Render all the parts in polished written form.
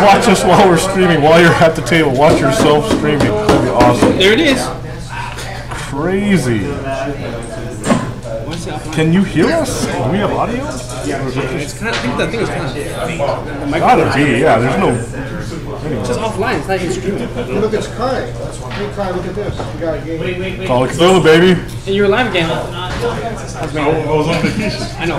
watch us while we're streaming, while you're at the table. Watch yourself streaming. That'd be awesome. There it is. Crazy. Can you hear us? Do we have audio? Yeah, it's kind of, I think that thing is kind of... Gotta be, yeah. There's no... It's just offline. It's not even streaming. Look, it's crying. Hey, crying, look at this. You got a game. Call it Cthulhu, baby. And you're live again. I was on vacation. I know.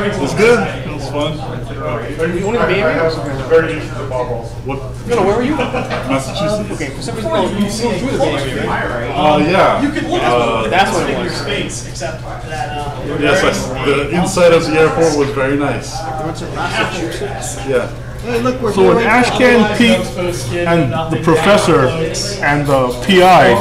It was good. It was fun. Are you only in the Bay Area? Very used to the bubbles. What? No, where were you? Massachusetts. Okay, for some reason, no, you flew through the Bay Area, right? Yeah. That's what it was. Yes, the inside of the airport was very nice. Yeah. Hey, look, we're So when Ashcan Pete and the professor and the PI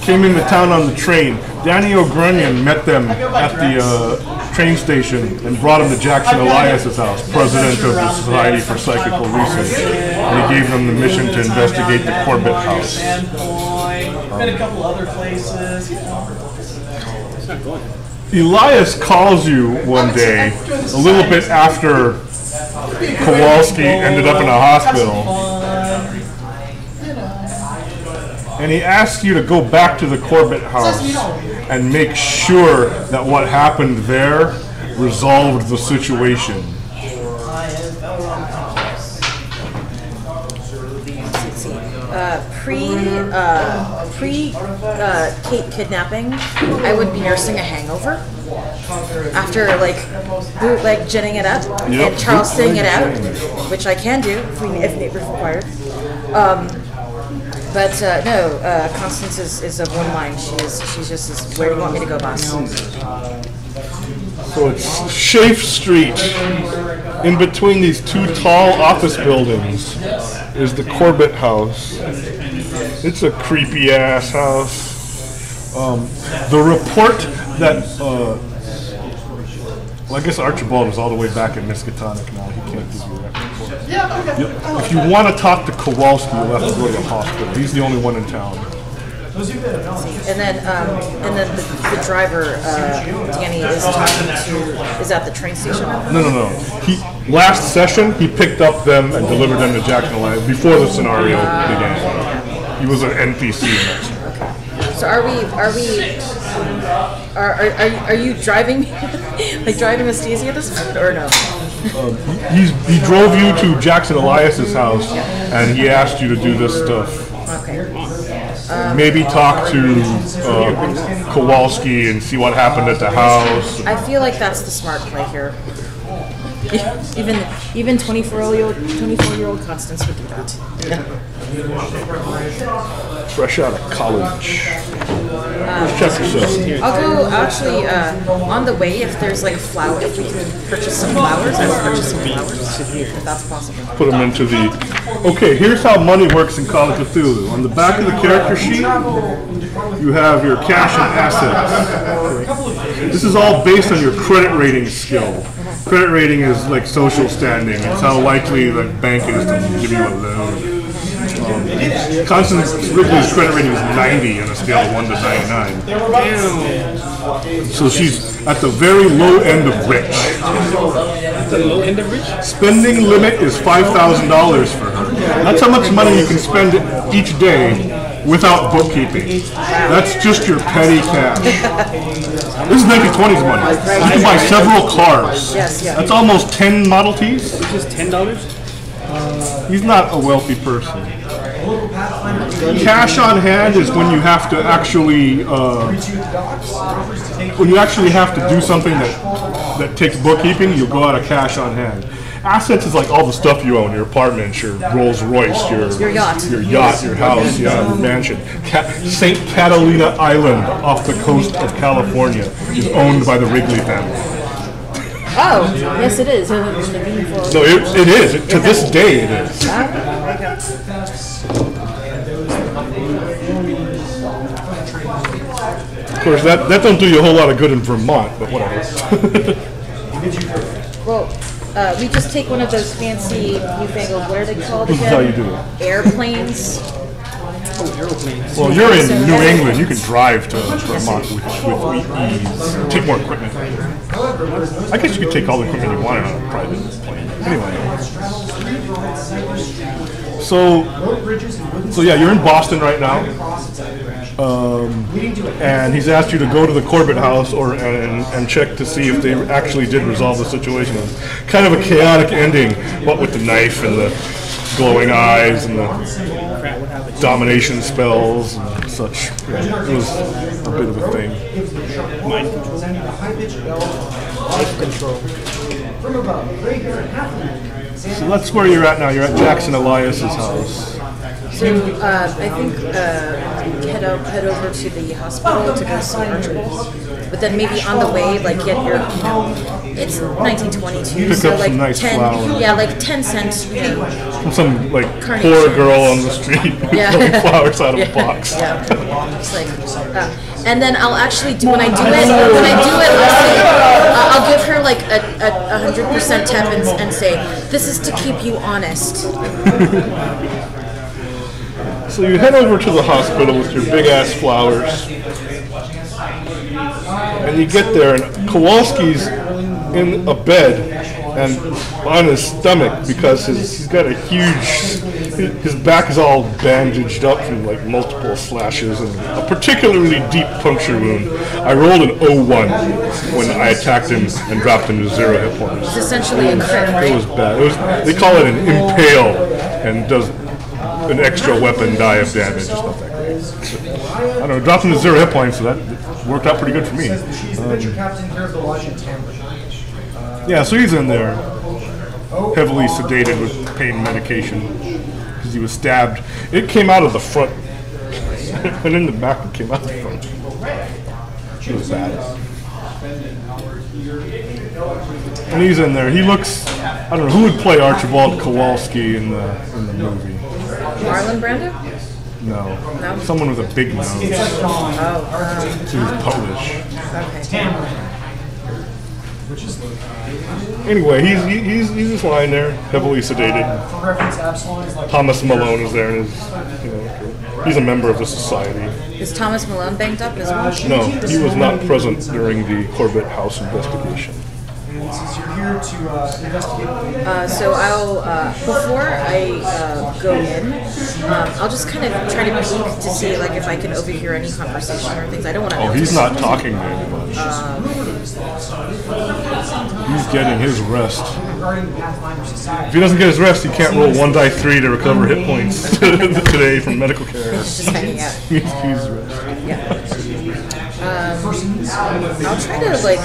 came into town on the train, Danny O'Grunion met them at the train station and brought him to Jackson Elias's house, president of the Society for Psychical Research. And he gave them the mission to investigate the Corbett house. Been a couple other places. Elias calls you one day, a little bit after Kowalski ended up in a hospital, and he asks you to go back to the Corbett house and make sure that what happened there resolved the situation. Pre-Kate kidnapping, I would be nursing a hangover after like bootleg ginning it up and Charleston it out, which I can do if neighbors required. But no, Constance is of one mind. She's just this, where do you want me to go, boss? So it's Shafe Street. In between these two tall office buildings is the Corbett house. It's a creepy ass house. The report that well, I guess Archibald is all the way back in Miskatonic now. He can't give you that report. If you want to talk to Kowalski, you'll have to go to the hospital. He's the only one in town. And then the driver, Danny, is at the train station. No. Last session, he picked up them and delivered them to Jackson Elias before the scenario began. He was an NPC in that. So are you driving, like driving Astasia this point, or no? He drove you to Jackson Elias's house, and he asked you to do this stuff. Okay. Maybe talk to Kowalski and see what happened at the house. I feel like that's the smart play here. Even 24-year-old Constance would do that. Yeah. Fresh out of college. Check yourself. I'll go actually on the way if there's like flower. If we can purchase some flowers, I'll purchase some flowers if that's possible. Put them into the. Okay, here's how money works in Call of Cthulhu. On the back of the character sheet, you have your cash and assets. This is all based on your credit rating skill. Credit rating is like social standing. It's how likely the bank is to give you a loan. Constance Wrigley's credit rating is 90 on a scale of 1 to 99. So she's at the very low end of rich. The low end of rich? Spending limit is $5,000 for her. That's how much money you can spend each day without bookkeeping. That's just your petty cash. This is 1920s money. You can buy several cars. That's almost 10 Model Ts. It's just $10? He's not a wealthy person. Cash on hand is when you have to actually do something that takes bookkeeping. You'll go out of cash on hand. Assets is like all the stuff you own: your apartment, your Rolls Royce, your yacht, your house, your mansion. St. Catalina Island off the coast of California is owned by the Wrigley family. Oh, yes, it is. No, it is. To this day, it is. Of course, that don't do you a whole lot of good in Vermont, but whatever. Well, we just take one of those fancy newfangled, what are they called again? This is how you do it. Airplanes. Oh, airplanes. Well, you're in New England. You can drive to Vermont with ease. Take more equipment. I guess you could take all the equipment you wanted on a private plane. Anyway. So yeah, you're in Boston right now, and he's asked you to go to the Corbett house and check to see if they actually did resolve the situation. Kind of a chaotic ending, what with the knife and the glowing eyes and the domination spells and such. Yeah, it was a bit of a thing. Mind control. Life control. So that's where you're at now. You're at Jackson Elias's house. So I think head over to the hospital to go see Archibald. But then maybe on the way, like get your, it's 1922, Pick so up like some nice 10, flowers. yeah, like 10 cents, From some like poor Carnations. girl on the street throwing flowers out of a box. Yeah, it's like, and then I'll actually do when I do it, I'll give her like a 100% tip and say, this is to keep you honest. So you head over to the hospital with your big ass flowers, and you get there, and Kowalski's in a bed and on his stomach because he's got a huge, his back is all bandaged up from like multiple slashes and a particularly deep puncture wound. I rolled an 01 when I attacked him and dropped him to 0 hit points. It's essentially a crit, right? It was bad. They call it an impale and does an extra weapon die of damage. It's not that great. I don't know, dropped him to 0 hit points, so that worked out pretty good for me. Yeah, so he's in there, heavily sedated with pain medication, because he was stabbed. It came out of the front, and in the back it came out the front. It was bad. And he's in there. He looks, I don't know, who would play Archibald Kowalski in the movie? Marlon Brando? No. No? Someone with a big nose. Oh, He was Polish. okay. Anyway, he's just lying there, heavily sedated. Thomas Malone is there, and he's a member of the society. Is Thomas Malone banged up as well? No, he was not present during the Corbett House investigation. Since you're here to investigate. So I'll, before I go in, I'll just kind of try to peek to see like if I can overhear any conversation or things. I don't want to. Oh, he's not talking to anybody. He's getting his rest. If he doesn't get his rest, he can't roll 1 die 3 to recover hit points today from medical care. He's just hanging out. He's rest. Yeah. I'll try to like.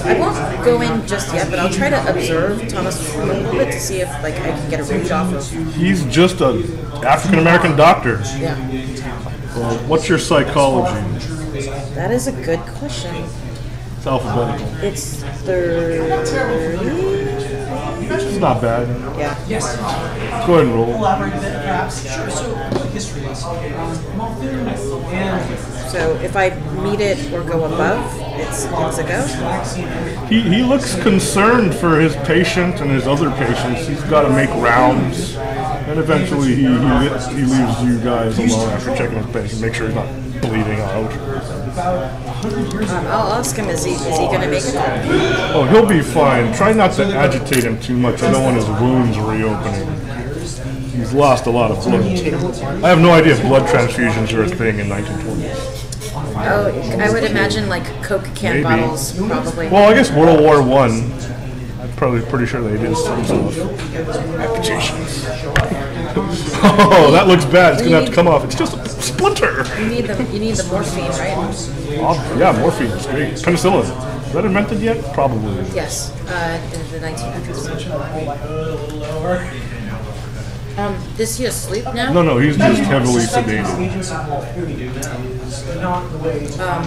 I won't go in just yet, but I'll try to observe Thomas a little bit to see if like I can get a read off of. He's just an African American doctor. Yeah. Well, what's your psychology? That is a good question. It's alphabetical. It's 30. It's not bad. Yeah. Go ahead and roll. Elaborate a bit, perhaps. Sure. So, history lesson. So if I meet it or go above, it's a go. He looks concerned for his patient and his other patients. He's got to make rounds, and eventually he leaves you guys alone after checking his patient, make sure he's not bleeding out. I'll ask him, is he going to make it? Oh, he'll be fine. Try not to agitate him too much. I don't want his wounds reopening. He's lost a lot of blood. I have no idea if blood transfusions are a thing in 1920s. Oh, I would imagine like Coke can Maybe. bottles, probably. Well, I guess World War I, I'm probably pretty sure they did some sort of amputations. Oh, that looks bad. It's going to have to come off. It's just a splinter. You need the morphine, right? Yeah, morphine is great. Penicillin. Is that invented yet? Probably. Yes, in the 1900s. Is he asleep now? No, he's just heavily sedated.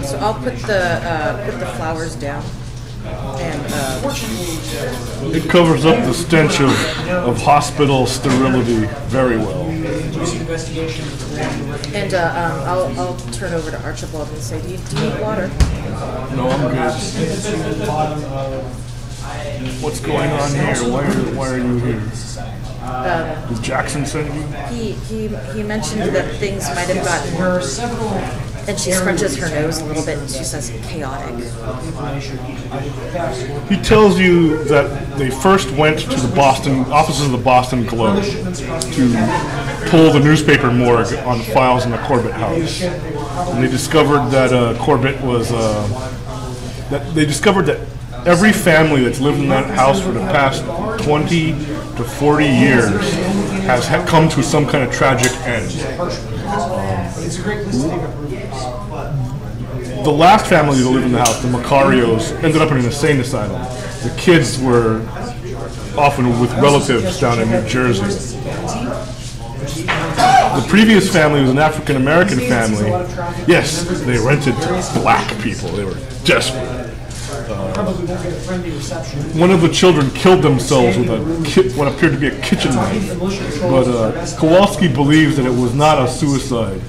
So I'll put the flowers down, and It covers up the stench of hospital sterility very well. and I'll turn over to Archibald and say, do you need water? No, I'm good. What's going on here? Why are you here? Did Jackson send you? He mentioned that things might have gotten And she scrunches her nose a little bit and she says, chaotic. He tells you that they first went to the Boston offices of the Boston Globe to pull the newspaper morgue on files in the Corbett house, and they discovered that Corbett was that every family that's lived in that house for the past 20 to 40 years has come to some kind of tragic end. The last family that lived in the house, the Macarios, ended up in an insane asylum. The kids were often with relatives down in New Jersey. The previous family was an African-American family. Yes, they rented to black people. They were desperate. One of the children killed themselves with what appeared to be a kitchen knife, but Kowalski believes that it was not a suicide.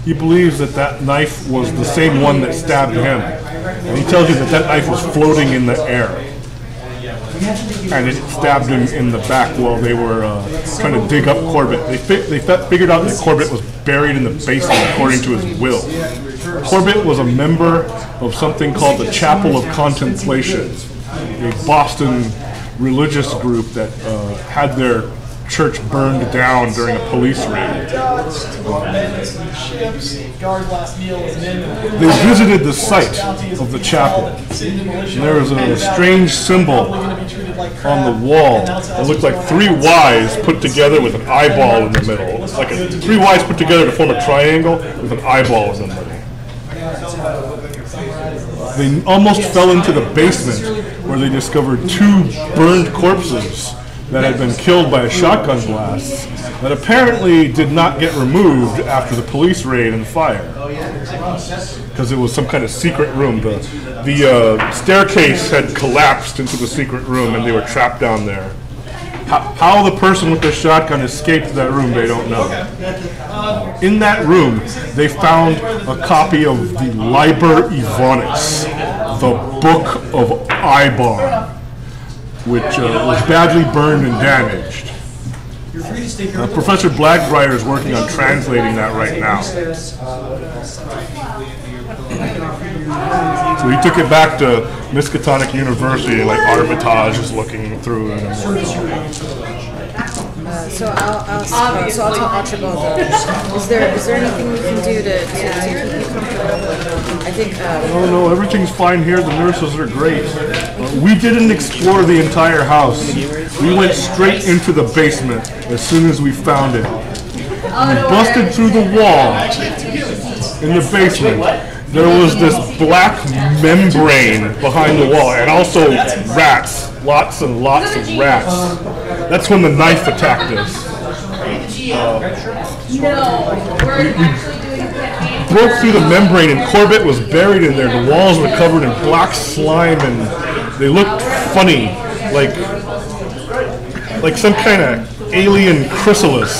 He believes that that knife was the same one that stabbed him, and he tells you that that knife was floating in the air, and it stabbed him in the back while they were trying to dig up Corbett. They figured out that Corbett was buried in the basement according to his will. Corbett was a member of something called the Chapel of Contemplation, a Boston religious group that had their church burned down during a police raid. They visited the site of the chapel, and there was a strange symbol on the wall that looked like three Ys put together with an eyeball in the middle. Like three Ys put together to form a triangle with an eyeball in the middle. They almost fell into the basement where they discovered two burned corpses that had been killed by a shotgun blast that apparently did not get removed after the police raid and fire, because it was some kind of secret room. The staircase had collapsed into the secret room and they were trapped down there. How the person with the shotgun escaped that room, they don't know. In that room, they found a copy of the Liber Ivanis, the Book of Ibar, which was badly burned and damaged. Professor Blackbriar is working on translating that right now. So he took it back to Miskatonic University, like Armitage is looking through it. So I'll tell Archibald. Is there anything we can do to keep you comfortable? I think. No, everything's fine here. The nurses are great. We didn't explore the entire house. We went straight into the basement as soon as we found it. We busted through the wall in the basement. There was this black membrane behind the wall, and also rats. Lots and lots of rats. That's when the knife attacked us. We broke through the membrane, and Corbett was buried in there. The walls were covered in black slime, and they looked funny, like some kind of alien chrysalis.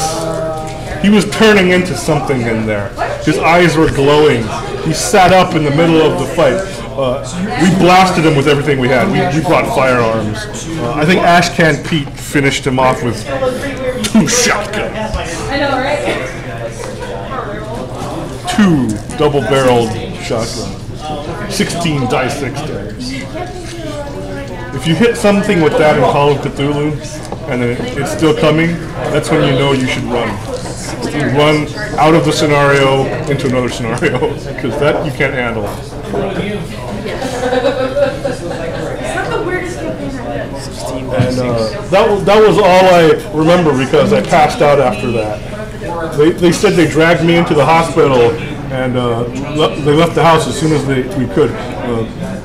He was turning into something in there. His eyes were glowing. He sat up in the middle of the fight. We blasted him with everything we had. We brought firearms. I think Ashcan Pete finished him off with 2 shotguns. I know, right? 2 double-barreled shotguns. 16 dissectors. If you hit something with that in Call of Cthulhu, and it's still coming, that's when you know you should run. You run out of the scenario into another scenario, because that you can't handle. And that was all I remember, because I passed out after that. They said they dragged me into the hospital, and they left the house as soon as we could.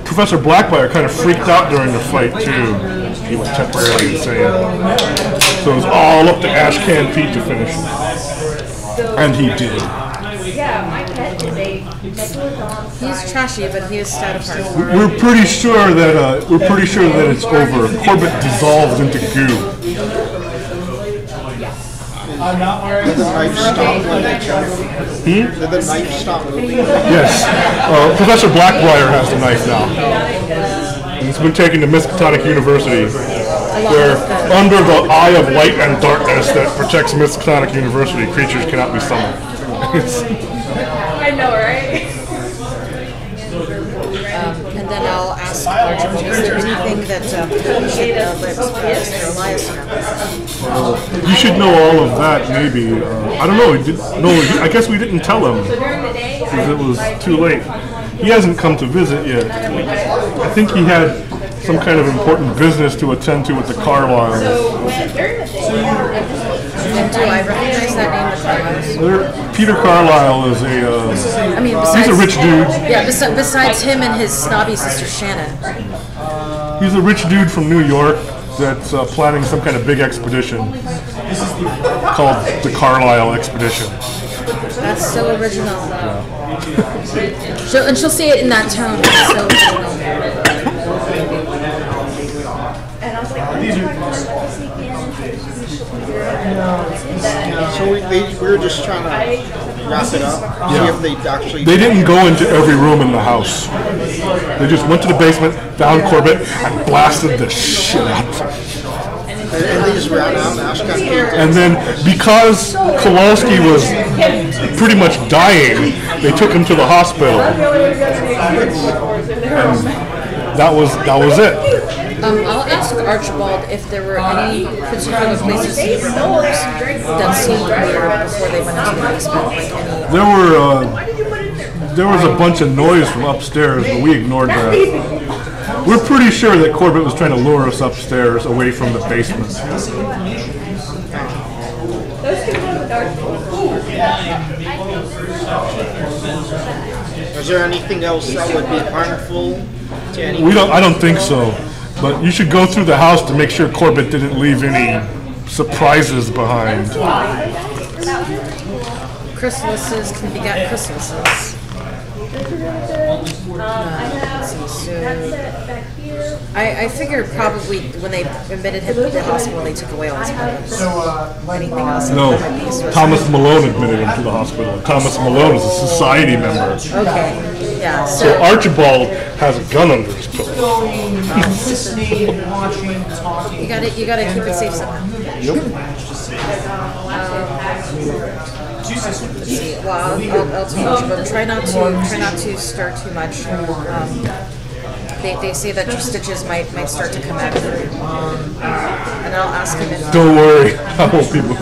Professor Blackbriar kind of freaked out during the fight too. He was temporarily insane. So it was all up to Ashcan Pete to finish him. And he did. He's trashy, but he is stout of heart. We're pretty sure that it's over. Corbett dissolved into goo. I'm not wearing the knife stop when they tell you. Did the knife stop moving? Yes. Professor Blackbriar has the knife now. And it's been taken to Miskatonic University, where under the eye of light and darkness that protects Miskatonic University, creatures cannot be summoned. I know, right? Archibald, is there anything that you should let Mr. Elias know? You should know all of that, maybe. I don't know. I guess we didn't tell him because it was too late. He hasn't come to visit yet. I think he had some kind of important business to attend to at the Carlisle. And do I recognize that name, the Carlisle? Peter Carlisle is he's a rich dude. Yeah, besides him and his snobby sister Shannon. He's a rich dude from New York that's planning some kind of big expedition called the Carlisle Expedition. That's so original. And she'll say it in that tone. It's so original. So we were just trying to wrap it up. See if they actually. They didn't go into every room in the house. They just went to the basement, found Corbett, and blasted the shit out. And they just ran out and Ashkan came. And then, because Kowalski was pretty much dying, they took him to the hospital. And that was it. I'll ask Archibald if there were any particular places he remembers that seemed weird before they went into the basement. Like any... There was a bunch of noise from upstairs, but we ignored that. We're pretty sure that Corbett was trying to lure us upstairs away from the basement. Is there anything else that would be harmful to anyone? I don't think so. But you should go through the house to make sure Corbett didn't leave any surprises behind. Chrysalises can beget chrysalises. Let's see, so I figured probably when they admitted him to the hospital, they took away all his weapons. Anything else? No, Thomas Malone admitted him to the hospital. Thomas Malone is a society member. Okay, yeah. So Archibald has a gun under his pillow. You gotta keep it safe somehow. Yep. Let's see. Well, I'll tell you, but try not to stir too much. They say that your stitches might start to come out. And I'll ask him if... Don't worry, I won't be moving.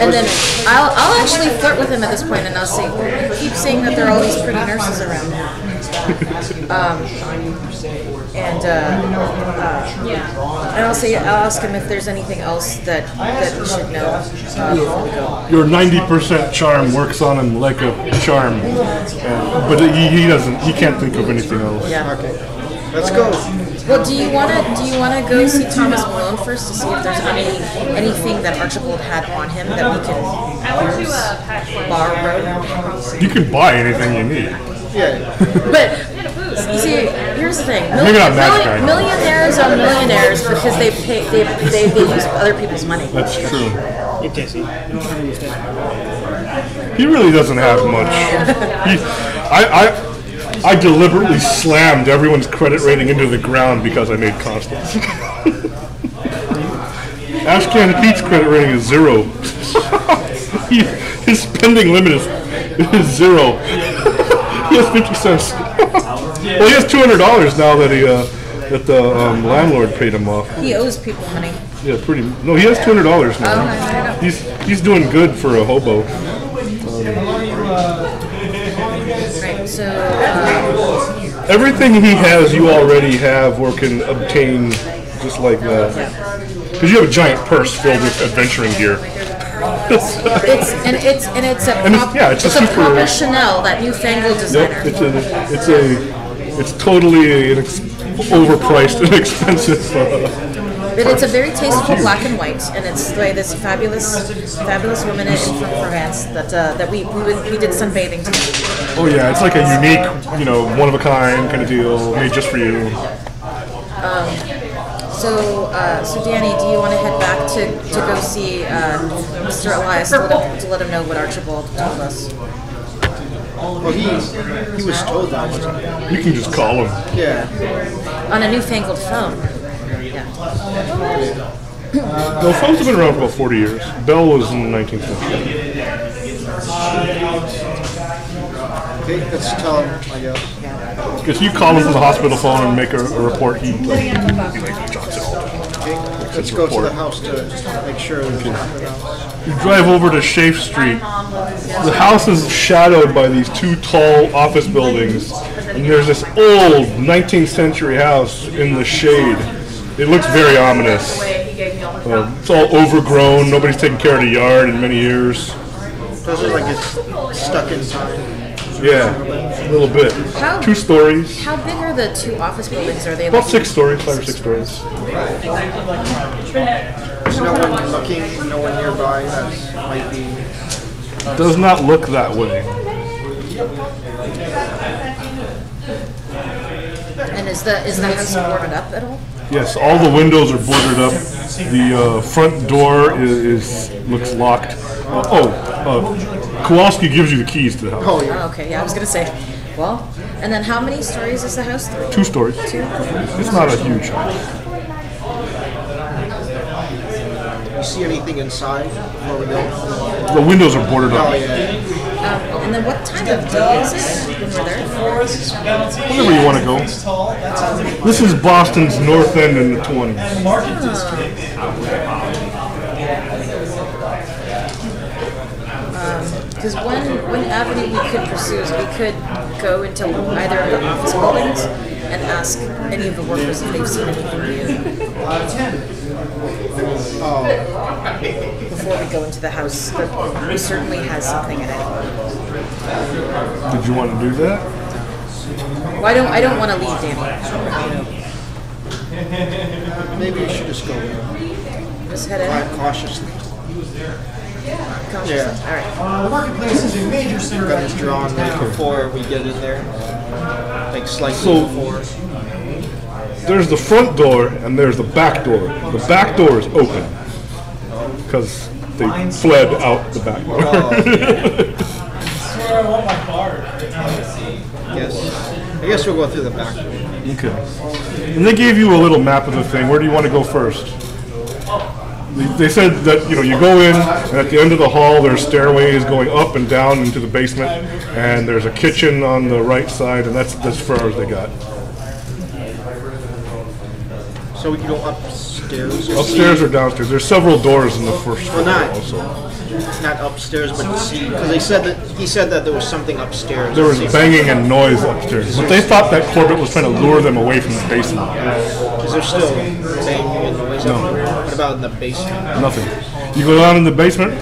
And then I'll actually flirt with him at this point, and I'll say, you keep saying that there are all these pretty nurses around. And I'll ask him if there's anything else that we should know before we go. Your 90% charm works on him like a charm, but he can't think of anything else. Yeah. Okay, let's go. Well, do you wanna go see Thomas Malone first to see if there's anything that Archibald had on him that we can use, borrow? You can buy anything you need. Yeah. But see, here's the thing: Maybe not that guy. millionaires are millionaires because they use other people's money. That's true. He really doesn't have much. I deliberately slammed everyone's credit rating into the ground because I made Constance. Ashcan Pete's credit rating is 0. His spending limit is 0. He has 50 cents. Well, he has $200 now that the landlord paid him off. He owes people money. Yeah, no, he has $200 now. He's doing good for a hobo. Right. So everything he has, you already have or can obtain just like that. Because you have a giant purse filled with adventuring gear. It's a proper Chanel, that newfangled designer. It's totally overpriced and expensive. But it's a very tasteful black and white, and it's by this fabulous woman from France that we did sunbathing together. Oh yeah, it's like a unique, one of a kind kind of deal, made just for you. So Danny, do you want to head back to go see Mr. Elias to let him know what Archibald told us? Well, he was told that. You can just call him. Yeah. On a newfangled phone. Yeah. No, phones have been around for about 40 years. Bell was in the 19th century. Okay, let's tell him, I guess. Because you call him from the hospital phone and make a report, he jots it all down. Let's go to the house to make sure there's nothing else. You drive over to Shafe Street. The house is shadowed by these two tall office buildings, and there's this old 19th century house in the shade. It looks very ominous. It's all overgrown. Nobody's taken care of the yard in many years. Does it like it's stuck in time? Yeah, a little bit. 2 stories. How big are the 2 office buildings? Are they About like 6 stories, 5 or 6 stories. There's no one looking, no one nearby that might be. Does not look that way. And is the house boarded up at all? Yes, all the windows are boarded up. The front door looks locked. Kowalski gives you the keys to the house. Oh yeah. Oh, okay, yeah, I was gonna say. Well, and then how many stories is the house? 3? 2 stories. 2? It's not a huge house. You see anything inside before we go? The windows are boarded Oh up. yeah. And then what time of day is it when we're there? Whenever you want to go. This is Boston's North End in the 20s. Because one avenue we could pursue is we could go into either of the office buildings and ask any of the workers if they've seen anything new before we go into the house. But it certainly has something in it. Did you want to do that? Well, I don't want to leave Danny. Maybe you should just go Just head in. cautiously. Cautiously. Yeah. All right. The marketplace is a major center. Got this drawn before we get in there. Like slightly So- before. There's the front door and there's the back door. The back door is open because they fled out the back door. I swear I want my card. Yes. I guess we'll go through the back door. Okay. And they gave you a little map of the thing. Where do you want to go first? They said that you go in, and at the end of the hall there's stairways going up and down into the basement, and there's a kitchen on the right side, and that's as far as they got. So we can go upstairs. Upstairs or downstairs? There's several doors in the first floor also. Not upstairs, but to see, because he said that there was something upstairs. There was banging and noise upstairs, but they thought that Corbett was trying to lure them away from the basement. Is there still banging and noise up there? What about in the basement? Nothing. You go down in the basement.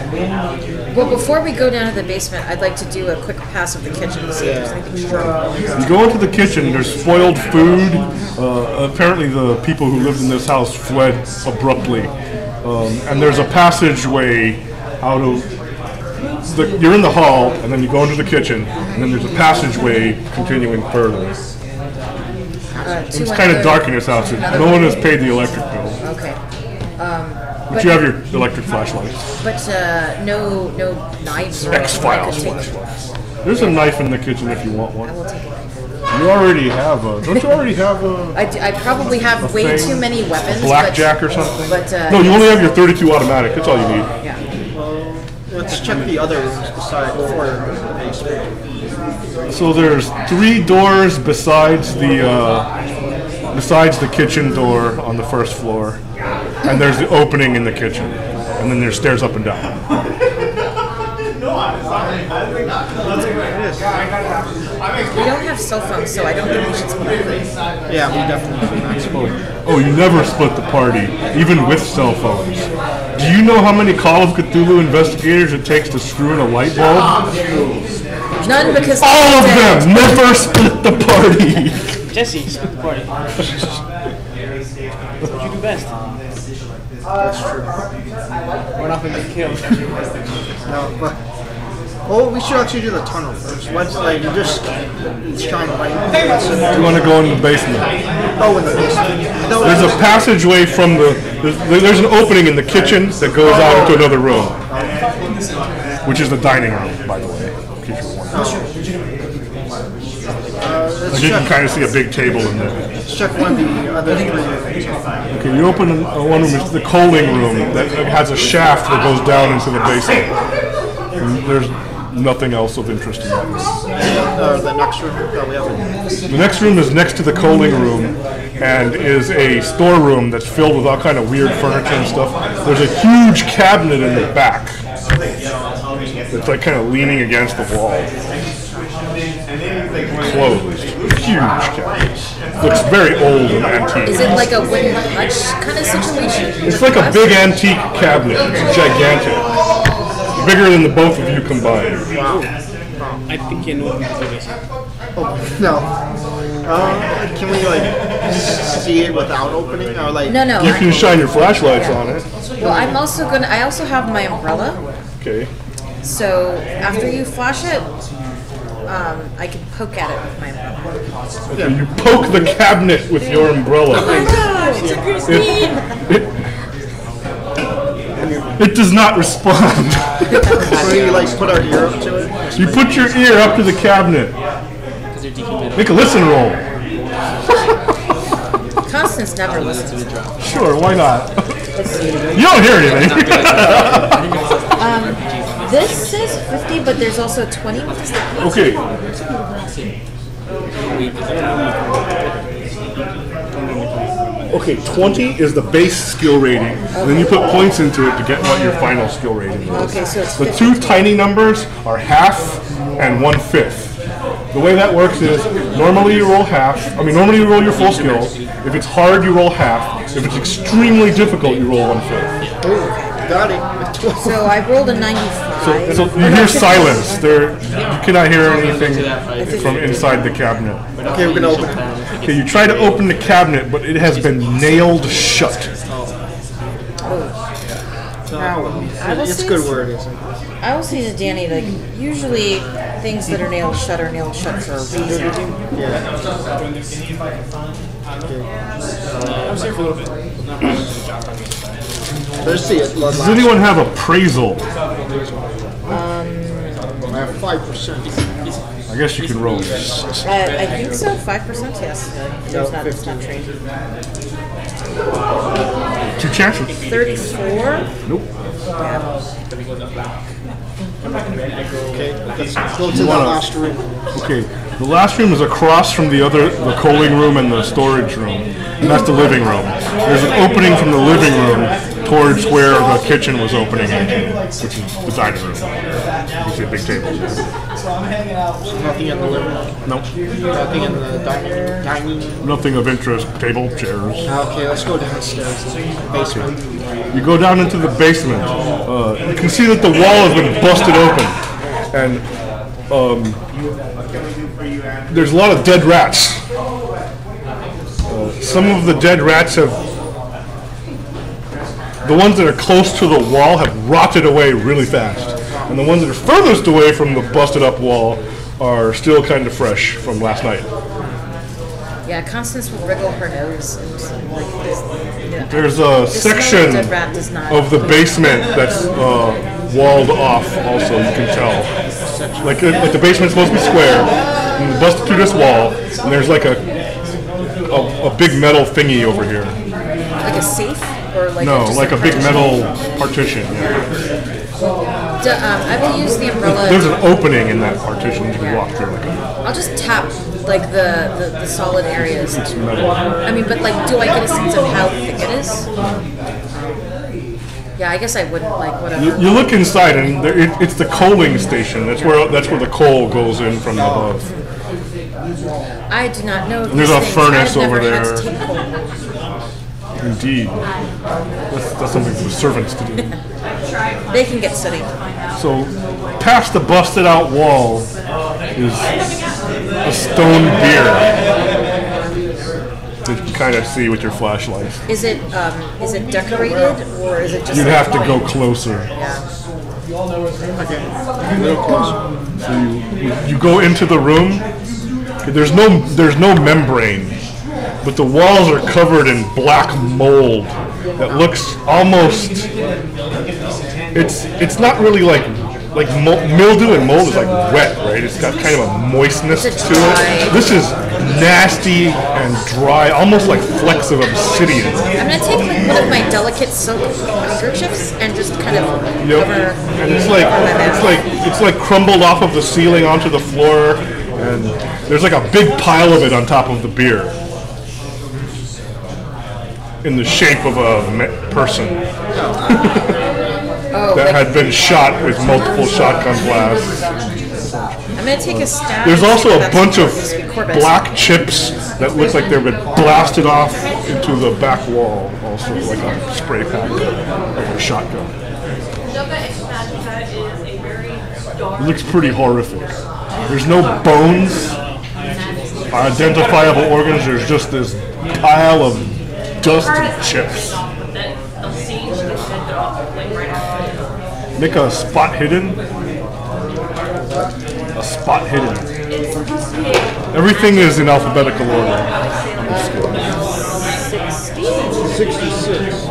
Well, before we go down to the basement, I'd like to do a quick pass of the kitchen to see if there's anything strong. You go into the kitchen. There's spoiled food. Apparently, the people who lived in this house fled abruptly, and there's a passageway out of. You're in the hall, and then you go into the kitchen, and then there's a passageway continuing further. It's kind of dark in this house. No one has paid the electric bill, Okay. but you have your electric flashlights. But no knives or X anything I Files could take. flashlights. There's a knife in the kitchen if you want one. I will take a knife. You already have a. Don't you already have a? I probably have way thing? too many weapons. Blackjack or something? But No, you only have your .32 automatic. That's all you need. Yeah. Let's check the other rooms beside before the basement. So there's 3 doors besides the kitchen door on the first floor, and there's the opening in the kitchen, and then there's stairs up and down. We don't have cell phones, so I don't think we should split up. Yeah, we definitely should not smoke. Oh, you never split the party, even with cell phones. Do you know how many Call of Cthulhu investigators it takes to screw in a light bulb? None because All of them never split the party. Jesse, split the party. That's what you do best. That's true. We're not gonna get killed. No, but we should actually do the tunnel first. Let's just trying to You want to go in the basement? Oh, in the basement. No, There's a passageway from there's an opening in the kitchen that goes out into another room, which is the dining room, by the way. In case you're wondering. let's You can check, kind of see a big table in there. let's check one of the other 3 rooms. Okay, you open one room, it's the coaling room that has a shaft that goes down into the basement. And there's nothing else of interest in that room. The next room that we have. The next room is next to the coaling room and is a storeroom that's filled with all kind of weird furniture and stuff. There's a huge cabinet in the back. It's like kind of leaning against the wall. Closed. Huge cabinet. Looks very old and antique. Is it like a wooden hutch kind of situation? It's like a big antique cabinet. It's gigantic. Bigger than the both of you combined. I think you know what it is. Oh, no. Can we like see it without opening, or like? No. You can shine your flashlights on it. Well, I also have my umbrella. Okay. So after you flash it, I can poke at it with my umbrella. Okay, you poke the cabinet with your umbrella. It does not respond. So you like put our ear up to it? You put your ear up to the cabinet. Make a listen roll. Constance never listens. Sure, why not? You don't hear anything. This says 50, but there's also 20. What does that mean? Okay. Okay, 20 is the base skill rating. And then you put points into it to get what your final skill rating is. Okay, so it's The 50. two tiny numbers are half and 1/5. The way that works is normally you roll half. Normally you roll your full skill. If it's hard, you roll half. If it's extremely difficult, you roll 1/5. Got it. So I rolled a 95. So you hear silence. You cannot hear anything from inside the cabinet. Okay, we're gonna open it. Okay, you try to open the cabinet, but it has been nailed shut. It's good word, isn't it? I will say to Danny, like, usually things that are nailed shut for a reason. Yeah. I was here for a little bit. Let's see it. Does anyone have appraisal? I have 5%. I guess you can roll. I think so, 5%, yes. It's not trained. 2 chances. 34? Nope. Okay, let's go to the last room. Okay, the last room is across from the coaling room and the storage room, and that's the living room. There's an opening from the living room towards where the kitchen was opening into, which is the dining room. You can see a big table. Nothing in the living room. Nope. Nothing in the dining room. Nothing of interest. Table, chairs. Okay, let's go downstairs. Basement. You go down into the basement. You can see that the wall has been busted open, and there's a lot of dead rats. Some of the dead rats the ones that are close to the wall have rotted away really fast, and the ones that are furthest away from the busted up wall are still kind of fresh from last night. Yeah, Constance will wriggle her nose. And, like, There's a section dead rat does not of the basement that's walled off also, you can tell. Like the basement's supposed to be square, and you bust through this wall, and there's like a big metal thingy over here. like a safe? Or like No, just like a big metal partition. Yeah. I will use the umbrella. There's an opening in that partition you can walk through. I'll just tap like the solid areas. I mean, but like, do I get a sense of how thick it is? Yeah, I guess I wouldn't like whatever. You look inside, and it's the coaling station. That's where the coal goes in from above. I do not know. And there's a furnace I've over never had there. to take coal. Indeed, that's something for servants to do. They can get sooty. So, past the busted out wall is a stone bier that you can kind of see with your flashlight. Is it decorated or is it just? You'd have to go closer. Yeah. So you go into the room. There's no membrane, but the walls are covered in black mold that looks almost. It's not really like mildew, and mold is like wet, right? It's got kind of a moistness to it. This is nasty and dry, almost like flecks of obsidian. I'm gonna take like one of my delicate silk handkerchiefs and just kind of Yep. cover. And it's like crumbled off of the ceiling onto the floor, and there's like a big pile of it on top of the beer, in the shape of a person that had been shot with multiple shotgun blasts. I'm gonna take a stab. There's also a That's bunch of supposed to be Corbett. black chips that look like they've been blasted off into the back wall, also like a spray pack, like a shotgun. It looks pretty horrific. There's no bones, identifiable organs. There's just this pile of dust and chips. Make a spot hidden. A spot hidden. Everything is in alphabetical order. 66.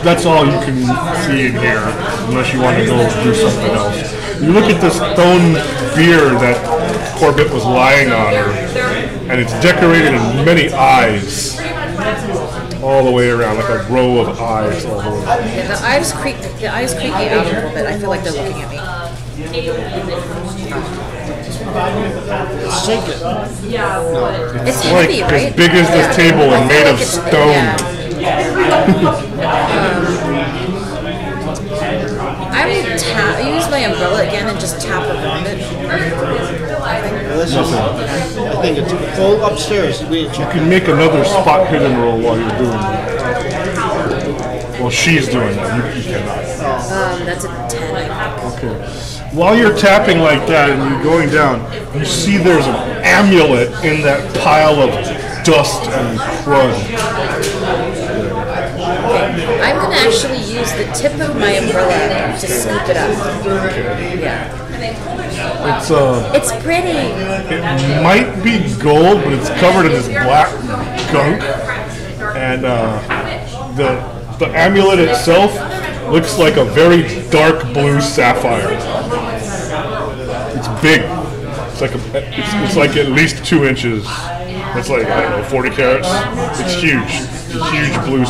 That's all you can see in here, unless you want to go do something else. You look at this stone beer that Corbett was lying on, and it's decorated in many eyes all the way around, like a row of eyes all the way around. Yeah, the eyes creep me out a little bit. I feel like they're looking at me. Let's take it. It's Like heavy, right? as big as this table and made of stone. I use my umbrella again and just tap around it. Listen, I think it's go upstairs. We check. You can make another spot hidden roll while you're doing that. Well, she's doing that. You cannot. That's a 10, I think. Okay. While you're tapping like that and you're going down, you see there's an amulet in that pile of dust and crud. I'm going to actually use the tip of my umbrella to scoop it up. Yeah. It's It's pretty. it might be gold, but it's covered in this black gunk, and the amulet itself looks like a very dark blue sapphire. It's big. It's like at least 2 inches. That's like, I don't know, 40 carats. It's huge. It's a huge blue.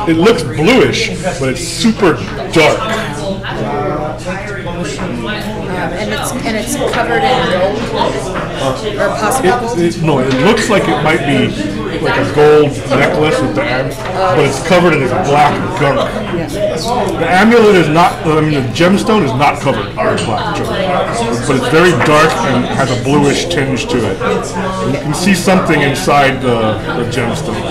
It looks bluish, but it's super dark. And it's covered in gold or possibly gold. No, it looks like it might be like a gold necklace with the but it's covered in this black gunk. The amulet is not. I mean, the gemstone is not covered in black gunk, but it's very dark and has a bluish tinge to it. And you can see something inside the gemstone.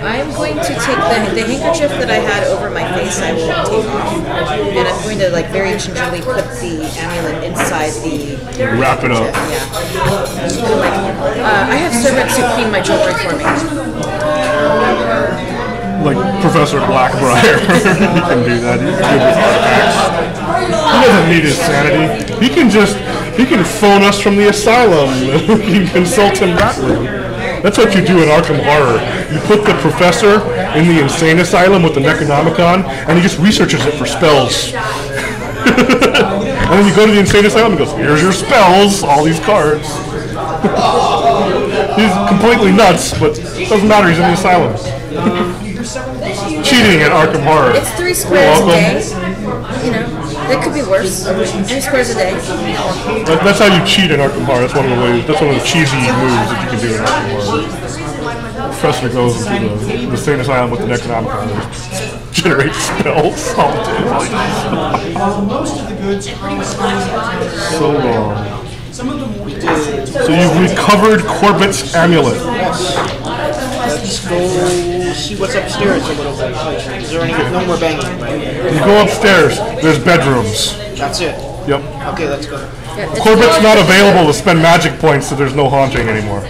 I'm going to take the handkerchief that I had over my face. I will take off, and I'm going to like very gingerly put the amulet inside the. Wrap it up. Yeah. I have servants who clean my jewelry for me. Like Professor Blackbriar. He can do that. He's good with artifacts. He doesn't need his sanity. He can phone us from the asylum. You can consult him that way. That's what you do in Arkham Horror. You put the professor in the insane asylum with the Necronomicon, and he just researches it for spells. And then you go to the insane asylum and goes, here's your spells, all these cards. He's completely nuts, but it doesn't matter, he's in the asylum. Cheating at Arkham Horror. It's 3 squares a day. You know, that could be worse. 3 squares a day. That's how you cheat in Arkham Horror. That's one of the ways. That's one of the cheesy moves that you can do in Arkham Horror. The professor goes into the insane asylum with the Necronomicon and generates spells all day. Most of the goods So long. So you've recovered Corbett's amulet. Let's go see what's upstairs a little bit. Is there any no more banging? Right? You go upstairs. There's bedrooms. That's it. Yep. Okay, let's go. Yeah, it's Corbett's not available to spend magic points, so there's no haunting anymore.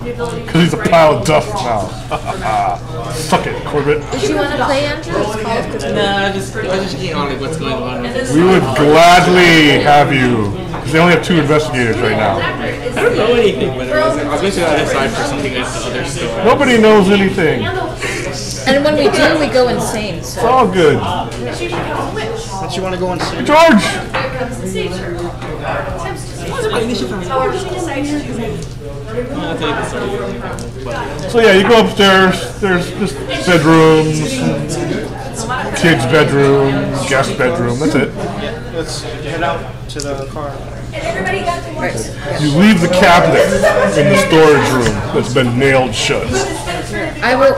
Because he's a pile of dust now. Suck it, Corbett. Did you want to play, Andrew? Nah, I was just getting on like what's going on. We would gladly have you. Because they only have 2 investigators right now. I don't know anything, but I was going to the other side for something at the other store. Nobody knows anything. And when we do, we go insane. It's So all good. Don't you want to go and see? George! So yeah, you go upstairs. There's just bedrooms, kids' bedroom, guest bedroom. That's it. Let's head out to the car. You leave the cabinet in the storage room that's been nailed shut.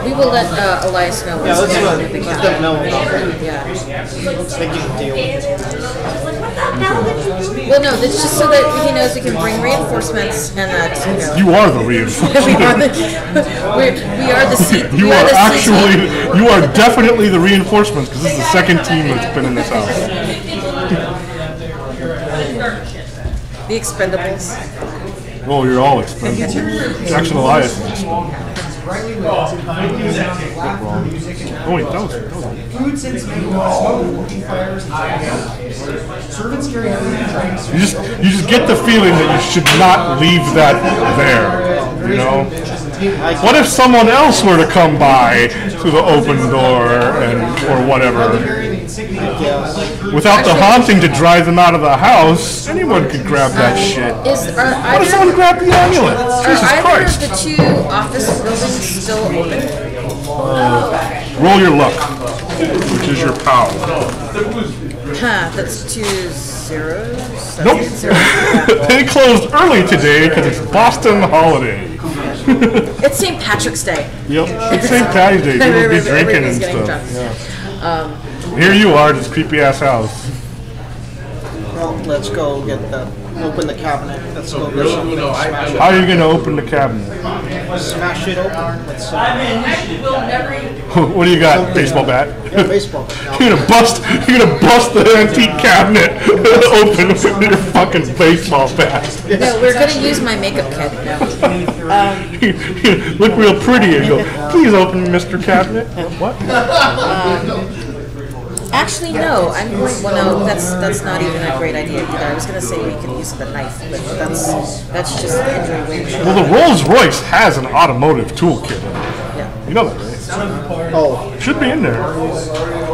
We will let Elias know. Yeah, let's the let them cabinet. know about that. Yeah. They can deal with it. Well, no, that's just so that he knows we can bring reinforcements and that, You are the reinforcement. we are the seat. You are definitely the reinforcements because this is the second team that's been in this house. The Expendables. Oh, you're all expendable. Jackson Elias is expendable. Oh wait, that was Food since smoking fires, servants carry drinks. You just get the feeling that you should not leave that there. You know? What if someone else were to come by through the open door or whatever? Without the haunting to drive them out of the house, anyone could grab that shit. What if someone grabbed the amulet? Jesus Are either Christ. of the two office buildings still open? Roll your luck, which is your power. That's 2 zeros. Nope. They closed early today because it's Boston holiday. It's St. Patrick's Day. Yep, it's St. Patty's Day. People will be drinking and stuff. Yeah. Here you are, this creepy ass house. Well, let's go open the cabinet. Let's go get something. How are you going to open the cabinet? Smash it open. Let's What do you got? Baseball bat? yeah, baseball. You're gonna bust the antique cabinet open with your fucking baseball bat. No, we're going to use my makeup kit now. Look real pretty and go, please open Mr. Cabinet. What? Actually, no. I'm going. Well, no, that's not even a great idea either. I was going to say we can use the knife, but that's just injury waiting. Well, the Rolls Royce has an automotive toolkit in it. Yeah. You know that, right? Oh, Should be in there.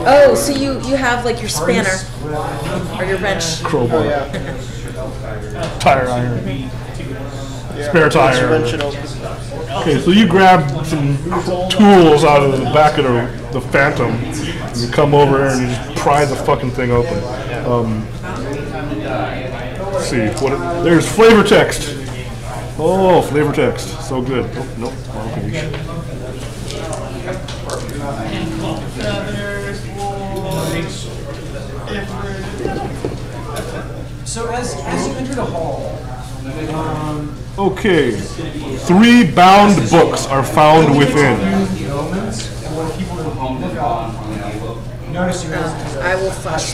Oh, so you have like your spanner or your wrench. Crowbar. Tire iron. Spare tire. wrench it open. Okay, so you grab some tools out of the back of the Phantom, and you come over here and you just pry the fucking thing open. Let's see, there's flavor text. Oh, flavor text, so good. Oh, nope, wrong page. So as you enter the hall, Okay, 3 bound books are found within. I will flash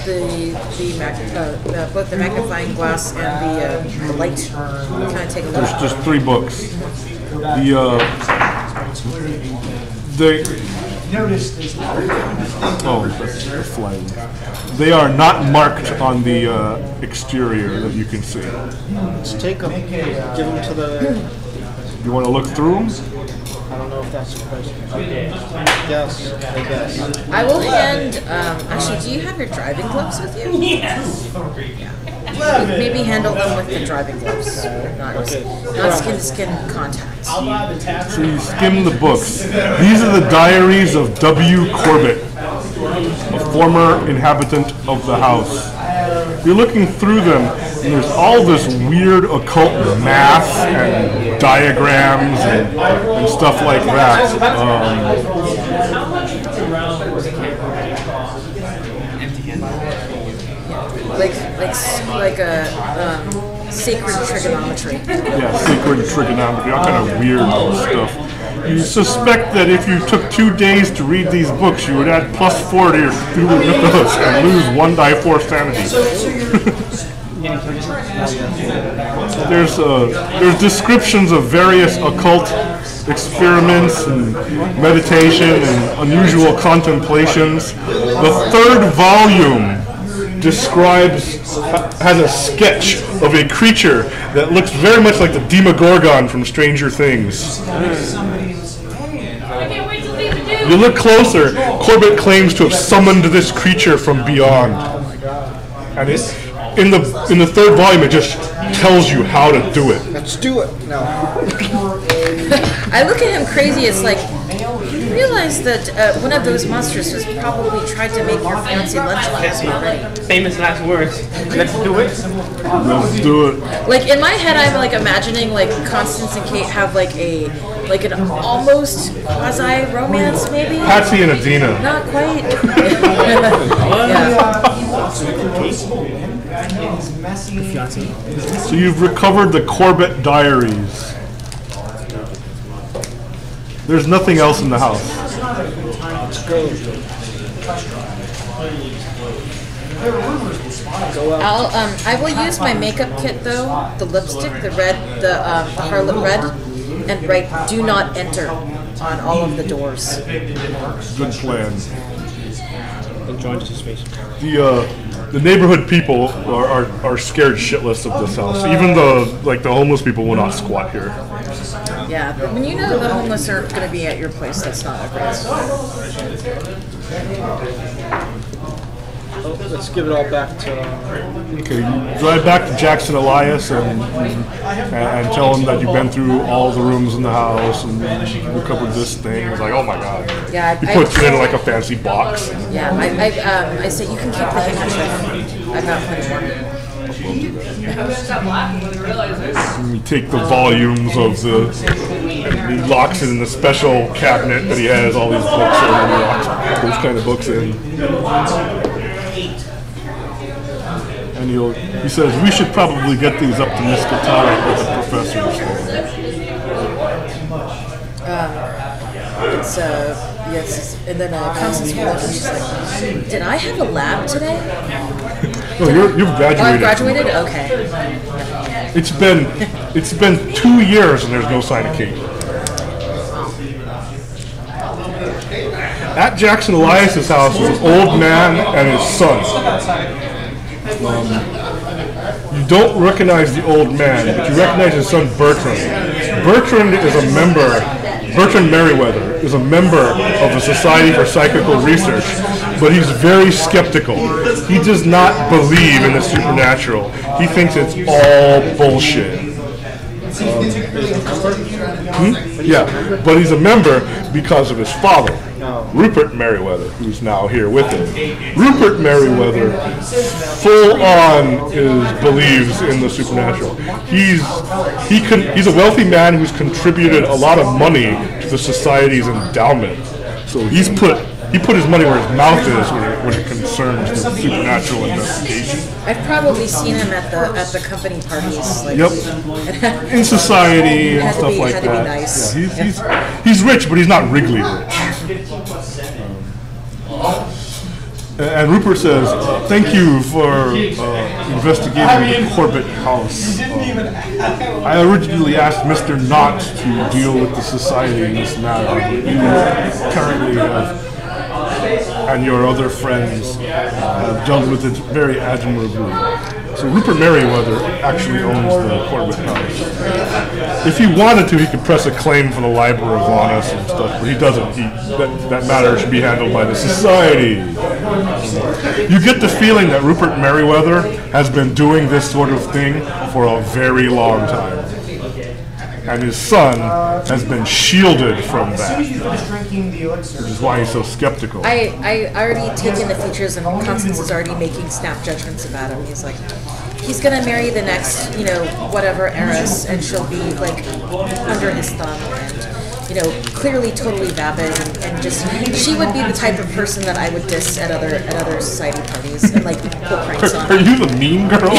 both the magnifying glass and the light. Kind of take a look. There's just 3 books. That's the flag. They are not marked on the exterior that you can see. Let's take them. Give them to the. You want to look through them? I don't know if that's the question. Yes, I guess. I will hand. Actually, do you have your driving gloves with you? yes. Maybe handle them with the driving gloves, not skin to skin contact. So you skim the books. These are the diaries of W. Corbett, a former inhabitant of the house. You're looking through them, and there's all this weird occult math and diagrams and stuff like that. Like a sacred trigonometry. Yeah, sacred trigonometry, all kind of weird stuff. You suspect that if you took 2 days to read these books, you would add +4 to your Cthulhu mythos and lose 1 die 4 sanity. There's descriptions of various occult experiments and meditation and unusual contemplations. The 3rd volume has a sketch of a creature that looks very much like the Demogorgon from Stranger Things. You look closer, Corbett claims to have summoned this creature from beyond. And in the 3rd volume, it just tells you how to do it. Let's do it. No. I look at him crazy. It's like, you realize that one of those monsters has probably tried to make your fancy lunch last already. Famous last words. Let's do it. Let's do it. Like in my head, I'm like imagining like Constance and Kate have like an almost quasi romance, maybe. Patsy and Adina. Not quite. Yeah. So you've recovered the Corbett diaries. There's nothing else in the house. I will use my makeup kit though, the lipstick, the red, the Harlot red, and write "Do not enter" on all of the doors. Good plan. Enjoyed his face. The neighborhood people are scared shitless of this house. Even the homeless people will not squat here. Yeah, but when you know the homeless are going to be at your place, that's not a great sign. Oh, let's give it all back to. Okay, you drive back to Jackson Elias and tell him that you've been through all the rooms in the house and recovered this thing. He's like, oh my god. Yeah, he puts it in like a fancy box. Yeah, I say you can keep the handkerchief. I've got plenty more. You take the volumes of and he locks it in the special cabinet that he has all these books in, and he locks those kind of books in. And he says, we should probably get these up to Miss Katara with the professors. Yes, and then Constance will look and she's like, did I have a lab today? No, you've graduated. Oh, I graduated? Okay. It's been 2 years and there's no sign of Kate. At Jackson Elias's house was an old man and his son. You don't recognize the old man, but you recognize his son Bertrand. Bertrand Merriweather is a member of the Society for Psychical Research, but he's very skeptical. He does not believe in the supernatural. He thinks it's all bullshit. Yeah, but he's a member because of his father, Rupert Merriweather, who's now here with him. Rupert Merriweather, full on, believes in the supernatural. He's a wealthy man who's contributed a lot of money to the society's endowment. So he put his money where his mouth is when it concerns the supernatural investigation. I've probably seen him at the company parties. Like, yep. In society and stuff like that. Had to be nice. Yeah, he's rich, but he's not Wrigley rich. And Rupert says, thank you for investigating the Corbett house. I originally asked Mr. Knott to deal with the society in this matter, but you currently have, and your other friends have dealt with it very admirably. So Rupert Merriweather actually owns the Corbett house. If he wanted to, he could press a claim for the Library of Honor and stuff, but he doesn't. That matter should be handled by the society. You get the feeling that Rupert Merriweather has been doing this sort of thing for a very long time. And his son has been shielded from that, which is why he's so skeptical. I already taken the features, and Constance is already making snap judgments about him. He's like, he's gonna marry the next, whatever heiress, and she'll be like under his thumb, and clearly totally vapid, and just she would be the type of person that I would diss at other society parties and like pull pranks on. Are you the mean girl?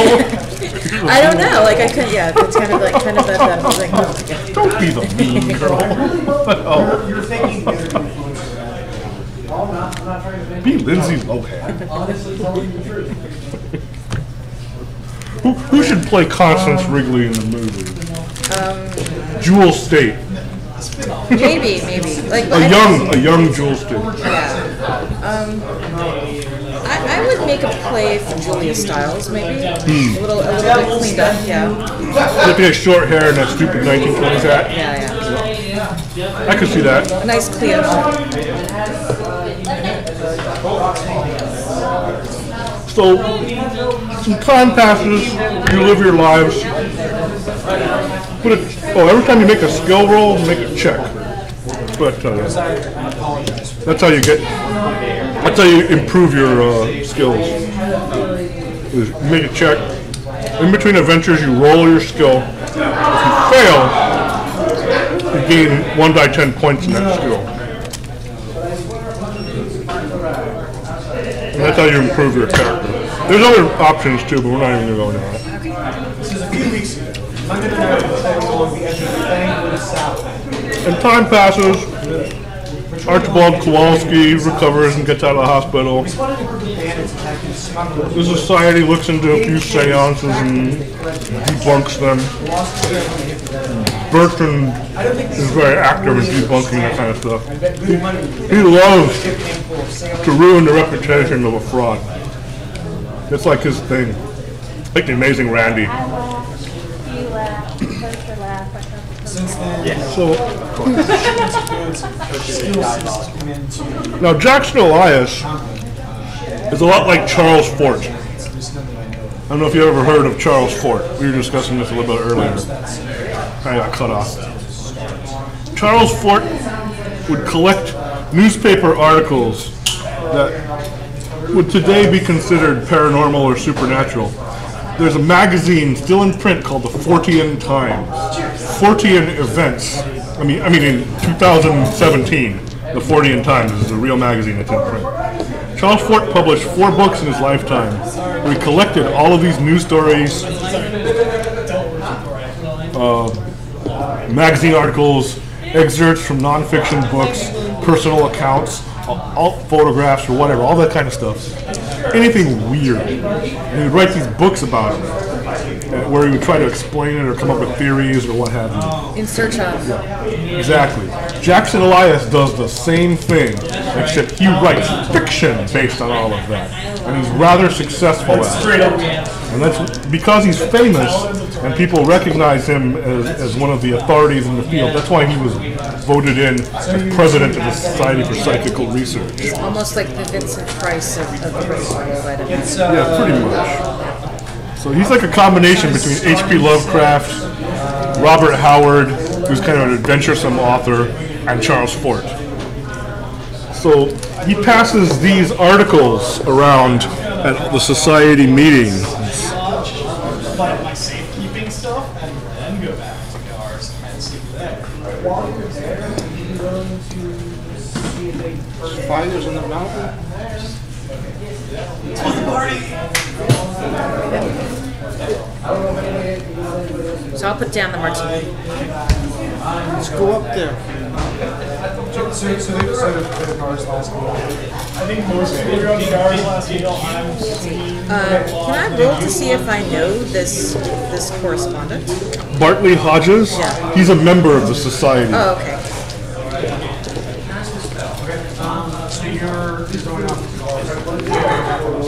I don't know. Like I could, yeah. It's kind of that thing. Like, don't be the mean girl. You're thinking. Be Lindsay Lohan. Who should play Constance Wrigley in the movie? Jewel State. Maybe. Like a young Jewel State. Yeah. I would make a play for Julia Stiles, maybe. A little bit cleaned up, yeah. With the short hair and that stupid 1920s hat. Yeah. I could see that. A nice clean up. So, some time passes, you live your lives. Every time you make a skill roll, make a check. That's what I tell you. That's how you improve your skills. You make a check. In between adventures, you roll your skill. If you fail, you gain 1 die 10 points in that skill. And that's how you improve your character. There's other options too, but we're not even going to go into that. This is a few weeks ago. Monday night, along the edge of the bank with the south. And time passes. Archibald Kowalski recovers and gets out of the hospital. The society looks into a few seances and debunks them. Bertrand is very active in debunking that kind of stuff. He loves to ruin the reputation of a fraud. It's like his thing. Like the Amazing Randy. Now Jackson Elias is a lot like Charles Fort. I don't know if you ever heard of Charles Fort. We were discussing this a little bit earlier. I got cut off. Charles Fort would collect newspaper articles that would today be considered paranormal or supernatural. There's a magazine still in print called the Fortean Times. Fortean Events. I mean in 2017, the Fortean Times is a real magazine that's in print. Charles Fort published 4 books in his lifetime. He collected all of these news stories, magazine articles, excerpts from nonfiction books, personal accounts, all photographs or whatever, all that kind of stuff. Anything weird. And he would write these books about it, where he would try to explain it or come up with theories or what have you. In search of. Yeah, exactly. Jackson Elias does the same thing, except he writes fiction based on all of that. And he's rather successful at it. And that's because he's famous and people recognize him as one of the authorities in the field. That's why he was voted in as president of the Society for Psychical Research. Almost like the Vincent Price of the British world, I don't know. Yeah, pretty much. So he's like a combination between H.P. Lovecraft, Robert Howard, who's kind of an adventuresome author, and Charles Fort. So he passes these articles around at the society meetings. My safekeeping stuff and then go back to cars and sleep there. Fires in the mountain. So I'll put down the martini. Let's go up there. So the cars last week. I think most people are on the cars last week. Can I roll to see if I know this correspondent? Bartley Hodges, Yeah. he's a member of the society. Oh, okay. So you're going up.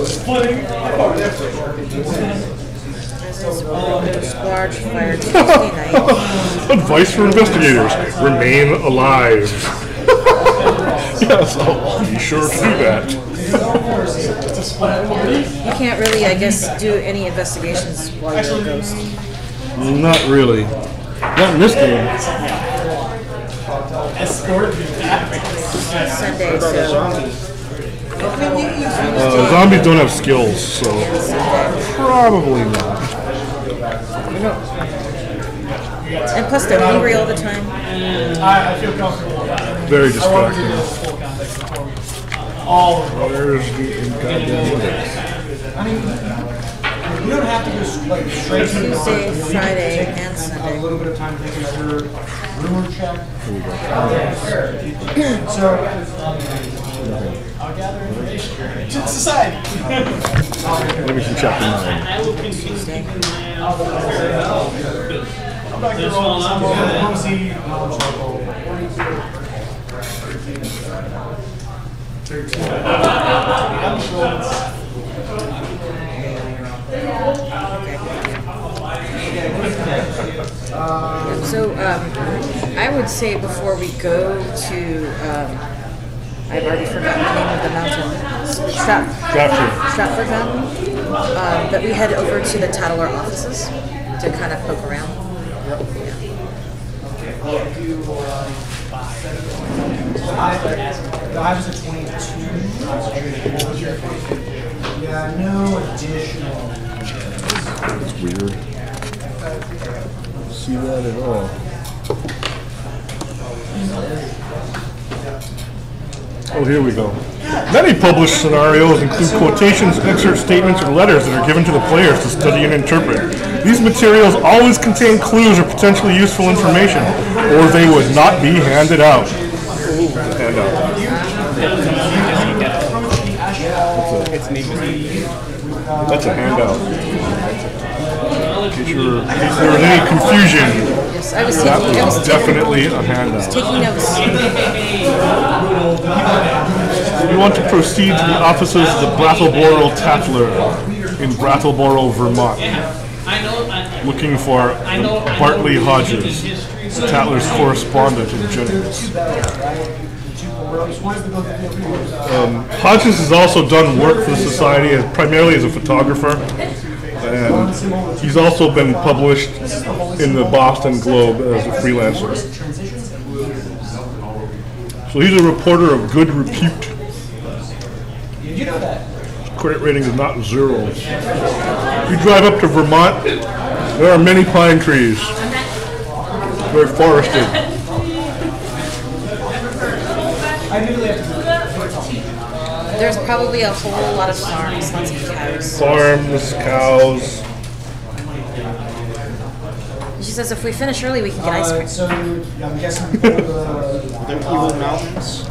Splitting. Large fire Tuesday night. Advice for investigators: remain alive. Yes, I'll be sure to do that. You can't really, I guess, do any investigations while you're a ghost. Not really. Not in this game. Sunday, so Zombies don't have skills, so probably not. and plus they're hungry all the time. I feel comfortable. Very distracting. Where's the goddamn index? You don't have to go like straight to the Tuesday, Friday, and a Sunday. little bit of time thinking through rumor check. So I'll gather information to society. Maybe some chapter 9. Tuesday. I'm not gonna roll some cozy So I would say before we go to I've already forgotten the name of the mountain. Stratford Mountain. But we head over to the Tattler offices to kind of poke around. I was a 22. Yeah, no additional. That's weird. Don't see that at all. Oh, here we go. Many published scenarios include quotations, excerpt statements, or letters that are given to the players to study and interpret. These materials always contain clues or potentially useful information, or they would not be handed out. That's a handout. In case there was any confusion, Yes, I was that taking, was definitely a handout. taking notes. We want to proceed to the offices of the Brattleboro Tattler in Brattleboro, Vermont, looking for Bartley Hodges, the Tattler's correspondent in Jennings. Hodges has also done work for the Society primarily as a photographer, and he's also been published in the Boston Globe as a freelancer. So he's a reporter of good repute. Credit rating is not 0. If you drive up to Vermont, there are many pine trees. Very forested. There's probably a whole lot of farms, lots of cows. Farms, cows. She says if we finish early, we can get ice cream. So I'm guessing the evil mountains.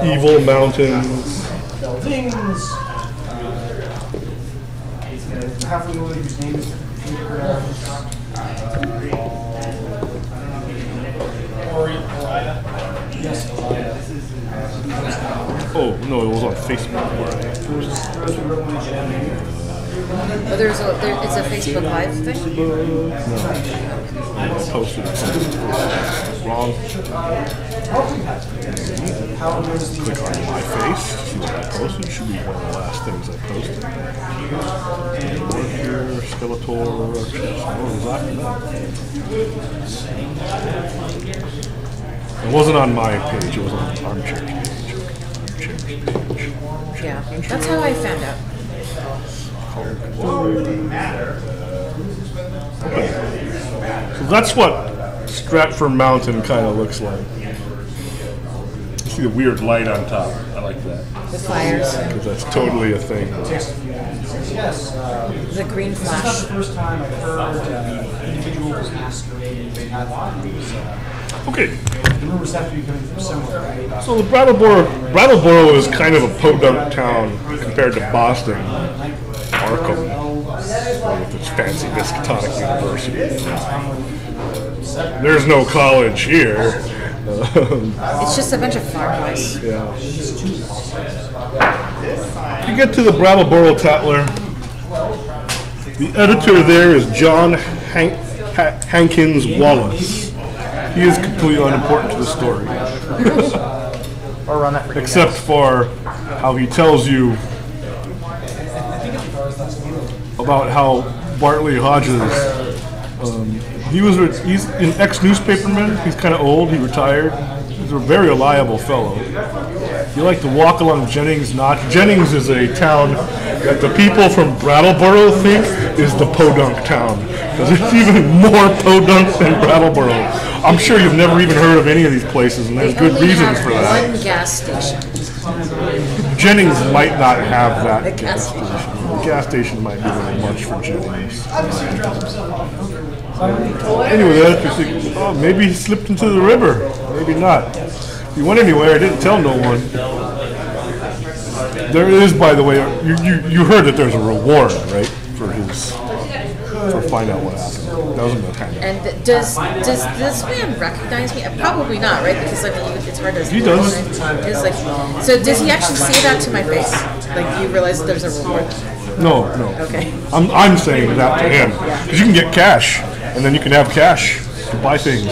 Evil mountains. Buildings. Half of the village whose name is Yes. Oh, no, it was on Facebook. Oh, it's a Facebook Live thing? No, I posted it. Wrong. Click on my face, see what I posted. Should be one of the last things I posted. Armchair, Skeletor, it wasn't on my page, it was on Armchair's page. Armchair's page. Yeah, that's how I found out. So that's what Stratford Mountain kind of looks like. You see the weird light on top. I like that. The fires. Because that's totally a thing. Yes. The green It's not flash. the first time I've heard individuals masquerading. They had Okay. the rumors have to be coming from somewhere, right? So the Brattleboro is kind of a podunk town compared to Boston, Arkham, with its fancy Miskatonic University. There's no college here. It's just a bunch of farm boys. Yeah. You get to the Brattleboro Tattler. The editor there is John Hankins Wallace. He is completely unimportant to the story. Or run that for you Except for how he tells you about how Bartley Hodges, he's an ex-newspaperman. He's kind of old. He retired. He's a very reliable fellow. You like to walk along Jennings Notch. Jennings is a town that the people from Brattleboro think is the podunk town. Because it's even more podunk than Brattleboro. I'm sure you've never even heard of any of these places, and there's They good only reasons have for that. one gas station. Jennings might not have that gas station. The gas station might be a little much for Jennings. Anyway, the editor thinks, oh, maybe he slipped into the river. Maybe not. If he went anywhere, he didn't tell no one. There is, by the way, you heard that there's a reward, right, for finding out what happened. That wasn't the kind of. And does this man recognize me? Probably not, right? Because I mean, it's hard to. He does. It's like, so does he actually say that to my face? Like, you realize that there's a reward? No. Okay. I'm saying that to him because you can get cash, and then you can have cash to buy things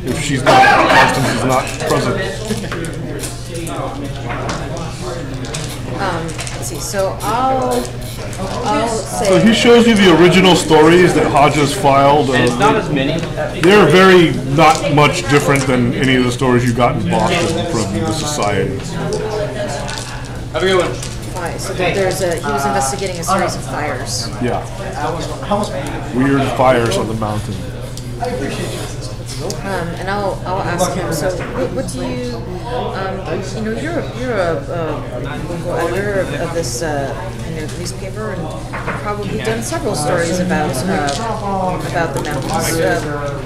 if Constance is not present. Let's see. So I'll say. So he shows you the original stories that Hodges filed. It's not as many. They're very not much different than any of the stories you got in Boston from the Society. Have a good one. Right, so he was investigating a series of fires. Yeah. Weird fires on the mountain. And I'll ask him. So, what do you? You're a local editor of this newspaper, and you've probably done several stories about the mountains.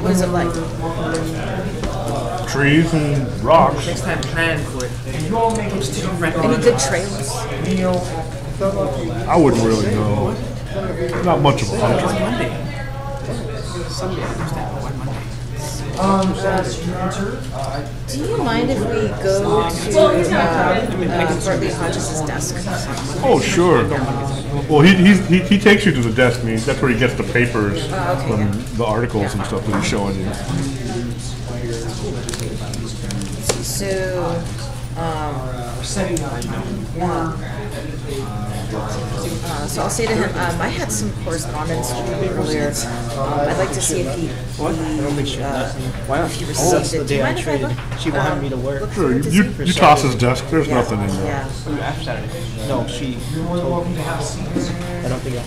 What is it like? Trees and rocks. Next time, plan for it. Any good trails? I wouldn't really know. Not much of a hunter. Do you mind if we go to Bartley Hodges' desk? Oh, sure. Well, he takes you to the desk, and that's where he gets the papers from the articles and stuff that he's showing you. So, so I'll say to him, I had some correspondence with him earlier. I'd like to see if he received it. Do you mind if I look? She wanted me to work. Sure, you toss his desk. There's nothing in there. Yeah. After Saturday. No, she. I don't think I.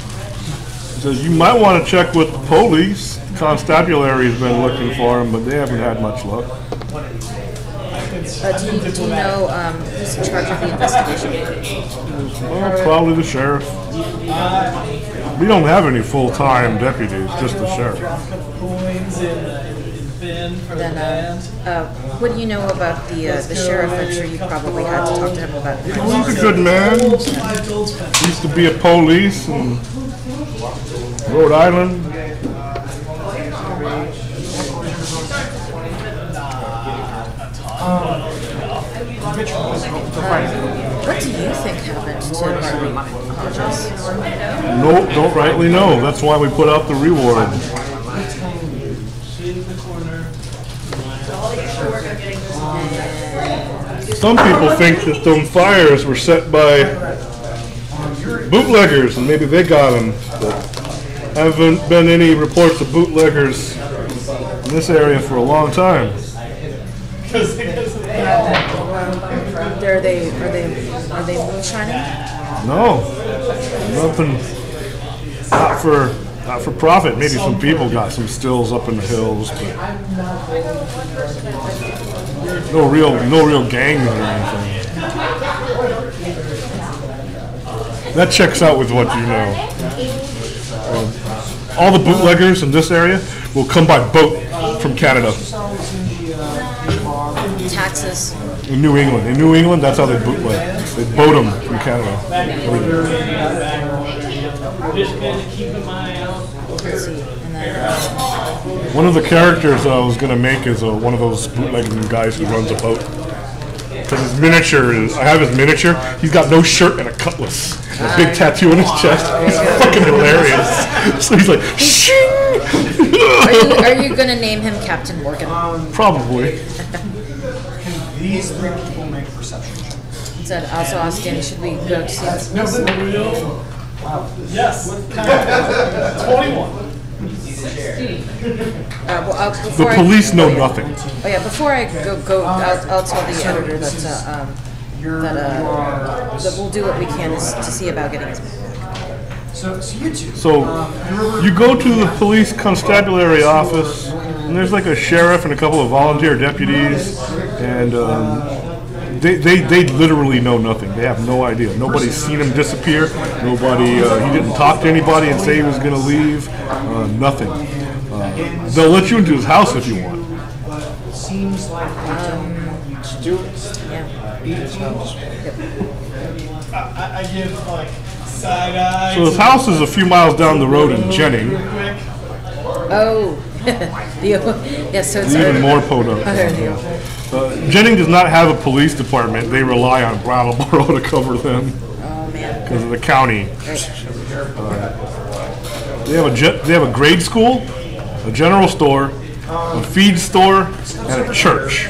So you might want to check with the police. Constabulary's been looking for him, but they haven't had much luck. Do you know who's in charge of the investigation? Well, probably the sheriff. We don't have any full-time deputies, just the sheriff. Then, what do you know about the sheriff? I'm sure you probably had to talk to him about it. Well, he's a good man. He used to be a police in Rhode Island. What do you think happened to Bartley Hodges? No, don't rightly know. That's why we put out the reward. Some people think that them fires were set by bootleggers, and maybe they got him. But haven't been any reports of bootleggers in this area for a long time. Are they moonshining? No, nothing. Not for profit. Maybe some people got some stills up in the hills, but no real gangs or anything. That checks out with what you know. All the bootleggers in this area will come by boat from Canada. Taxes. In New England. In New England, that's how they bootleg. They boat them from Canada. Let's see. And then, One of the characters I was going to make is one of those bootlegging guys who runs a boat. Because his miniature is, I have his miniature, he's got no shirt and a cutlass. A big tattoo on his chest. He's fucking hilarious. So he's like, shing! are you going to name him Captain Morgan? Probably. These three people make a perception check. He said, also ask Danny, should we go to see this? Yes. 21. The police know nothing. Oh yeah, before I go, I'll tell the editor that we'll do what we can to see about getting his book. So you two. So you go to the police constabulary office, and there's like a sheriff and a couple of volunteer deputies, and they literally know nothing. They have no idea. Nobody's seen him disappear. Nobody. He didn't talk to anybody and say he was going to leave. Nothing. They'll let you into his house if you want. Seems like do it. Yeah. I give like side eye. So his house is a few miles down the road in Jennings. Oh. Yeah, so it's Even more podunk. Jennings does not have a police department. They rely on Brattleboro to cover them. Oh man. Because of the county. Right. They have a grade school, a general store, a feed store, and a church.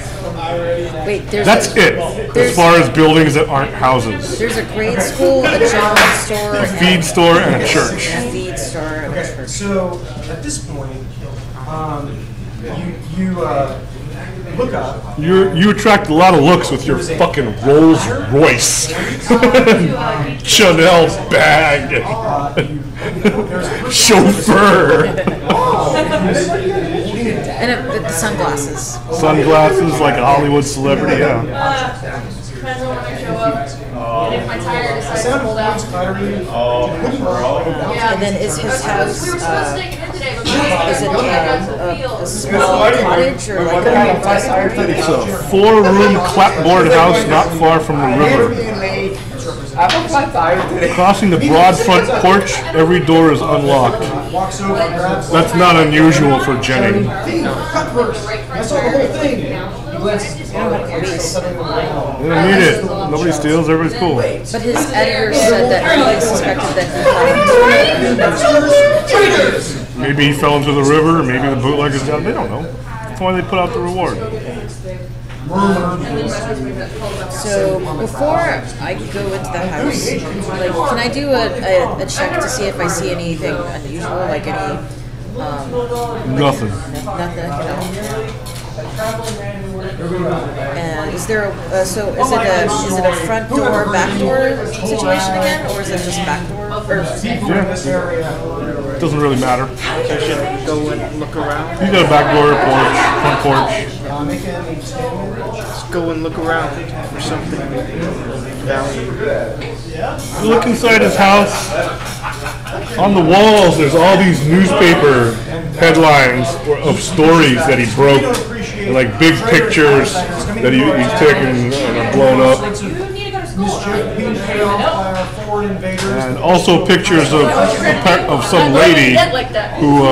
Wait, there's That's it. As far as buildings that aren't houses. There's a grade school, a general store, A feed store and a church. a feed store, and a Okay, church. so at this point, you look up. You attract a lot of looks with your fucking Rolls Royce, Chanel bag, chauffeur, And the sunglasses. sunglasses like a Hollywood celebrity. Yeah. Depends on when I show up. And if my tire decides to hold out. And then is his house, We were supposed to take it in today, but is it a small cottage or like a multi-story? It's a 4-room clapboard house not far from the river. Crossing the broad front porch, every door is unlocked. That's not unusual for Jenny. That's the whole thing. They don't have police. They don't need it. Nobody steals. Everybody's cool. But his editor said that he suspected that he Maybe he fell into the river. Or maybe the bootlegger's down. They don't know. That's why they put out the reward. So before I go into the house, like, can I do a check to see if I see anything unusual, like any Nothing. nothing? And is there is it a front door, back door situation again, or is it just back door? Or, Yeah. Doesn't really matter. I should go and look around. You got a back door, porch, front porch. Let's go and look around for something of value. You look inside his house. On the walls, there's all these newspaper headlines of stories that he broke, and like big pictures that he's taken and are blown up. And also pictures of some lady who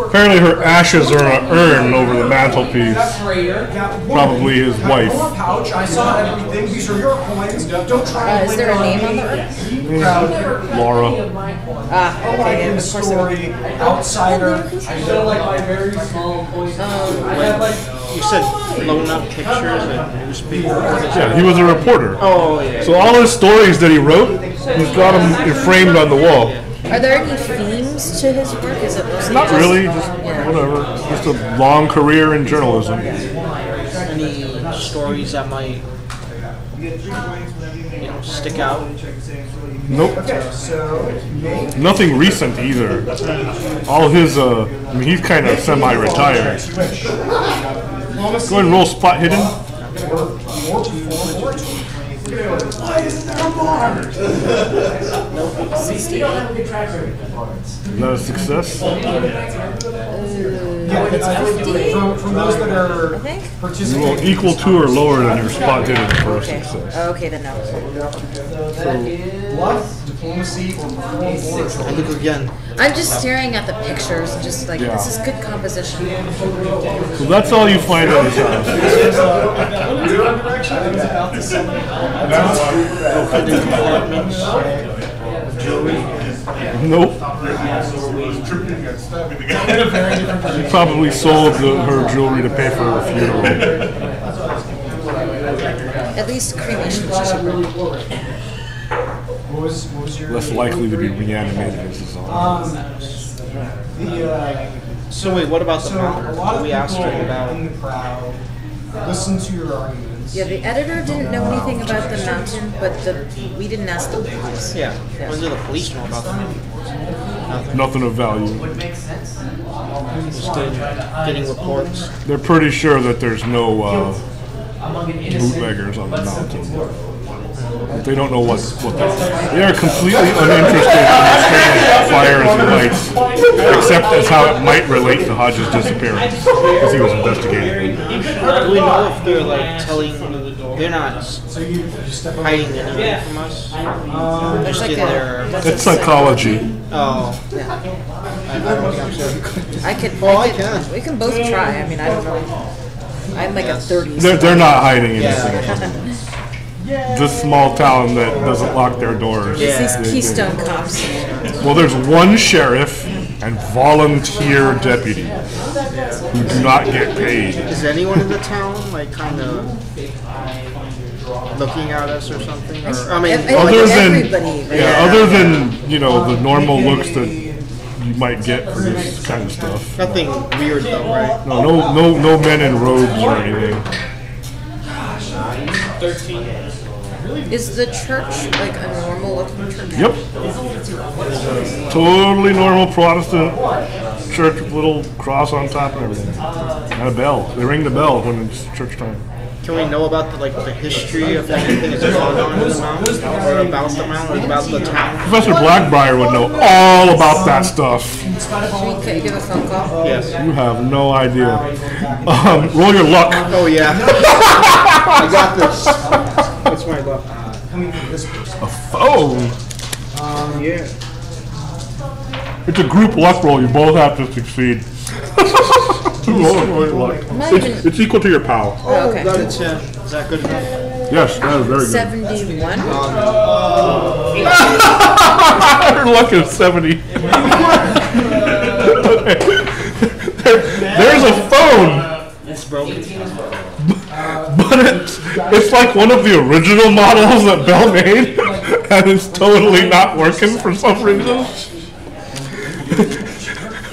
apparently her ashes are in an urn over the mantelpiece. Probably his wife. I saw everything. These are your coins. Don't try is there a name on the urn? Laura. Okay, and of course there would be. outsider. You said blown up pictures and newspaper. Yeah, he was a reporter. Oh, yeah. So all his stories that he wrote, he's got them framed on the wall. Are there any themes to his work? Is it mostly Not just, really, just whatever. Just a long career in journalism. Any stories that might, stick out? Nope. Nothing recent either. All his, he's kind of semi-retired. Go ahead and roll spot hidden. Is that a success? From those that are I think? You participating. roll equal to or lower than your spot hidden for a Okay. success. Okay, then no. Bluff, diplomacy, or I look again. I'm just staring at the pictures and just like, Yeah. this is good composition. So that's all you find in his house. Hidden compartments. Nope. She probably sold her jewelry to pay for her funeral. At least cremation chamber. what was your Less likely to be reanimated as his own. So wait, what about the so a mountain? lot of We asked people her about. in the crowd listen to your arguments. Yeah, the editor didn't know anything about the mountain, but we didn't ask the police. Yeah. What do the police know about the mountain? Nothing of value. Just getting reports. They're pretty sure that there's no bootleggers on the mountain. They don't know what they are completely uninterested in understanding fires and lights, except as how it might relate to Hodges' disappearance, because he was investigating. Do we know if they're like telling? They're not hiding anything from us. There's Just like in their. It's psychology. Oh. I don't think I'm sure. We can both try. I mean, I don't know. I'm like a 30. They're not hiding anything. This small town that doesn't lock their doors. These Keystone cops. Well, there's one sheriff and volunteer deputies who do not get paid. Is anyone in the town like kind of looking at us or something? Or, I mean, Other than everybody, right? other than the normal looks that you might get for this kind of stuff. nothing weird though, right? No men in robes or anything. Is the church like a normal looking church? Yep. Totally normal Protestant church with a little cross on top and everything. And a bell. They ring the bell when it's church time. Can we know about the history of anything that's going on in the mountain, or about the mountain, or about the town? Professor Blackbriar would know all about that stuff. Can you give a phone call? Yes. You have no idea. Roll your luck. Oh yeah. I got this. What's my luck? A phone. Yeah. It's a group luck roll. You both have to succeed. Roll your luck. It's equal to your pal. Oh, okay. Got a 10. Is that good enough? Yes, that is very good. 71. Her luck is 70. There's a phone. It's broken. But it's like one of the original models that Bell made, and it's totally not working for some reason.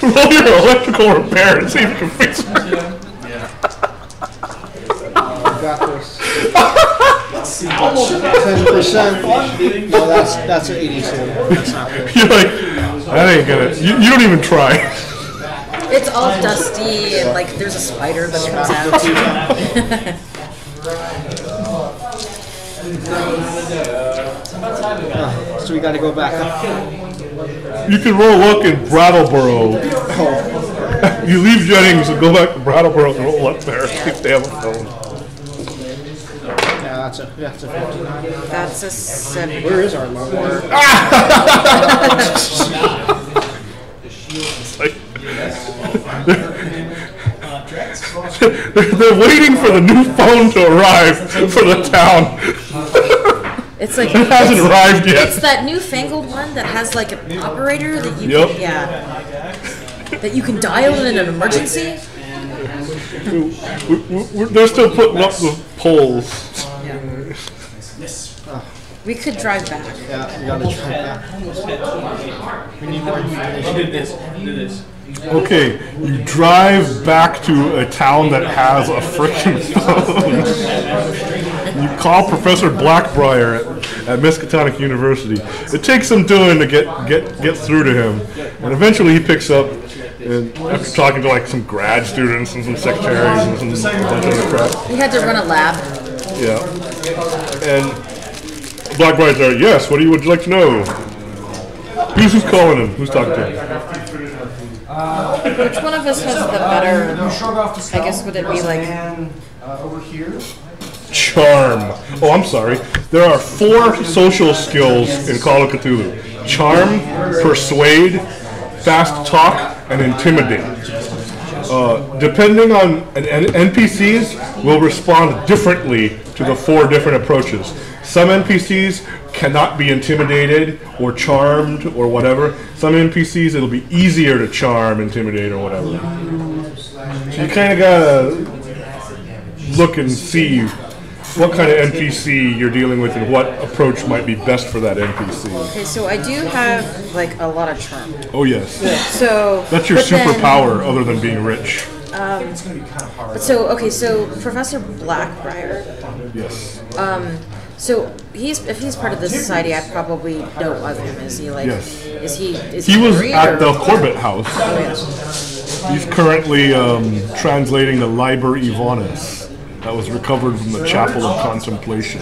Roll your electrical repair and see if you can fix it. I got this. 10%. Well, that's an 82. That's not good. You're like, that ain't gonna. You don't even try. It's all dusty and like there's a spider that comes out. So we got to go back up. You can roll luck in Brattleboro. You leave Jennings and go back to Brattleboro and roll luck there. See if they have a phone. Yeah, that's a 59. That's a 7. Where is our logo? They're waiting for the new phone to arrive for the town. It's like It hasn't arrived yet. It's that newfangled one that has like an operator that you Yep. can, that you can dial in an emergency. They're still putting up the poles. We could drive back. Yeah, we got to try that. We need more information. Okay, you drive back to a town that has a freaking phone. You call Professor Blackbriar at Miskatonic University. It takes some doing to get through to him, and eventually he picks up. And after talking to like some grad students and some secretaries and some bunch of other crap. We had to run a lab. Yeah. And Blackbriar's there. Yes. Would you like to know? Who's calling him? Who's talking to him? Which one of us has the better? I guess would it be like over here? Charm. Oh, I'm sorry. There are 4 social skills in Call of Cthulhu: charm, persuade, fast talk, and intimidate. Depending on NPCs will respond differently to the 4 different approaches. Some NPCs cannot be intimidated or charmed or whatever. Some NPCs it'll be easier to charm, intimidate, or whatever. So you kind of gotta look and see what kind of NPC you're dealing with and what approach might be best for that NPC. okay. So I do have like a lot of charm. Oh yes. So That's your but then- superpower other than being rich. So Professor Blackbriar. Yes. So if he's part of the society, I probably know of him. Is he like? Yes. Is he He was married, at or- the Corbett House. Oh, yeah. He's currently translating the Liber Ivanis that was recovered from the Chapel of Contemplation.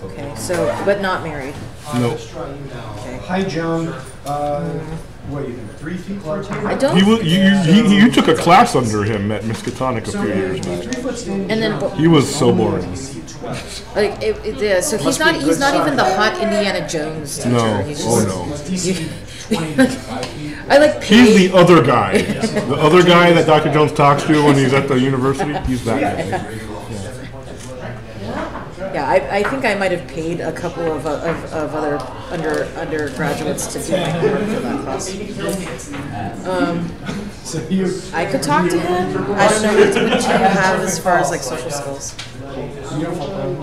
Okay. So, but not married. No. High jump. What do you think? 3 feet for a table? I don't. You took a class under him at Miskatonic a few years back. And then He was so boring. like so he's not even the hot Indiana Jones teacher. No. He's Oh just, no. I like He's the other guy. The other guy that Dr. Jones talks to when he's at the university. He's that guy. Yeah, I think I might have paid a couple of other undergraduates to do my homework for that class. I could talk to him. I don't know what do you have as far as like social skills.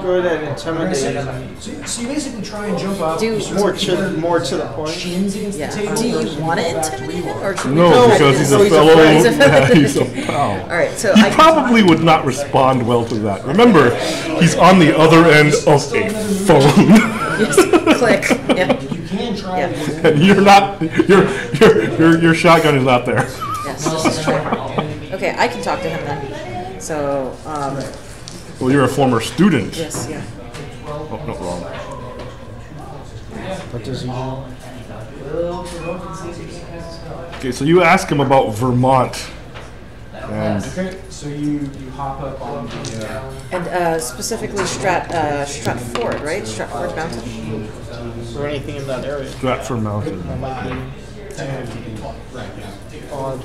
Good at intimidating. So you basically try and jump up. More to the point. Shins against Yeah. the table. Do you want to intimidate him, or should we No, try to because do he's this? a fellow. He's a Yeah, he's a pal. All right, so He I probably would not respond well to that. Remember, he's on the other end of a phone, click. Yeah. You can try. Yeah. and you're not. Your shotgun is not there. Yes, this is true. Okay, I can talk to him then. So, Well, you're a former student. yes, yeah. Oh, no, wrong. What does he do? Okay, so you ask him about Vermont, and Okay, so you hop up on the. And specifically Stratford, right? Stratford Mountain. Or anything in that area? Stratford Mountain. That might be odd.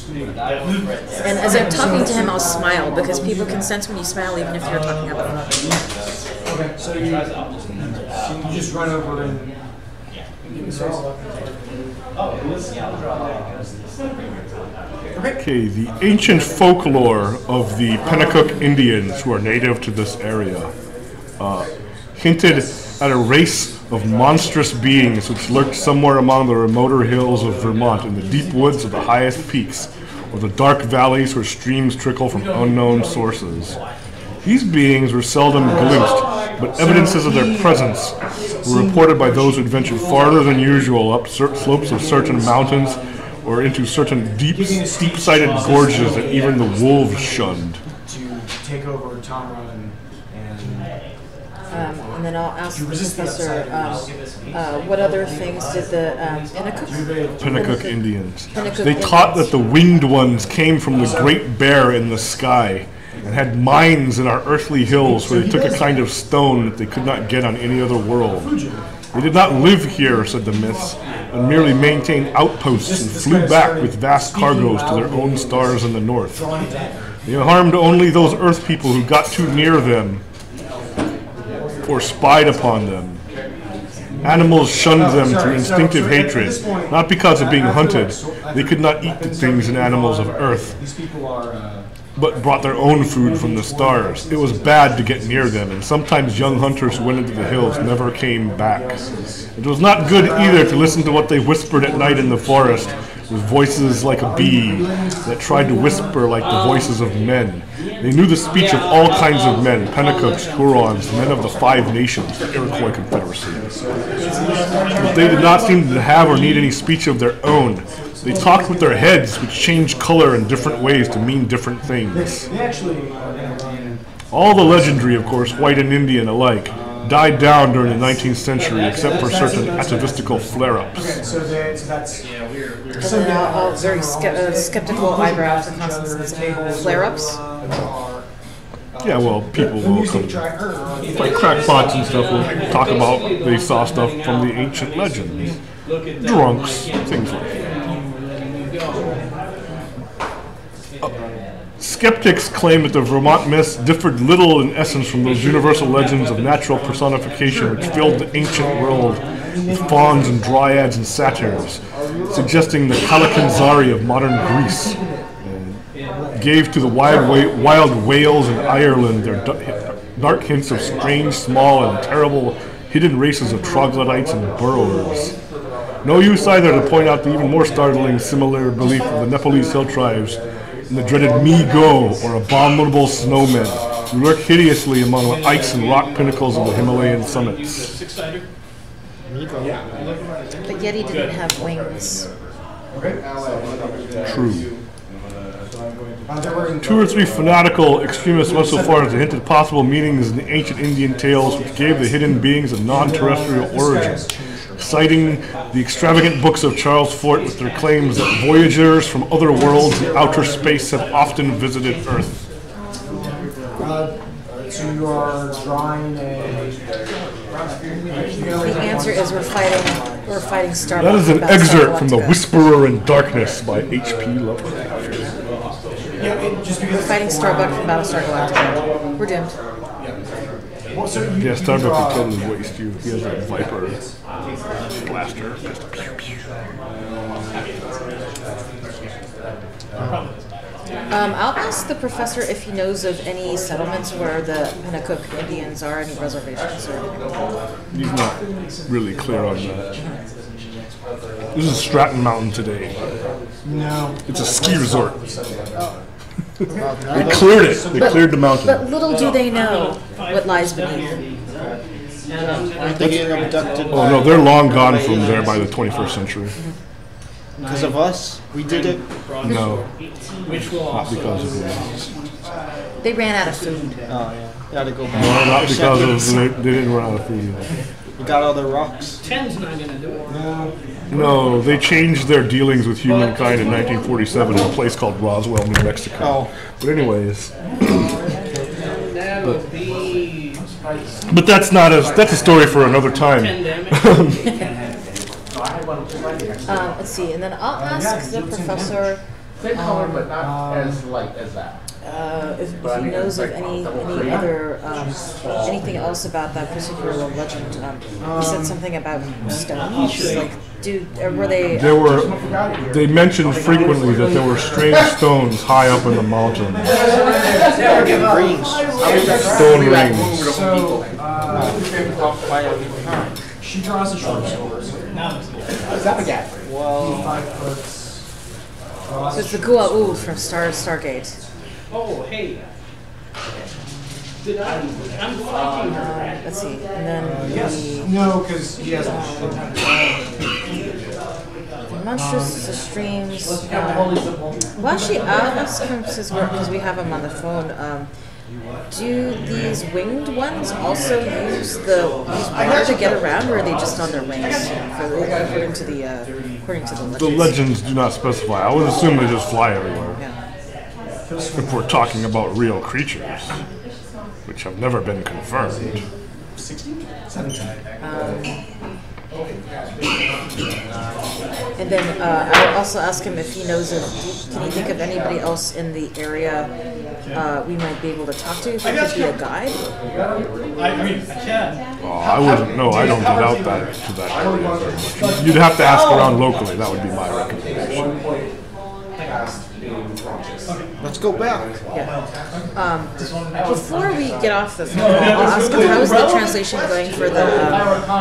And as I'm talking to him, I'll smile because people can sense when you smile even if you're talking about them. Okay, so you just run over and. Okay, the ancient folklore of the Pennacook Indians who are native to this area hinted at a race of monstrous beings which lurked somewhere among the remoter hills of Vermont in the deep woods of the highest peaks or the dark valleys where streams trickle from unknown sources. These beings were seldom glimpsed, but evidences of their presence were reported by those who had ventured farther than usual up slopes of certain mountains or into certain steep-sided gorges that even the wolves shunned. To take over Tamra and And then I'll ask the professor, what other things did the Pennacook Indians. Pennacook They taught Indians. that the winged ones came from the great bear in the sky and had mines in our earthly hills where they took a kind of stone that they could not get on any other world. They did not live here, said the myths, and merely maintained outposts and flew back with vast cargoes to their own stars in the north. They harmed only those earth people who got too near them or spied upon them. Animals shunned them through instinctive hatred, not because of being hunted. They could not eat the things and animals of earth, these people are. but brought their own food from the stars. It was bad to get near them, and sometimes young hunters who went into the hills never came back. It was not good either to listen to what they whispered at night in the forest, with voices like a bee that tried to whisper like the voices of men. They knew the speech of all kinds of men, Pennacooks, Hurons, men of the Five Nations, the Iroquois Confederacy. But they did not seem to have or need any speech of their own. They talked with their heads, which changed color in different ways to mean different things. They actually are going to run. All the legendary, of course, white and Indian alike, died down during the 19th century, except for certain atavistical flare-ups. So that's. And then I'll very skeptical eyebrow for Constance. Flare-ups? Yeah, well, people will come, like crackpots and stuff, will talk about they saw stuff from the ancient legends. Drunks, things like that. Skeptics claim that the Vermont myths differed little in essence from those universal legends of natural personification which filled the ancient world with fauns and dryads and satyrs, suggesting the Kalakanzari of modern Greece gave to the wild whales in Ireland their dark hints of strange, small, and terrible hidden races of troglodytes and burrowers. No use either to point out the even more startling similar belief of the Nepalese hill tribes in the dreaded Mi-Go, or abominable snowmen, who lurk hideously among the ice and rock pinnacles of the Himalayan summits. But yet he didn't have wings. True. 2 or 3 fanatical extremists went so far as to hint at possible meanings in the ancient Indian tales which gave the hidden beings a non-terrestrial origin, citing the extravagant books of Charles Fort with their claims that voyagers from other worlds in outer space have often visited Earth. So you are drawing a. The answer is we're fighting Starbuck. That is an about excerpt from The Galactica. Whisperer in Darkness by H.P. Lovecraft. Yeah, just We're because. fighting Starbuck from Battlestar Galactica. We're doomed. Well, so you, Yeah, you Starbuck draw- could totally waste you. He has a Viper blaster. Just I'll ask the professor if he knows of any settlements where the Pennacook Indians are, any reservations or anything. He's not really clear on that. This is Stratton Mountain today. No. It's a ski resort. They cleared it. They cleared the mountain. But little do they know what lies beneath. Aren't they getting abducted? Oh no, they're long gone from there by the 21st century. Because of us? We did it? No, not because of us. They ran out of food. Oh, yeah. Gotta go back. No, not because of they didn't run out of food. We got all the rocks. 10's not gonna do it. No, they changed their dealings with humankind in 1947 in a place called Roswell, New Mexico. Oh. But anyways, but that's not that's a story for another time. Let's see, and then I'll ask the professor Same color, but not as light as that. if he knows of any other anything else about that particular legend. He said something about stones. Like, were they? They mentioned frequently that there were strange stones high up in the mountains. Rings. Stone rings. She draws a short sword. Well, So it's the Gua'uld from Stargate. Oh, hey. Let's see, and then No, because he has the monstrous streams. Well, actually, I'll ask him because we have him on the phone. Do these winged ones also use water to get around, or are they just on their wings? According to the legends. The legends do not specify. I would assume they just fly everywhere. Yeah. If we're talking about real creatures, which have never been confirmed. And then I'll also ask him if he knows can he think of anybody else in the area we might be able to talk to? If he could be a guide? I mean, I can. I wouldn't know. I don't get out to that area very much. You'd have to ask around locally. That would be my recommendation. let's go back. Yeah. Before we get off the phone, I'll ask him how is the translation going for the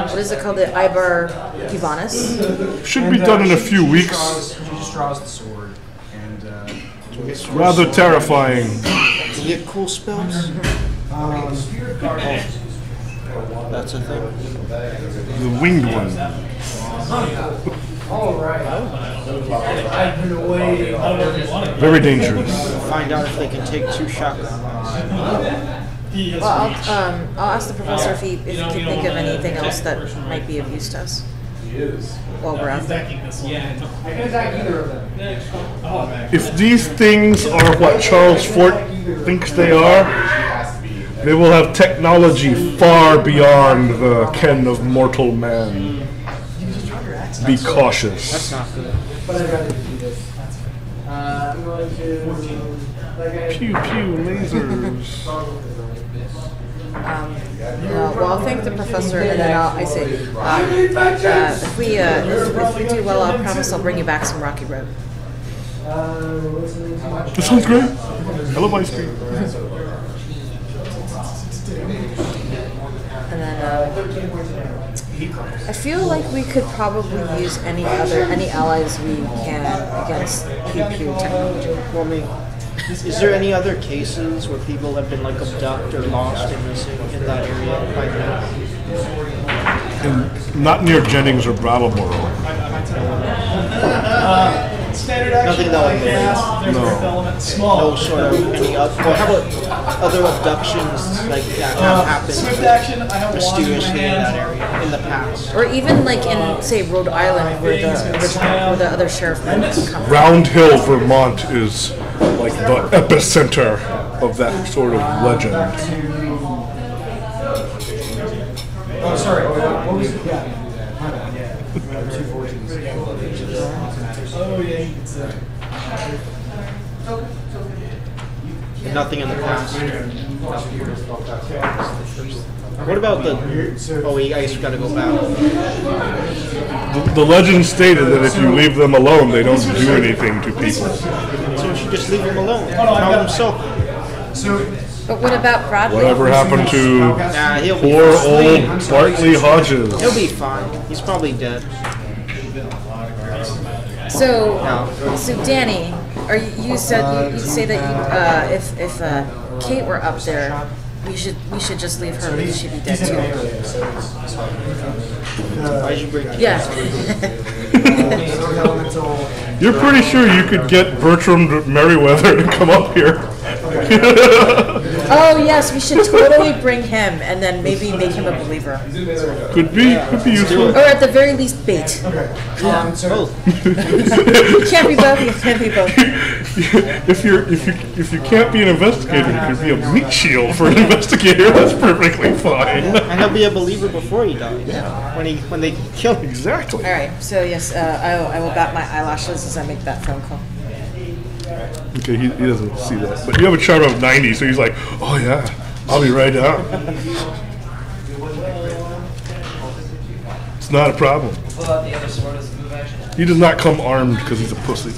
what is it called, the Ibar Cubanus? Should be done in a few weeks. She just draws the sword, and It's rather terrifying. You get cool spells? That's a thing. The winged one. Very dangerous. Find out if they can take 2 shotgun rounds. Well, I'll ask the professor if he can think of anything else that might be of use to us while we're out there. If these things are what Charles Fort thinks they are, they will have technology far beyond the ken of mortal man. Be cautious. That's not good. Pew pew lasers. Well, I'll thank the professor, and then I say, if we do well, I'll promise I'll bring you back some Rocky Road. That sounds great. I love ice cream. And then I feel like we could probably use any allies we can against pew technology. Well, I mean, is there any other cases where people have been like abducted or lost or missing in that area by now? Not near Jennings or Brattleboro. Nothing that would no sort of any other. Well, how about other abductions like that have happened mysteriously in that area in the past? Or even like in, say, Rhode Island, where the other sheriff might come from. Round Hill, Vermont is like the epicenter of that sort of legend. oh, sorry. What was it? Yeah. Oh, yeah. Nothing in the past. What about the? Oh, I guess we gotta go back. The legend stated that if you leave them alone, they don't do anything to people. So we should just leave him alone. Tell him so. But what about Bradley? Whatever happened to He'll be poor fine. old Bartley Hodges? He'll be fine. He's probably dead. So Danny, you said you say that if Kate were up there, we should just leave her because she'd be dead too. Why'd you bring? Yeah. You're pretty sure you could get Bertram Merriweather to come up here. Oh yes, we should totally bring him and then maybe make him a believer. Could be useful. Or at the very least bait. Can't be both. You can't be both. If you can't be an investigator, you could be a meat shield for an investigator. That's perfectly fine. And he'll be a believer before he dies. Yeah. When they kill him. Exactly. All right. So yes, I will bat my eyelashes as I make that phone call. Okay, he doesn't see that. But you have a chart of 90, so he's like, oh yeah, I'll be right out. It's not a problem. He does not come armed because he's a pussy.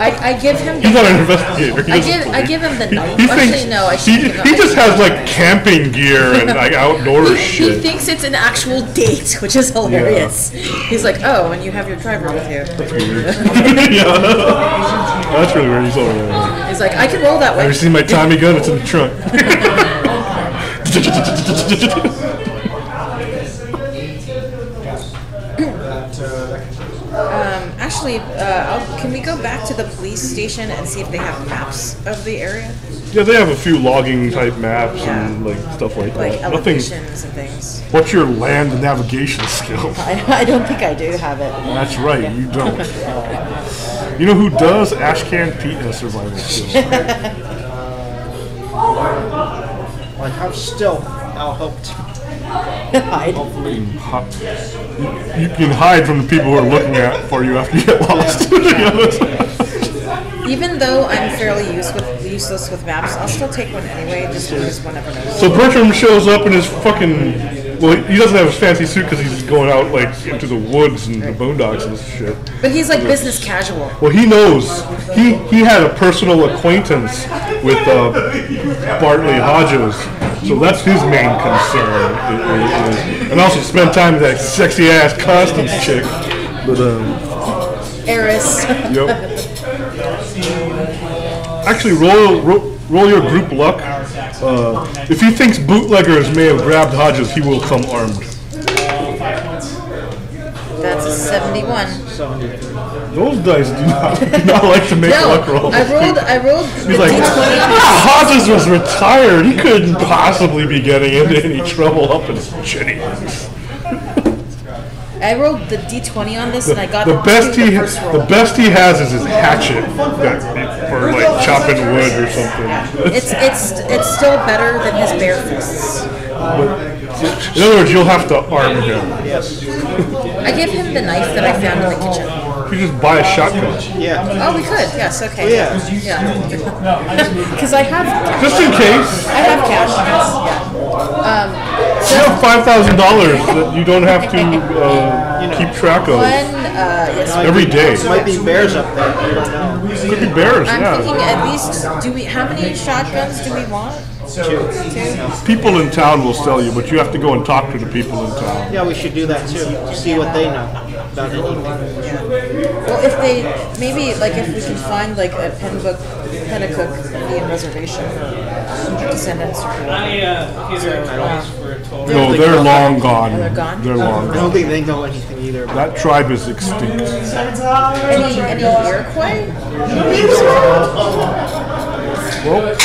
I give him. He's not an investigator. I give him the knife. He Actually, thinks, no. I he shouldn't. just has like camping gear and like outdoor He shit. thinks it's an actual date, which is hilarious. He's like, oh, and you have your driver with you. That's weird. Yeah. That's really weird. He's over there. He's like, I can roll that way. Have you seen my Tommy gun? It's in the trunk. Actually, can we go back to the police station and see if they have maps of the area? Yeah, they have a few logging type maps and like stuff like that. Like elevations and things. What's your land navigation skill? I don't think I do have it. That's right, you don't. You know who does? Ashcan Pete has survival skills. Like how still I'll help. Hide. You can hide from the people who are looking for you after you get lost. Even though I'm fairly useless with maps, I'll still take one anyway, just because one never knows. So Bertram shows up in his fucking. Well, he doesn't have his fancy suit because he's going out like into the woods and the boondocks and shit. But he's like business casual. Well, he knows. He had a personal acquaintance with Bartley Hodges, so that's his main concern. And also spend time with that sexy ass Constance chick. But Eris. Yep. Actually, roll your group luck. If he thinks bootleggers may have grabbed Hodges, he will come armed. That's a 71. Those dice do not like to make luck rolls. I rolled He's like, Hodges was retired. He couldn't possibly be getting into any trouble up in his chinny. I rolled the d20 on this, and I got the best the first roll. The best he has is his hatchet for like chopping wood or something. It's still better than his bare fists. In other words, you'll have to arm him. Yes. I give him the knife that I found in the kitchen. You just buy a shotgun. Yeah. Oh, we could. Yes. Okay. Yeah. Because I have. Just in case. I have cash. Yes. You have $5,000 that you don't have to keep track of Yes. every day. Might be bears up there. I don't know. Could be bears. I'm Yeah. thinking at least. How many shotguns do we want? Two. People in town will sell you, but you have to go and talk to the people in town. Yeah, we should do that too. See what they know about anything. Well, if they maybe like if we can find like a Pennacook Indian reservation descendants or No, they're long gone. they're gone? They're long I don't gone. think they know anything either. That tribe is extinct. Any Iroquois? Well,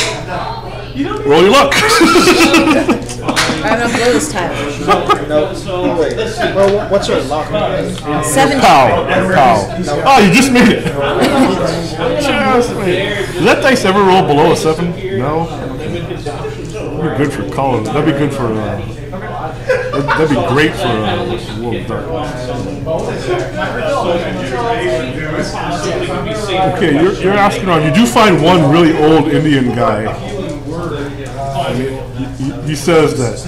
roll your luck. I'm gonna blow this time. No. Wait. Well, what's our luck? 70. Pow. Oh, you just made it. Just made it. Does that dice ever roll below a 7? No. That'd be good for Colin. That'd be good for That'd be great for World of Darkness. Okay, you're asking around. You do find one really old Indian guy. And he says that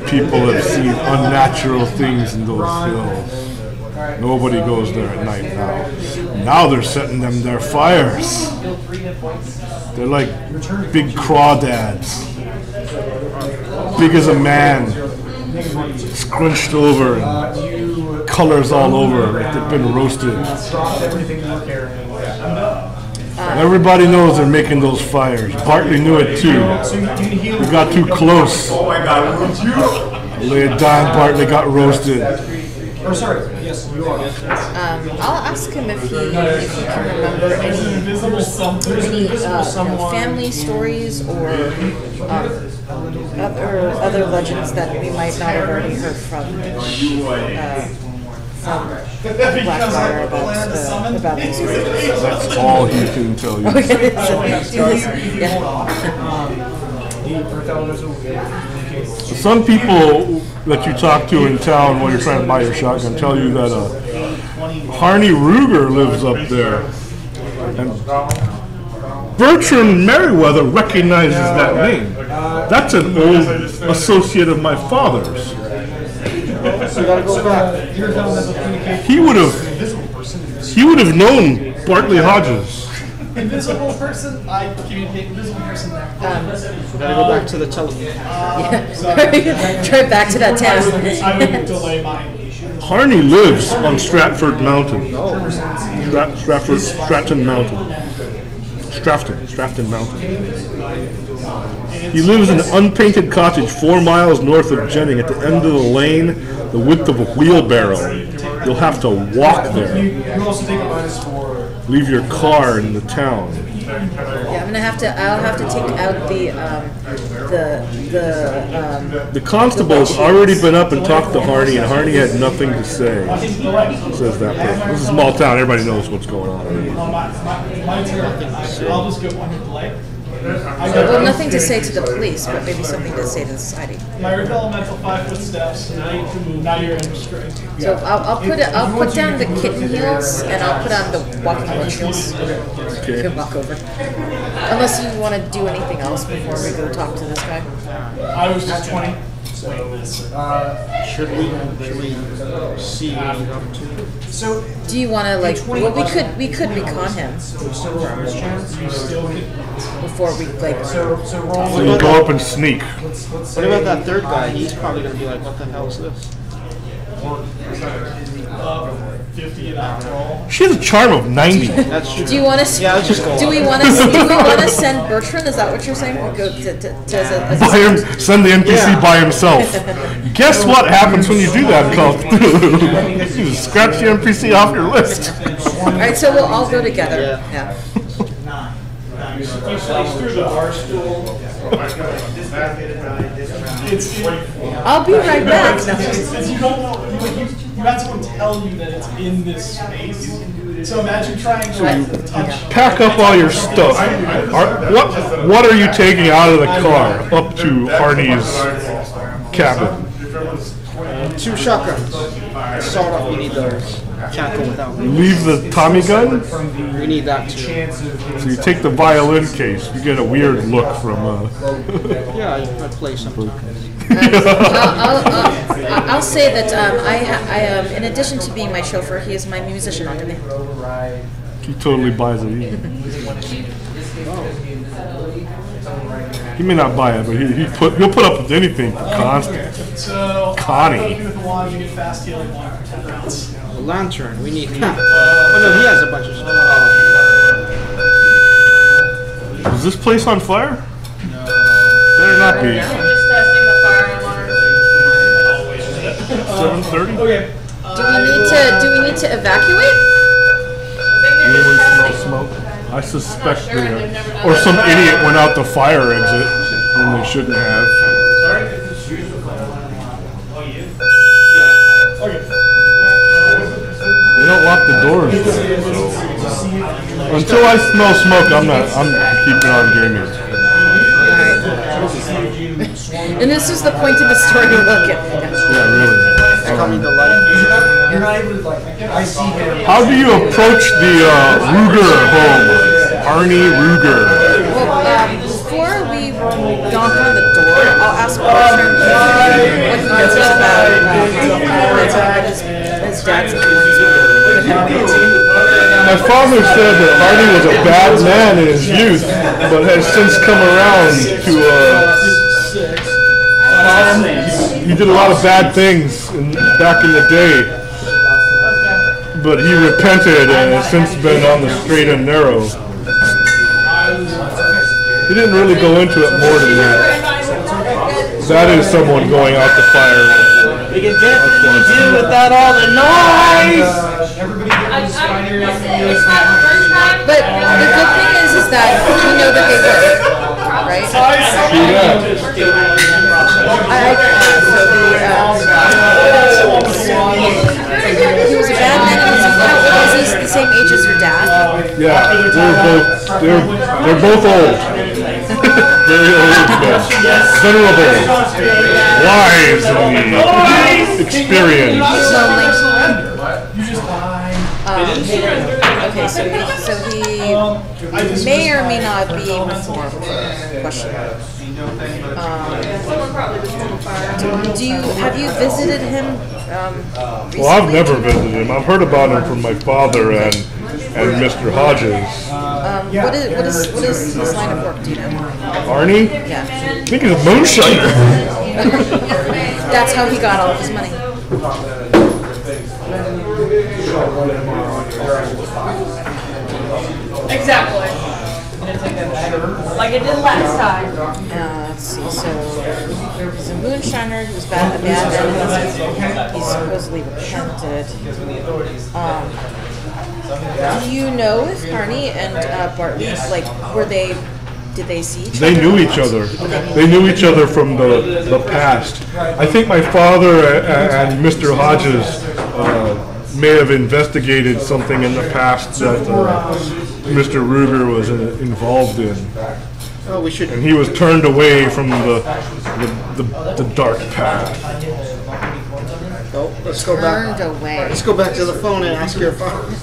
people have seen unnatural things in those hills. Nobody goes there at night now. Now they're setting them their fires. They're like big crawdads. Big as a man. Scrunched over and colors all over like they've been roasted. Everybody knows they're making those fires. Bartley knew it too. We got too close. Oh my God. Lay it down, Bartley got roasted. Oh, sorry. Yes, you are. I'll ask him if he can remember any family stories or other legends that we might not have already heard from Blackfire about these creatures. That's all he can tell you. Okay. Some people that you talk to in town while you're trying to buy your shotgun tell you that Harney Ruger lives up there. And Bertrand Merriweather recognizes that name. That's an old associate of my father's. He would have known Bartley Hodges. Invisible person, I communicate invisible person there. Gotta go back to the telephone. Drive back to that town. I would delay mine. Harney lives on Stratford Mountain. Stratton Mountain. Stratton Mountain. He lives in an unpainted cottage 4 miles north of Jennings at the end of the lane, the width of a wheelbarrow. You'll have to walk there. You also take a minus for. Leave your car in the town. Yeah, I'll have to take out The constable's already been up and talked to Harney, and Harney had nothing to say. Says that person. This is a small town. Everybody knows what's going on. I'll just go one delay. Well, nothing to say to the police, but maybe something to say to society. My elemental 5-foot steps. Now you're in restraint. So I'll put down the kitten heels and I'll put on the walking lunch heels. Okay. You can walk over. Unless you want to do anything else before we go talk to this guy. I was just 20. Should we see? So do you want to well, we could recon him before we So you go up and sneak. What about that third guy? He's probably gonna be like, what the hell is this? 50 and after all. She has a charm of 90. That's true. Do you want to? Yeah, let's just go. Do we want to send Bertrand? Is that what you're saying? We'll go Send the NPC by himself. Guess what happens when you do that, Call of Cthulhu? You scratch the NPC off your list. All right, so we'll all go together. Yeah. You slice through the bar stool. I'll be right back. You don't know. You had someone tell you that it's in this space. So imagine trying to touch. Pack up all your stuff. What are you taking out of the car up to Harney's cabin? 2 shotguns. Sawed off. We need those. Can't go without them. Leave the Tommy gun? We need that too. So you take the violin case. You get a weird look from. Yeah, I play something. I'll say that I in addition to being my chauffeur, he is my musician on demand. He totally buys it. He may not buy it, but he'll put up with anything for Constant. So Connie. with the wand, you get fast healing wand for 10 rounds. A lantern. We need that. Oh no, he has a bunch of stuff. Is this place on fire? Better not be. I'm just testing the fire alarm. 7:30? Okay. Do we need to evacuate? Anyone smell smoke? I suspect they are. Or some idiot went out the fire exit when they shouldn't have. They don't lock the doors though, so. Until I smell smoke, I'm keeping on gaming. And this is the point of the story to look at. Yeah, really. They call me the light. How do you approach the Ruger home? Arnie Ruger. Well, before we knock on the door, I'll ask Archer what he knows about his dad's influence. My father said that Arnie was a bad man in his youth, but has since come around to, he did a lot of bad things back in the day, but he repented and has since been on the straight and narrow. He didn't really go into it more than that. That is someone going out the fire. We can definitely do without all the noise. But the good thing is that we know that they work, right? He was a bad man. He's the same age as your dad. Yeah, they're both old. Very old men. Venerable. Wise and experienced. Okay, so he may or may not be reformed. Question. Have you visited him? Well, I've never visited him. I've heard about him from my father and Mr. Hodges. What is his line of work? Do you know? Arnie? Yeah. I think he's a moonshiner. That's how he got all of his money. Exactly. Like it did last time. Let's see. So he's a moonshiner. He was a bad man. He supposedly repented. Do you know if Arnie and Bartley, did they see each other? They knew each other. They knew each other from the past. I think my father and Mr. Hodges may have investigated something in the past that Mr. Ruger was involved in. Oh, we should. And he was turned away from the dark path. Oh, let's go back. Turned away. Let's go back to the phone and ask your phone.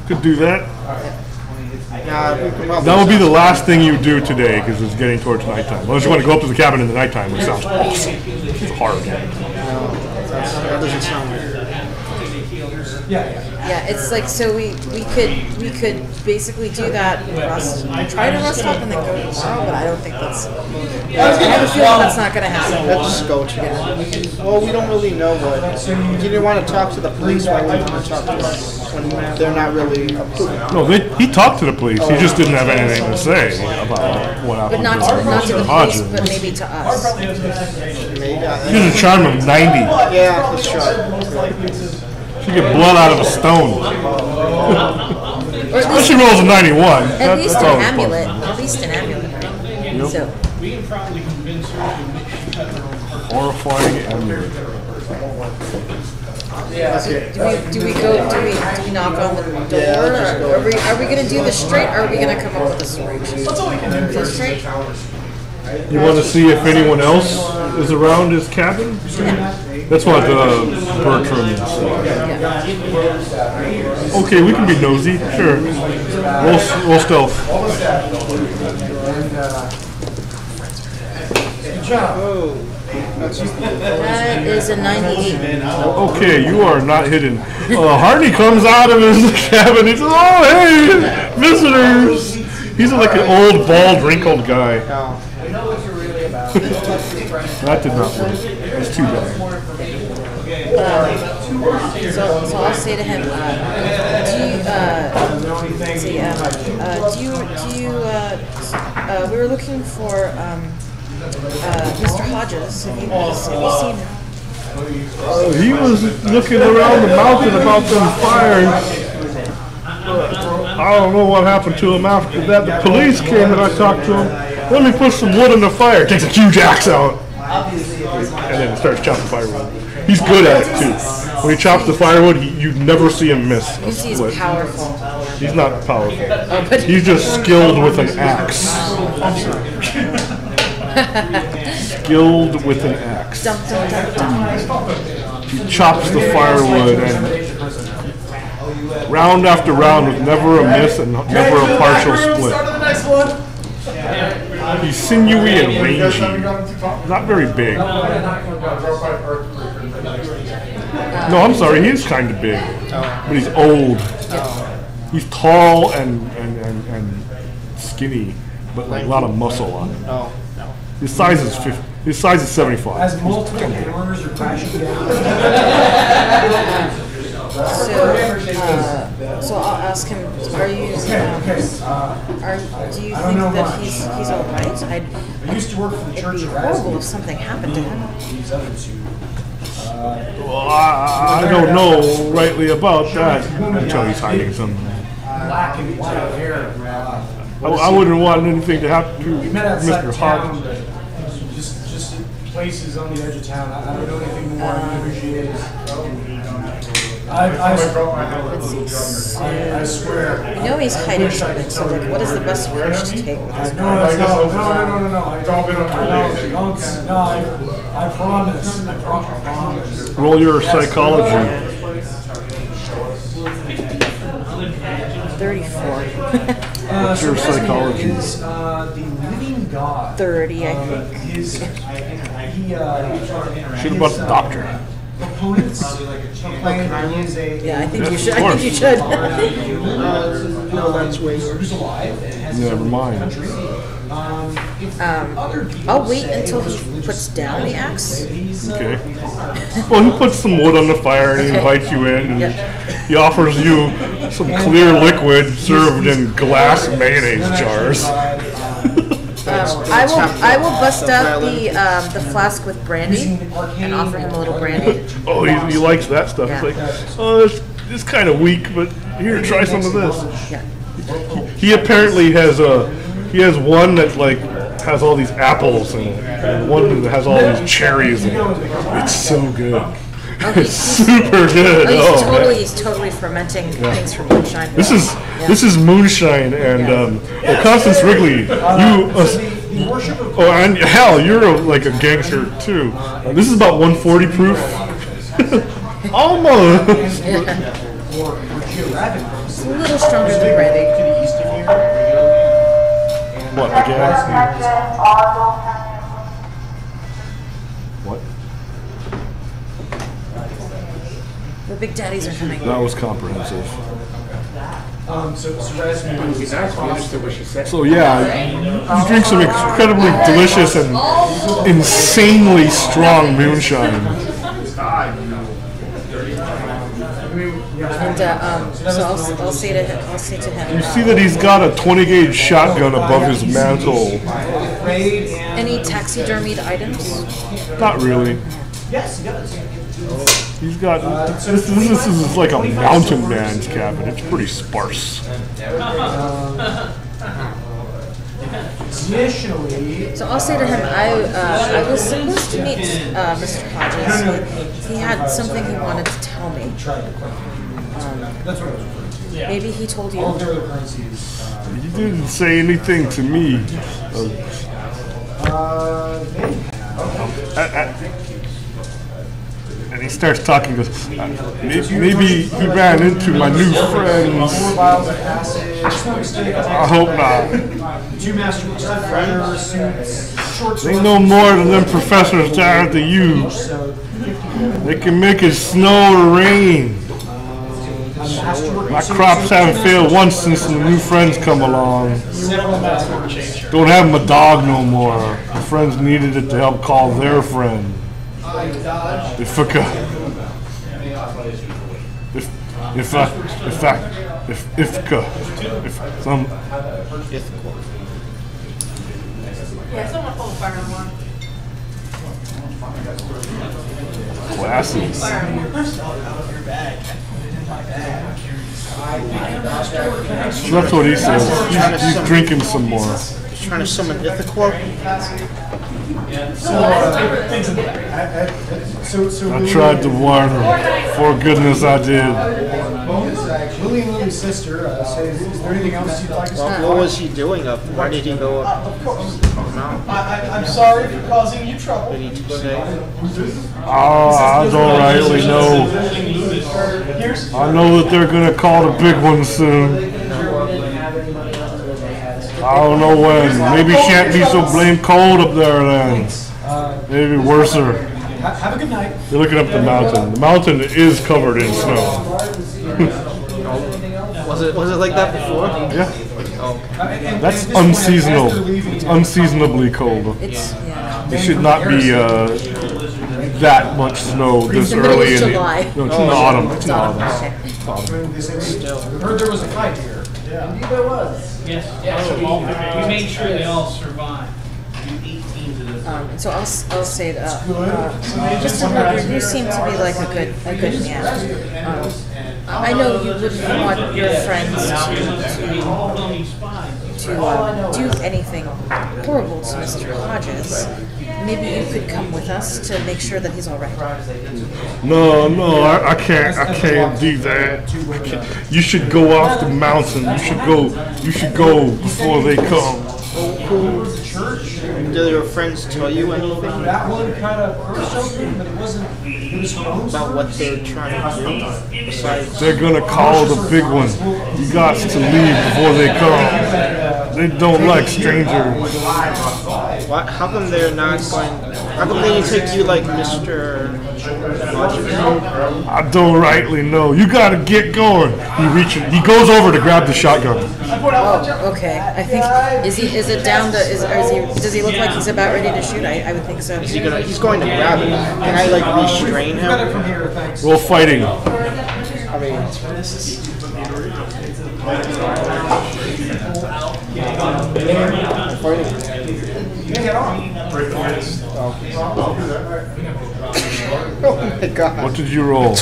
Could do that. That would be the last thing you do today because it's getting towards nighttime. Unless you want to go up to the cabin in the nighttime, which sounds awesome. It's hard. That doesn't sound right. Yeah, it's like so we could basically do that, try to rest up and then go tomorrow, but I don't think that's. I have a feeling that's not going to happen. Let's just go to it. Well, we don't really know what. You didn't want to talk to the police. Why would you want to talk to us when they're not really approving? No, he talked to the police. He just didn't have anything to say about what happened. But not to the police, but maybe to us. He's a charm of 90. Yeah, let's try. She get blood out of a stone. Well, she rolls a 91. At least an amulet. At least an amulet, right? Yep. So. Horrifying amulet. Do we knock on the door? Or are we going to do this straight, or are we going to come up with a story? So straight? You want to see if anyone else is around his cabin? That's what Bertram said. Okay, we can be nosy. Sure. Roll stealth. That is a 98. Okay, you are not hidden. Hardy comes out of his cabin. He says, "Oh, hey, visitors." He's like an old, bald, wrinkled guy. That did not work. It's too bad. So I'll say to him, we were looking for Mr. Hodges. Have you seen him? He was looking around the mountain about them fires. I don't know what happened to him after that. The police came and I talked to him. Let me put some wood in the fire. Takes a huge axe out. And then starts chopping firewood. He's good at it too. When he chops the firewood, you never see him miss. You see he's powerful. He's not powerful. He's just skilled with an axe. skilled with an axe. Dum, dum, dum, dum. He chops the firewood and round after round with never a miss and never a partial split. He's sinewy and rangy, not very big. No, I'm sorry, he is kind of big, but he's old. He's tall and skinny, but like a lot of muscle on him. His size is 50. His size is 75. As multiple corners are crashing down. So I'll ask him. Are you? Do you think that he's all right? I used to work for the church. It'd be horrible if something happened to him. Well, I don't know rightly about that until he's hiding something. Black and white hair. I wouldn't want anything to happen to Mr. Hawkins. Just places on the edge of town. I don't know anything more. I know who she is. I swear. I know he's hiding something. So like, what is the best approach to take with this? No. I promise. Roll your psychology. 34. What's your psychology? Is the living god. 30, I think. Should about the doctor. Opponents claim that he is a. Yeah, I think you Yes, should. of I think you should. No, that's way worse. Who's alive and has Never mind. I'll wait until he puts down the axe. Okay. Well, he puts some wood on the fire and he invites you in, and he offers you some clear liquid served in glass mayonnaise jars. I will bust out the flask with brandy and offer him a little brandy. Oh, he likes that stuff. Yeah. He's like, oh, it's kind of weak, but here, try some of this. Yeah. He apparently has one that like has all these apples in it, and one that has all these cherries in it. It's so good. It's super good. He's totally fermenting things from moonshine. This is moonshine, and Constance Wrigley, and hell, you're like a gangster too. This is about 140 proof. Almost. It's a little stronger than brandy. What again? What? The big daddies are coming. That was comprehensive. So So yeah, you drink some incredibly delicious and insanely strong moonshine. And so I'll say to him. You see that he's got a 20 gauge shotgun above his mantle. Any taxidermied items? Not really. yes, he does. He's got this is like a mountain man's cabin. It's pretty sparse. Additionally, So I'll say to him, I was supposed to meet Mr. Hodges. He had something he wanted to tell me. that's what I was referring to. Maybe he told you. All the other currencies. He didn't say anything to me. And he starts talking. Goes, maybe he ran into my new friends. More vials of acid. I hope not. 2 master fire suits. Short They know more than them professors down at the U. They can make it snow or rain. My crops haven't failed once since the new friends come along. Don't have my dog no more. My friends needed it to help call their friend. Ifka. Yeah, someone pull the fire alarm. Glasses. So that's what he says. He's drinking some more. He's trying to summon Ithaquote. I tried to warn him. For goodness I did. Lily and Lily's sister says, is there anything else you'd like us to What was he doing up? Why did he go up? know. I'm sorry for causing you trouble. What did you say? I don't rightly know. I know that they're gonna call the big one soon. I don't know when. Maybe it shan't be so blame cold up there then. Maybe worser. Have a good night. You're looking up the mountain. The mountain is covered in snow. Was it like that before? Yeah. That's unseasonable. It's unseasonably cold. It's It should not be that much snow this the middle early of in the. July. No, it's in the autumn. It's in the autumn. Okay. Heard there was a fight here. Indeed there was. Yes, so we made sure they all survived. So I'll say that just you seem to be like a good man. I know you wouldn't want your friends to do anything horrible to Mr. Hodges. Maybe you could come with us to make sure that he's all right. No, I can't do that. You should go off the mountain. You should go before they come. Do your friends tell you anything That one kind of choked me, but it wasn't. It was about what they're trying to do? Besides, They're gonna call the big one. You got to leave before they come. They don't like strangers. what? How come they're not going? How come they didn't take you like Mr. Hodges? I don't rightly know. You gotta get going. He goes over to grab the shotgun. Oh, okay. I think is it down to does he look like he's about ready to shoot? I would think so. He's going to grab it. Can I like restrain him? from here, thanks. Roll fighting. I mean, oh my god. What did you roll?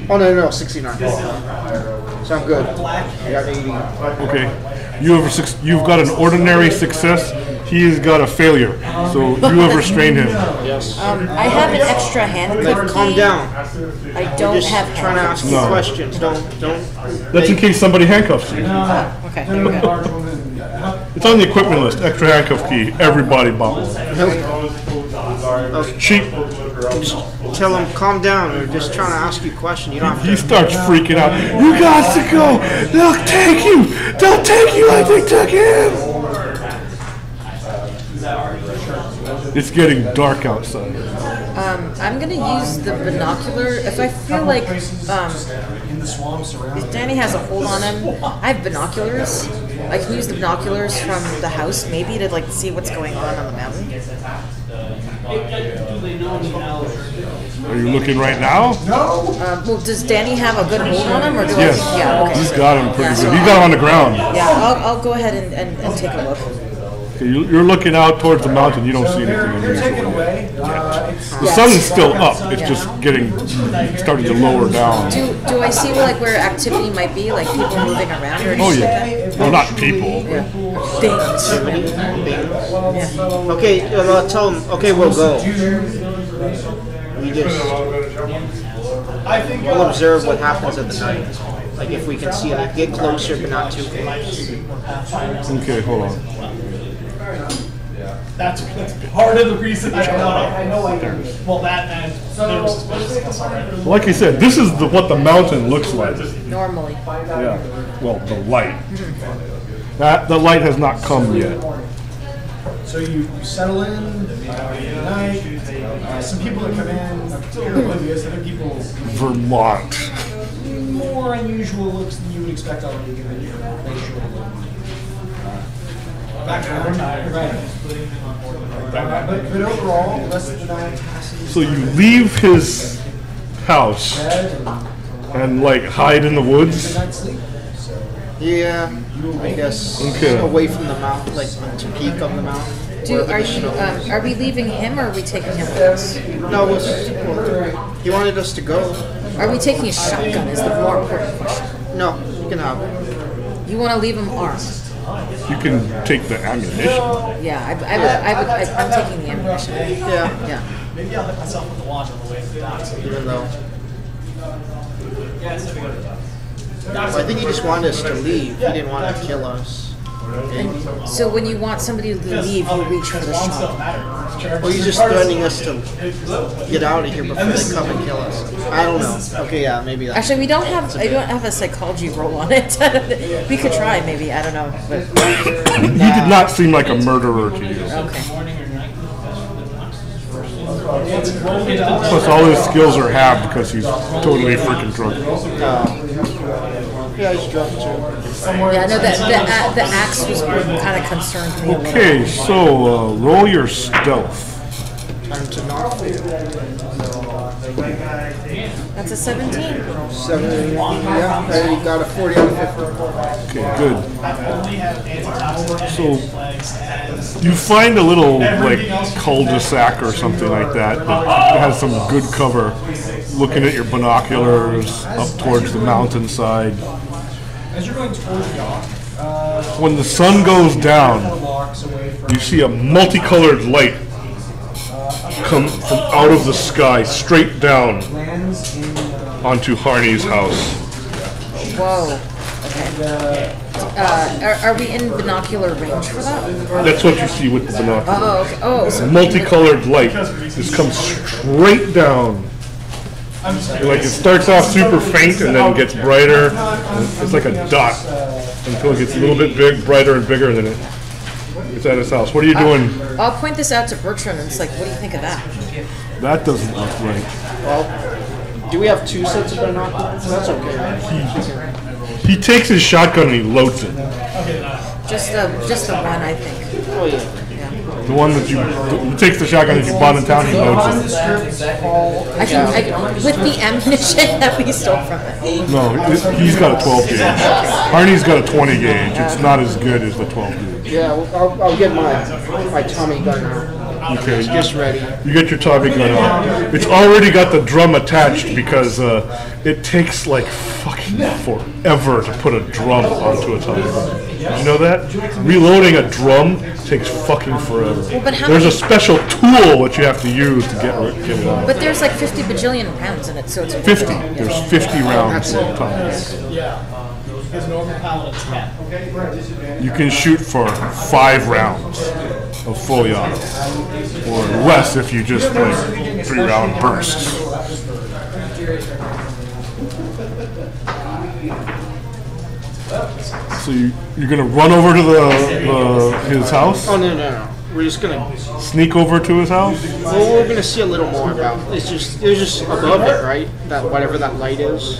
Oh no, 69. So I'm good. I got 80. Okay. You've got an ordinary success. He has got a failure. So you have restrained him. Yes. I have an extra handcuff. Calm down. I don't Just have trying to handcuffs. ask you No. questions. Don't. That's in case somebody handcuffs you. Okay. Okay. It's on the equipment list. Extra handcuff key. Everybody bought one. Cheap. Tell him calm down. We're just trying to ask you a question. You don't have He to. starts freaking out. You got to go. They'll take you. They'll take you like they took him. It's getting dark outside. I'm gonna use the binocular if I feel like if Danny has a hold on him. I have binoculars. I can use the binoculars from the house maybe to like see what's going on the mountain. Are you looking right now? Well, does Danny have a good hold on him, or do Yes. I? Yeah. Okay. He's got him pretty Yeah, good. so He got him on the ground. Yeah, I'll go ahead and take a look. Okay, you're looking out towards the mountain. You don't see anything They're taken unusual. away. The sun is still up. It's just starting to lower down. Do I see like where activity might be, like people moving around or Oh anything yeah. like that? Well, not people. Things. Okay, tell him. Okay, we'll go. We just we'll observe what happens at the night. Like if we can see it, get closer, but not too close. Okay, hold on. That's part of the reason I know. Well, that and there was suspicious already. Like I said, this is what the mountain looks like. Normally. Yeah. Well, the light. The light has not come yet. So you settle in, night. Some people that come in, particularly oblivious, other people Vermont. more unusual looks than you would expect already given your racial background. Right. But overall, the rest of the night passes. So you leave his house and like hide in the woods. Night's sleep. So Yeah, I guess Okay. away from the mountain, like to peak of the mountain. Are we leaving him or are we taking him with us? No, he wanted us to go. Are we taking his shotgun? Is the more important question. No, you can have it. You want to leave him armed? You can take the ammunition. Yeah, I'm taking the ammunition. Yeah, Yeah. maybe I'll hit myself with the watch on the way to the dock. So even though. yeah, so we go to the dock. Well, I think he just wanted us to leave. He didn't want to kill us. And so when you want somebody to leave, you reach for the shop. Or you're just threatening us to get out of here before they come and kill us. I don't know. Okay, yeah, maybe that's... Actually, I don't have a psychology roll on it. We could try, maybe. I don't know. But He did not seem like a murderer to you. okay. Plus, all his skills are halved because he's totally freaking drunk. Yeah, he's drunk too. Yeah, no, the axe was kind of concerned me a little. Okay, so roll your stealth. Time to not fail. That's a 17. 7, yeah, you got a 40 out of 50. Okay, good. So you find a little like cul-de-sac or something like that that has some good cover. Looking at your binoculars up towards the mountainside. As you're going towards the dock, When the sun goes down, you see a multicolored light come from out of the sky straight down onto Harney's house. Whoa. Okay. Are we in binocular range for that? That's what you see with the binoculars. Oh, okay. Oh, so Multicolored light just comes straight down. Like it starts off super faint and then gets brighter. It's like a dot until it gets a little bit brighter and bigger, and then it's at his house. What are you doing? I'll point this out to Bertrand, and it's like, what do you think of that? That doesn't look right. Well, do we have 2 sets of binoculars? That's okay, right? He takes his shotgun and he loads it. Just the one, I think. Oh, yeah. The one that he takes the shotgun that you bought in town and he loads it. I think with the ammunition that we stole from him. No, he's got a 12 gauge. Harney's got a 20 gauge. It's not as good as the 12 gauge. Yeah, well, I'll get my Tommy gun out. Okay, It's just ready. you get your Tommy gun out. It's already got the drum attached because it takes like fucking forever to put a drum onto a Tommy gun. Did you know that? Reloading a drum takes fucking forever. But how There's many- a special tool that you have to use to get it on. But there's like 50 bajillion rounds in it, so it's 50. There's 50 rounds in Tommy gun. His normal paladin 10. You can shoot for 5 rounds of fully auto, or less if you just like 3-round bursts. So you're gonna run over to his house? Oh, no. We're just gonna... Sneak over to his house? Well, we're gonna see a little more about it. It's just above it, right? That whatever that light is.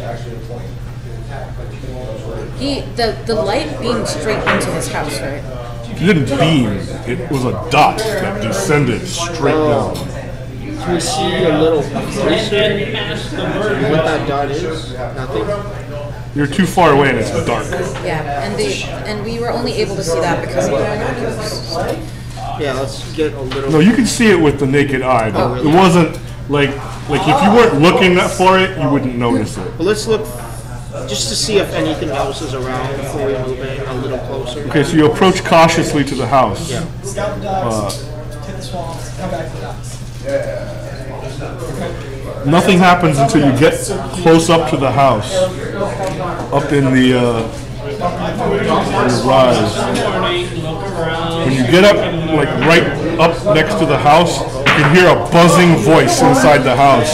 The light beamed straight into his house, right? It didn't beam. It was a dot that descended straight down. Can we see a little closer what that dot is? Nothing? You're too far away and it's dark. Yeah, and we were only able to see that because of the binoculars. Yeah, let's get a little... No, you can see it with the naked eye, but it wasn't like if you weren't looking for it, you wouldn't notice it. Well, let's look just to see if anything else is around before we move in a little closer. Okay, so you approach cautiously to the house. Yeah. scout the docks, hit the swamps, come back to the docks. Nothing happens until you get close up to the house, up in the rise. When you get up, like right up next to the house, you can hear a buzzing voice inside the house.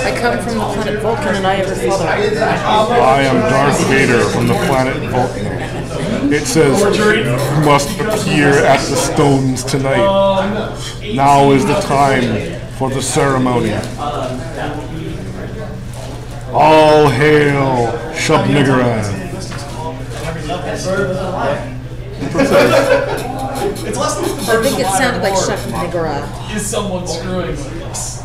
I come from the planet Vulcan, and I am your father. I am Darth Vader from the planet Vulcan. It says, you must appear at the stones tonight. Now is the time for the ceremony. All hail Shub-Niggurath. I think it sounded like Chef Niggurath. Is someone screwing with us?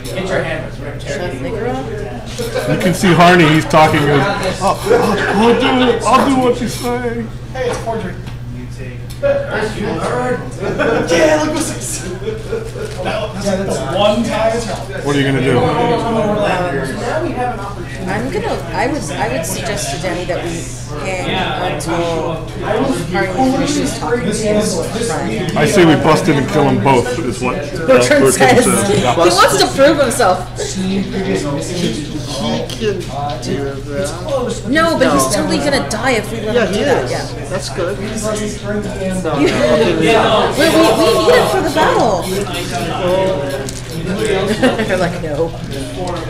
Get your hammers. We're gonna tear Chef Niggurath? You can see Harney, he's talking, I'll do what you say. Hey, it's forgery. Yeah, look what's this. That's one time. What are you gonna do? I would suggest to Danny that we hang until Hardy finishes talking to his friend. I say we bust in and kill them both. Is what Bertrand says. He wants to prove himself. He can do that. No, but he's totally gonna die if we let him do that. Yeah. That's good. We need it for the battle. They're like, no.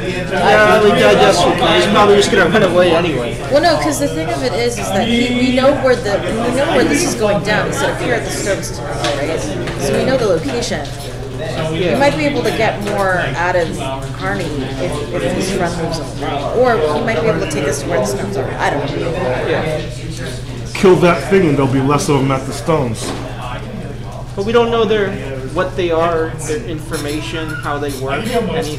Yeah, I guess we can. He's probably just gonna run away anyway. Well, no, because the thing of it is that we know where this is going down. It's up here at the Stones Tunnel, right? So we know the location. We might be able to get more out of Harney if his friend moves him along. Or he might be able to take us to where the stones are. I don't know. Kill that thing and there'll be less of them at the stones. But we don't know what they are, their information, how they work, anything.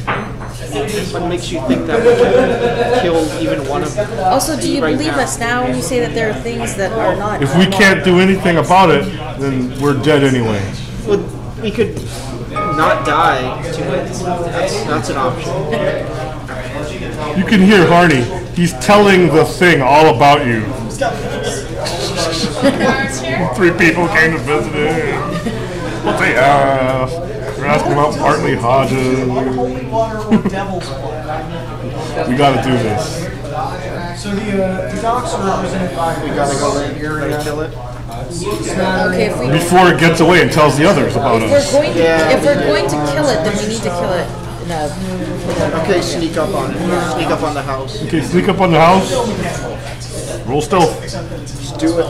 What makes you think that we can kill even one of them? Also, do you believe us now when you say that there are things that are not? If we can't do anything about it, then we're dead anyway. Well, we could not die to it. That's an option. You can hear Harney. He's telling the thing all about you. 3 people came to visit him. What they have? They're asking about partly Hodges. We gotta do this. So the docks are represented by. We gotta go in here and kill it. Okay, Before it gets away and tells the others about us. if we're going to kill it, then we need to kill it. No. Okay, sneak up on it. Sneak up on the house. Okay, sneak up on the house. Roll stealth. Let's do it.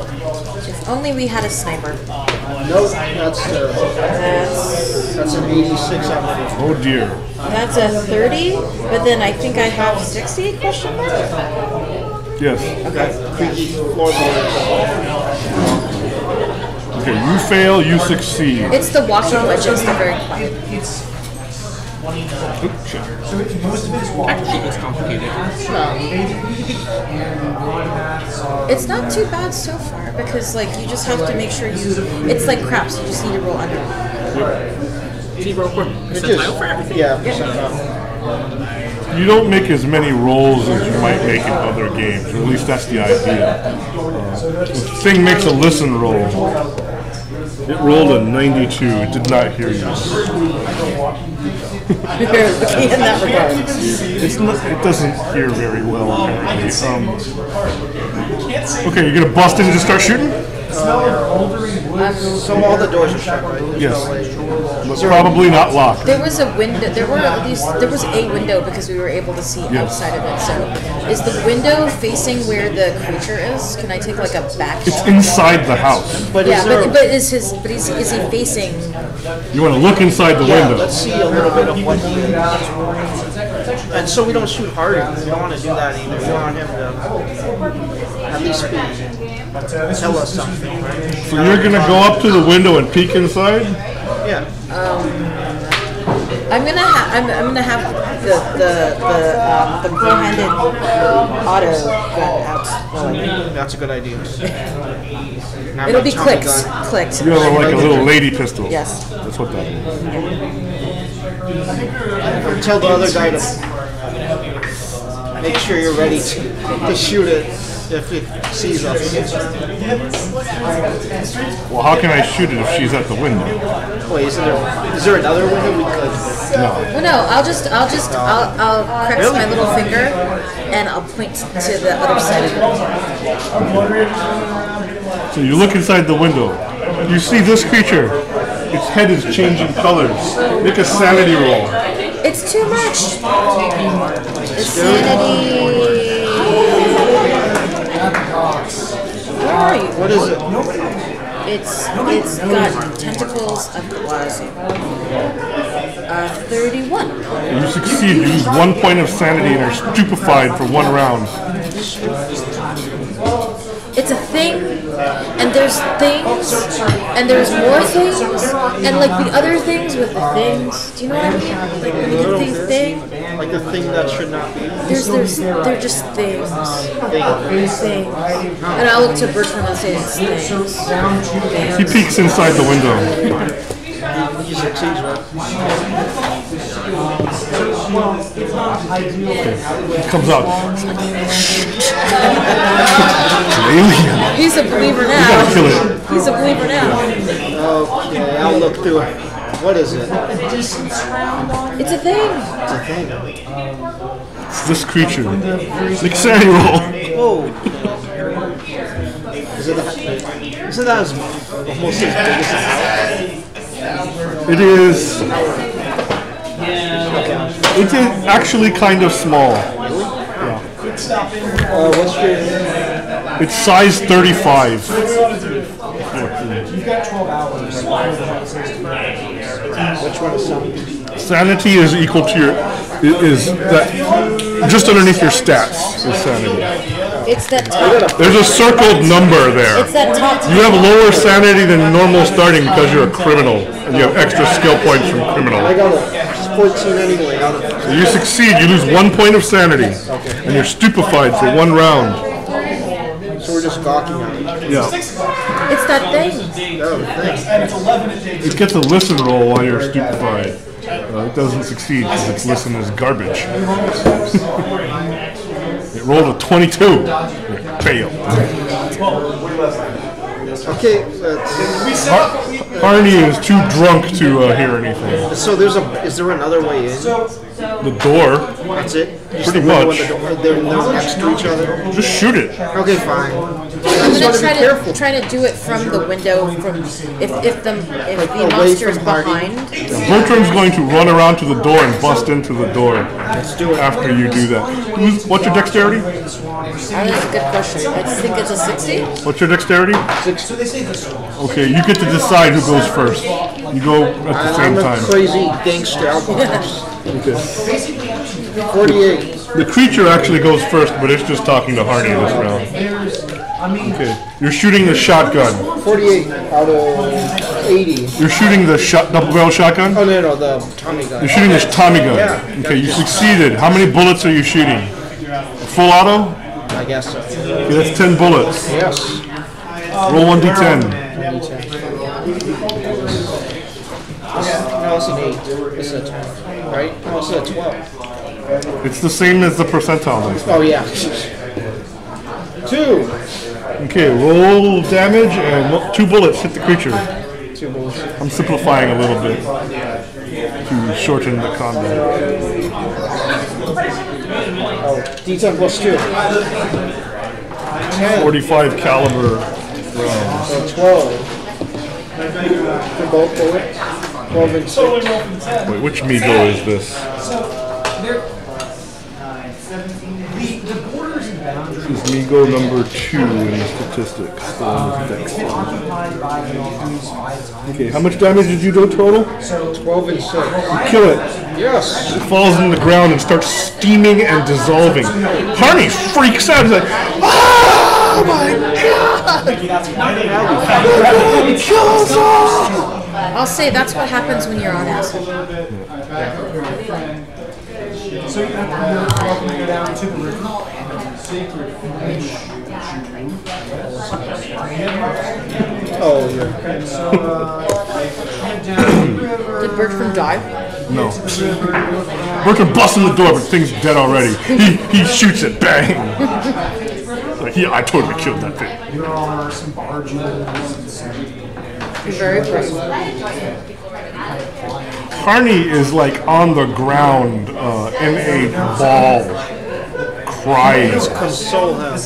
If only we had a sniper. Nope, that's terrible. That's an 86 out of 50. Oh dear. That's a 30, but then I think I have 60 question mark? Yes. Okay. Creaky floorboards. Okay, you fail, you succeed. It's the walking wedges, they're very quiet. Oops, shit. Actually, it's complicated. It's not too bad so far because like you just have to make sure it's like craps, you just need to roll under. Do you roll for percentile for everything? Yeah, percentile. You don't make as many rolls as you might make in other games, or at least that's the idea. The thing makes a listen roll. It rolled a 92. It did not hear you. In that regard. It doesn't hear very well, apparently. Okay, you're gonna bust in and just start shooting? So all the doors are shut, right? Yes. But probably not locked. There was a window. There was a window because we were able to see outside of it. So, is the window facing where the creature is? Can I take like a back It's shot? inside the house. But is he facing? You want to look inside the window. Let's see a little bit of what he is. And so we don't shoot harder. We don't want to do that either. We want him to at least tell us something. Right? So you're gonna go up to the window and peek inside? Yeah. I'm gonna have the pro-handed auto gun out. That's a good idea. It'll be clicked. Clicked. You have like a little lady pistol. Yes. That's what that is. Tell the other guy to make sure you're ready to shoot it if it sees us. Well, how can I shoot it if she's at the window? Wait, is there another window we could? No. Well, no. I'll crex my little finger, and I'll point to the other side of it. So you look inside the window. You see this creature. Its head is changing colors. Make a sanity roll. It's too much. The sanity. Where are you? What is it? It's got tentacles of plasma. 31. You succeed. You use 1 point of sanity and are stupefied for 1 round. It's a thing, and there's things, and there's more things, and like the other things with the things. Do you know what I mean? Like when you do thing. Like a thing that should not be. They're just things. Things. And I'll look to Bertrand and say it's things. He peeks inside the window. He succeeds, right? It comes out. Alien. He's a believer You gotta now. kill it. He's a believer now. Okay, I'll look through it. What is it? It's a thing. It's a thing. It's this creature. Dexterity roll. Oh. Isn't that as almost as big as a house? It is. It is actually kind of small. Yeah. What's your... It's size 35. You've got 12 hours. Which one is some? Sanity is equal to your. Is that just underneath your stats is sanity. It's that top. There's a circled number there. It's that top. You have lower sanity than normal starting because you're a criminal, and you have extra skill points from criminal. I got a 14 anyway. So you succeed, you lose 1 point of sanity, and you're stupefied for 1 round. So we're just gawking at it. Yeah. It's that thing. Oh, thanks. And it's 11 a day. It gets a listen roll while you're stupefied. It doesn't succeed because its listen is garbage. It rolled a 22. Fail. Okay, that's... Arnie is too drunk to hear anything. So is there another way in? The door, That's it? Just pretty the window much. and the door. They're next to each other? Just shoot it. Okay, fine. I'm gonna try to do it from the window. From if the monster is behind. Bertram's going to run around to the door and bust into the door Let's do it. after you do that. What's your dexterity? That is a good question. I just think it's a 60. What's your dexterity? So they say this. Okay, you get to decide who goes first. You go at the same I'm a time. crazy gangster. I'll go first. Okay. 48. The creature actually goes first, but it's just talking to Harney this round. Okay, you're shooting the shotgun. 48 out of 80. You're shooting the double barrel shotgun? Oh, no, the Tommy gun. You're shooting this Tommy gun. Yeah. Okay, you succeeded. How many bullets are you shooting? Full auto? I guess so. Okay, that's 10 bullets. Yes. Roll 1d10. No, it's an 8. It's a 10. Right? No, it's a 12. It's the same as the percentile dice. Oh, yeah. 2. Okay, roll damage and 2 bullets hit the creature. 2 bullets. I'm simplifying a little bit to shorten the combat. Oh, D10 plus 2. 10. 45 caliber. So 12. For both bullets. 12 and 6. Wait, which Migo is this? This is Migo number 2 in the statistics. Okay, how much damage did you do total? 12 and 6. Kill it. Yes. It falls in the ground and starts steaming and dissolving. Harney freaks out. He's like, oh my god! Kill us all! I'll say that's what happens when you're on acid. So you have to go down to the river. Oh, yeah. Okay, so Did Bertram die? No. Bertram busts in the door, but the thing's dead already. He shoots it, bang! Like, yeah, I totally killed that thing. there are some barges and some. You're very brave. Harney is like on the ground in a ball, crying. Console him.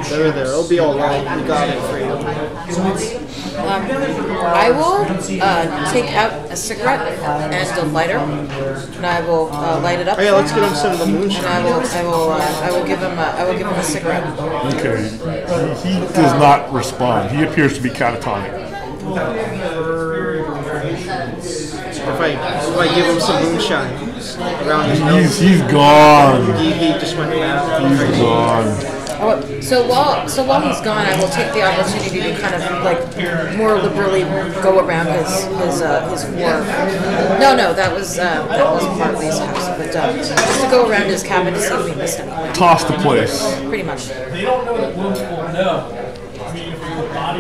There. It'll be alright. We got it for you. I will take out a cigarette and a lighter, and I will light it up. Oh yeah, let's get him some of the And moonshine. I will give him a cigarette. Okay, he does not respond. He appears to be catatonic. If I give him some moonshine around his nose, He's gone. he just went mad. He's gone. Oh, so while he's gone, I will take the opportunity to kind of like more liberally go around his war. No, that was Marley's house, but just to go around his cabin to see if we missed anything. Toss the place. Pretty much. They don't know that wounds will know. I mean, if your body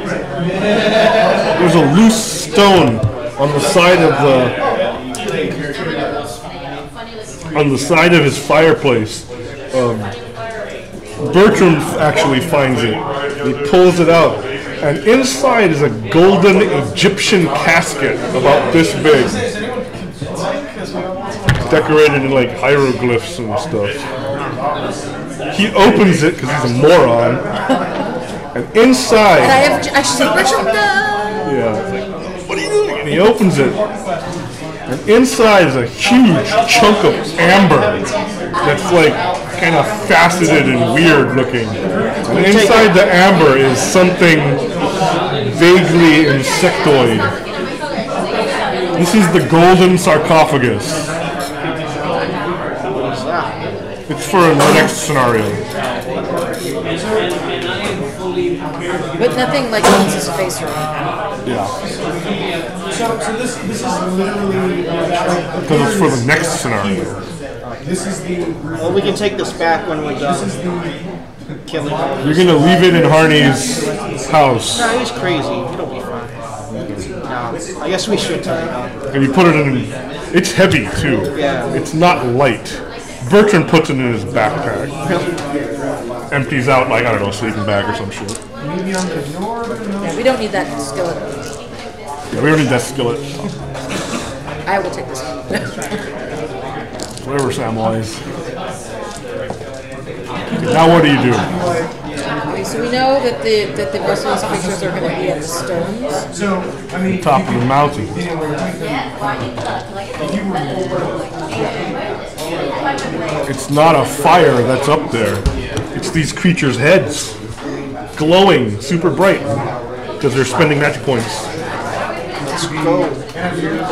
There's a loose stone on the side of his fireplace. Bertram actually finds it. He pulls it out, and inside is a golden Egyptian casket about this big, decorated in like hieroglyphs and stuff. He opens it because he's a moron, and inside. And I should say, Bertram, no! Yeah. It's like, what are you doing? And he opens it, and inside is a huge chunk of amber that's like kind of faceted and weird looking. And inside the amber is something vaguely insectoid. This is the golden sarcophagus. It's for the next scenario. But nothing like meets his face or anything. Yeah. So this is literally Because it's for the next scenario. this is the Well, we can take this back when we're done. Killing him. You're gonna leave it in Harney's house, No, he's crazy. It'll be fine. No, I guess we should take it out. and you put it in. It's heavy too. Yeah. It's not light. Bertrand puts it in his backpack. Empties out like, I don't know, a sleeping bag or some shit. Yeah, we don't need that skillet. Yeah, we don't need that skillet. I will take this. Whatever, Samwise. Now what do you do? Okay, so we know that the rest of these creatures are going to be at the stones. so I mean Top of the mountain. It's not a fire that's up there. It's these creatures' heads. Glowing, super bright. Because they're spending magic points. Let's go.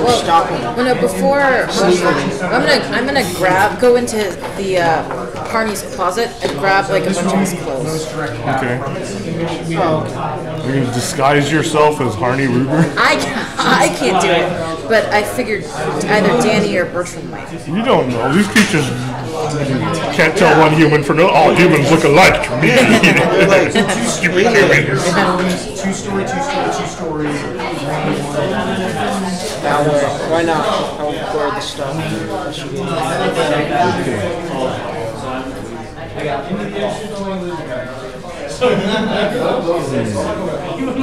Stop him. Well, no, before I'm gonna go into the Carney's closet and grab like a bunch of his clothes. Okay. You're gonna disguise yourself as Harney Ruger? I can't do it, but I figured either Danny or Bertram might. You don't know. These creatures can't tell one human from another. All humans look alike to me. Stupid humans. two story. Now, why not? I'll record the stuff. So you and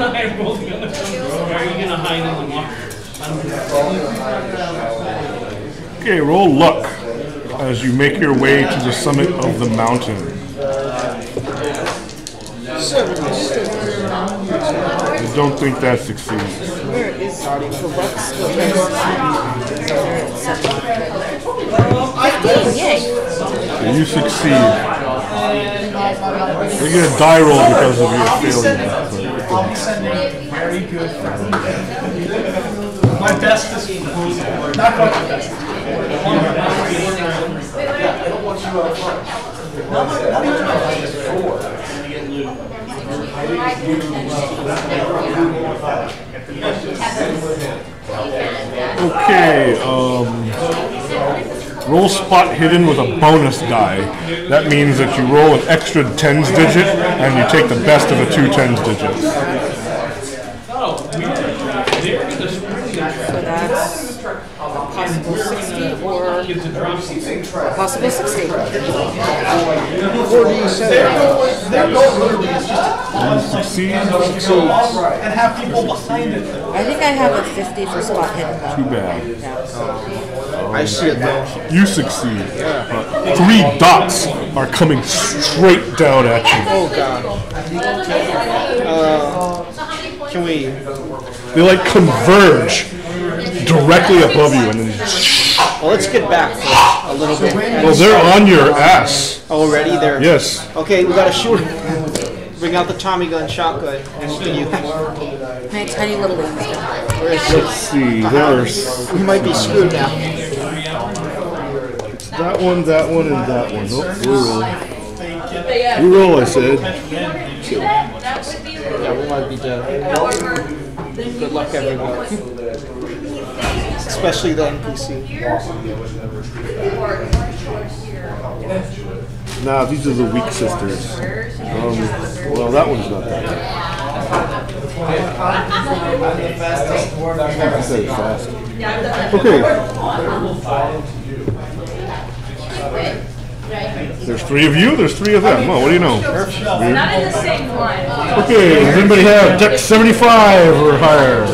I are both gonna. Or are you gonna hide in the water? Okay, roll luck as you make your way to the summit of the mountain. I don't think that succeeds. Where is the Lux? 15, yay! You succeed. You get a die roll because of your failure. Very good. My bestest proposal. Not quite my best. Okay, roll spot hidden with a bonus die. That means that you roll an extra tens digit and you take the best of the two tens digits. So that's possible 60 or possible 60. Succeed. And have people behind it. I think I have a 50 for spot hidden. Too bad. I see it though. You succeed. 3 dots are coming straight down at you. Oh god. Can we? They like converge directly above you and then Well, let's get back for a little bit. well, they're on your ass. Already there. Yes. Okay, we gotta shoot. Bring out the Tommy gun, shotgun. Anything you have. My tiny little wings. Where is Let's see. There's We might be screwed now. that one, and that one. Oh, reroll, I said. Yeah, we might be dead. Good luck, everyone. Especially the NPC. Nah, these are the weak sisters. Well, that one's not that bad. the fastest dwarf I've ever seen. Okay. There's 3 of you, there's 3 of them. Oh, what do you know? Not in the same one. Okay, does anybody have deck 75 or higher?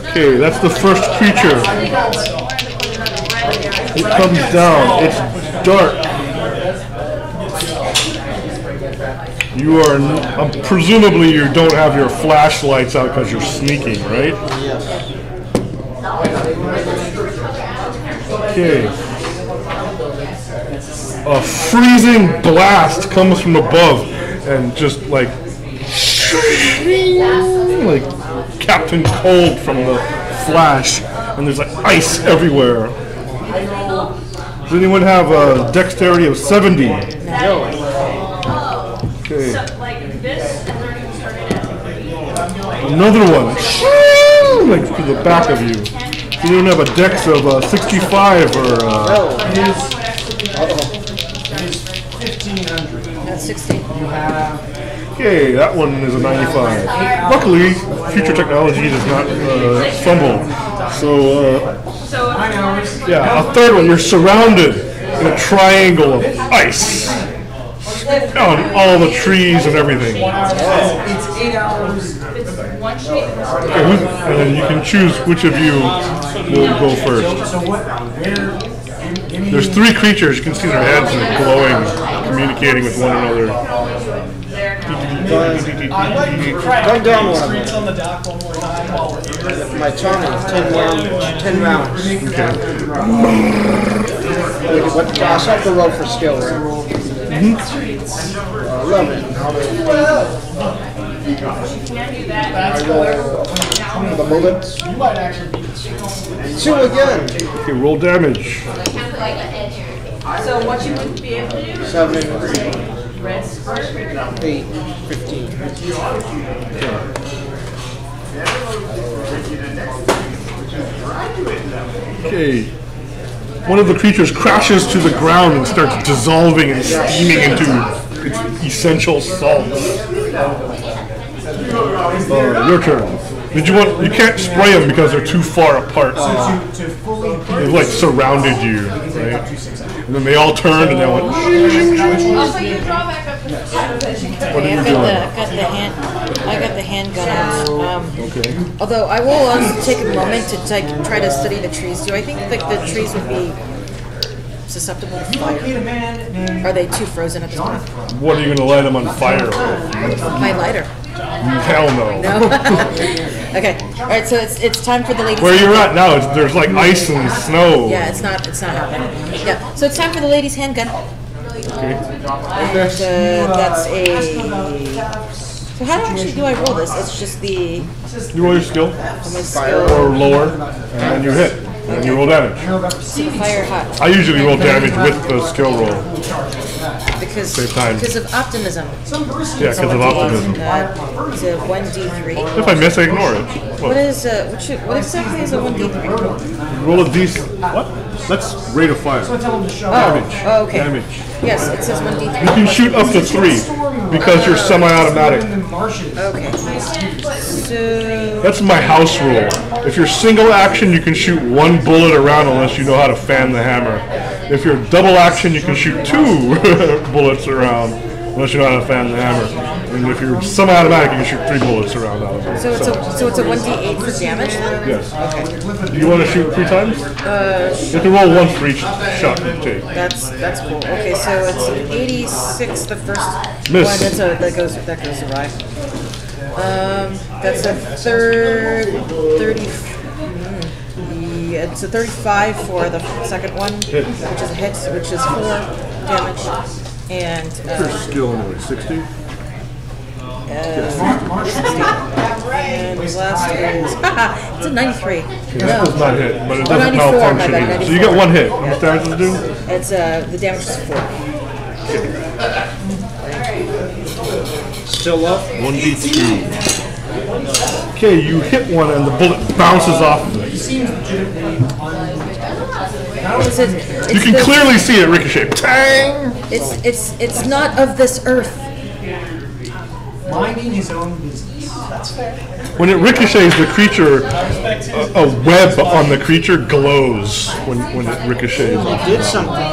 Okay, that's the first creature. It comes down. It's dark. You are, presumably you don't have your flashlights out because you're sneaking, right? Okay. A freezing blast comes from above and just like Captain Cold from the Flash, and there's like ice everywhere. Does anyone have a dexterity of 70? No. Okay. So, like this, and learning started at 3. Another one, like to the back of you. You don't have a dex of 65 or. That's 16. Okay, that one is a 95. Luckily, future technology does not fumble. So, yeah, a third one. You're surrounded in a triangle of ice on all the trees and everything. It's 8 hours. Okay, and then you can choose which of you will go first. So what? There's 3 creatures. You can see their heads are glowing, communicating with one another. Gun down one of them. On the dock one more time while we're here. My Tommy, 10 rounds. Okay. What? I saw the roll for skill, right? 11. The bullets. You might actually be 2 again. Okay, roll damage. So what you would be able to do? 7, Red squirt. 8, 15. Okay. One of the creatures crashes to the ground and starts dissolving and steaming into its essential salts. Your turn. Did you want? You can't spray them because they're too far apart. They've like surrounded you, right? And then they all turned and they went. Also, you draw back up. What are you doing? I got the handgun out. Okay. Although I will also take a moment to try to study the trees. Do I think like the trees would be susceptible to fire? Are they too frozen at this point? What are you going to light them on fire with? My lighter. Hell no. No. Okay. All right. So it's time for the ladies. Where you're at now, there's like ice and snow. Yeah, it's not happening. Yeah. So it's time for the ladies' handgun. Okay. And that's a. So how actually do I roll this? It's just the. You roll your skill, My skill. or lower, and then you hit, and you roll damage. Fire hot. I usually roll damage with the skill roll. Because of optimism. Yeah, because of optimism. It's a 1d3. If I miss, I ignore it. What exactly is a 1d3? Roll a d. What? That's rate of fire. Damage. Oh, okay. Damage. Yes, it says 1d3. You can shoot up to 3 because you're semi-automatic. Okay. So That's my house rule. If you're single action, you can shoot 1 bullet around unless you know how to fan the hammer. If you're double action, you can shoot 2 bullets around unless you know how to fan the hammer. And if you're semi-automatic, you can shoot 3 bullets around. so it's a 1d8 for damage then? Yes. Do you want to shoot 3 times? You can roll once for each shot you take. That's cool. Okay, so it's an 86 the first Miss. one. That goes awry. That's a 30. It's a 35 for the second one, Hit. which is a hit, which is 4 damage, and Your skill anyway, 60? 60. And the last is it's a 93. This does not hit, but it doesn't 94, malfunction my bad, either. So you get 1 hit. How much damage does it do? It's the damage is 4. Still up? 1d2. Okay, you hit one and the bullet bounces off of it. You can clearly see it ricochet. Tang! It's not of this earth. minding his own business. When it ricochets, the creature, a web on the creature glows when it ricochets. You did something.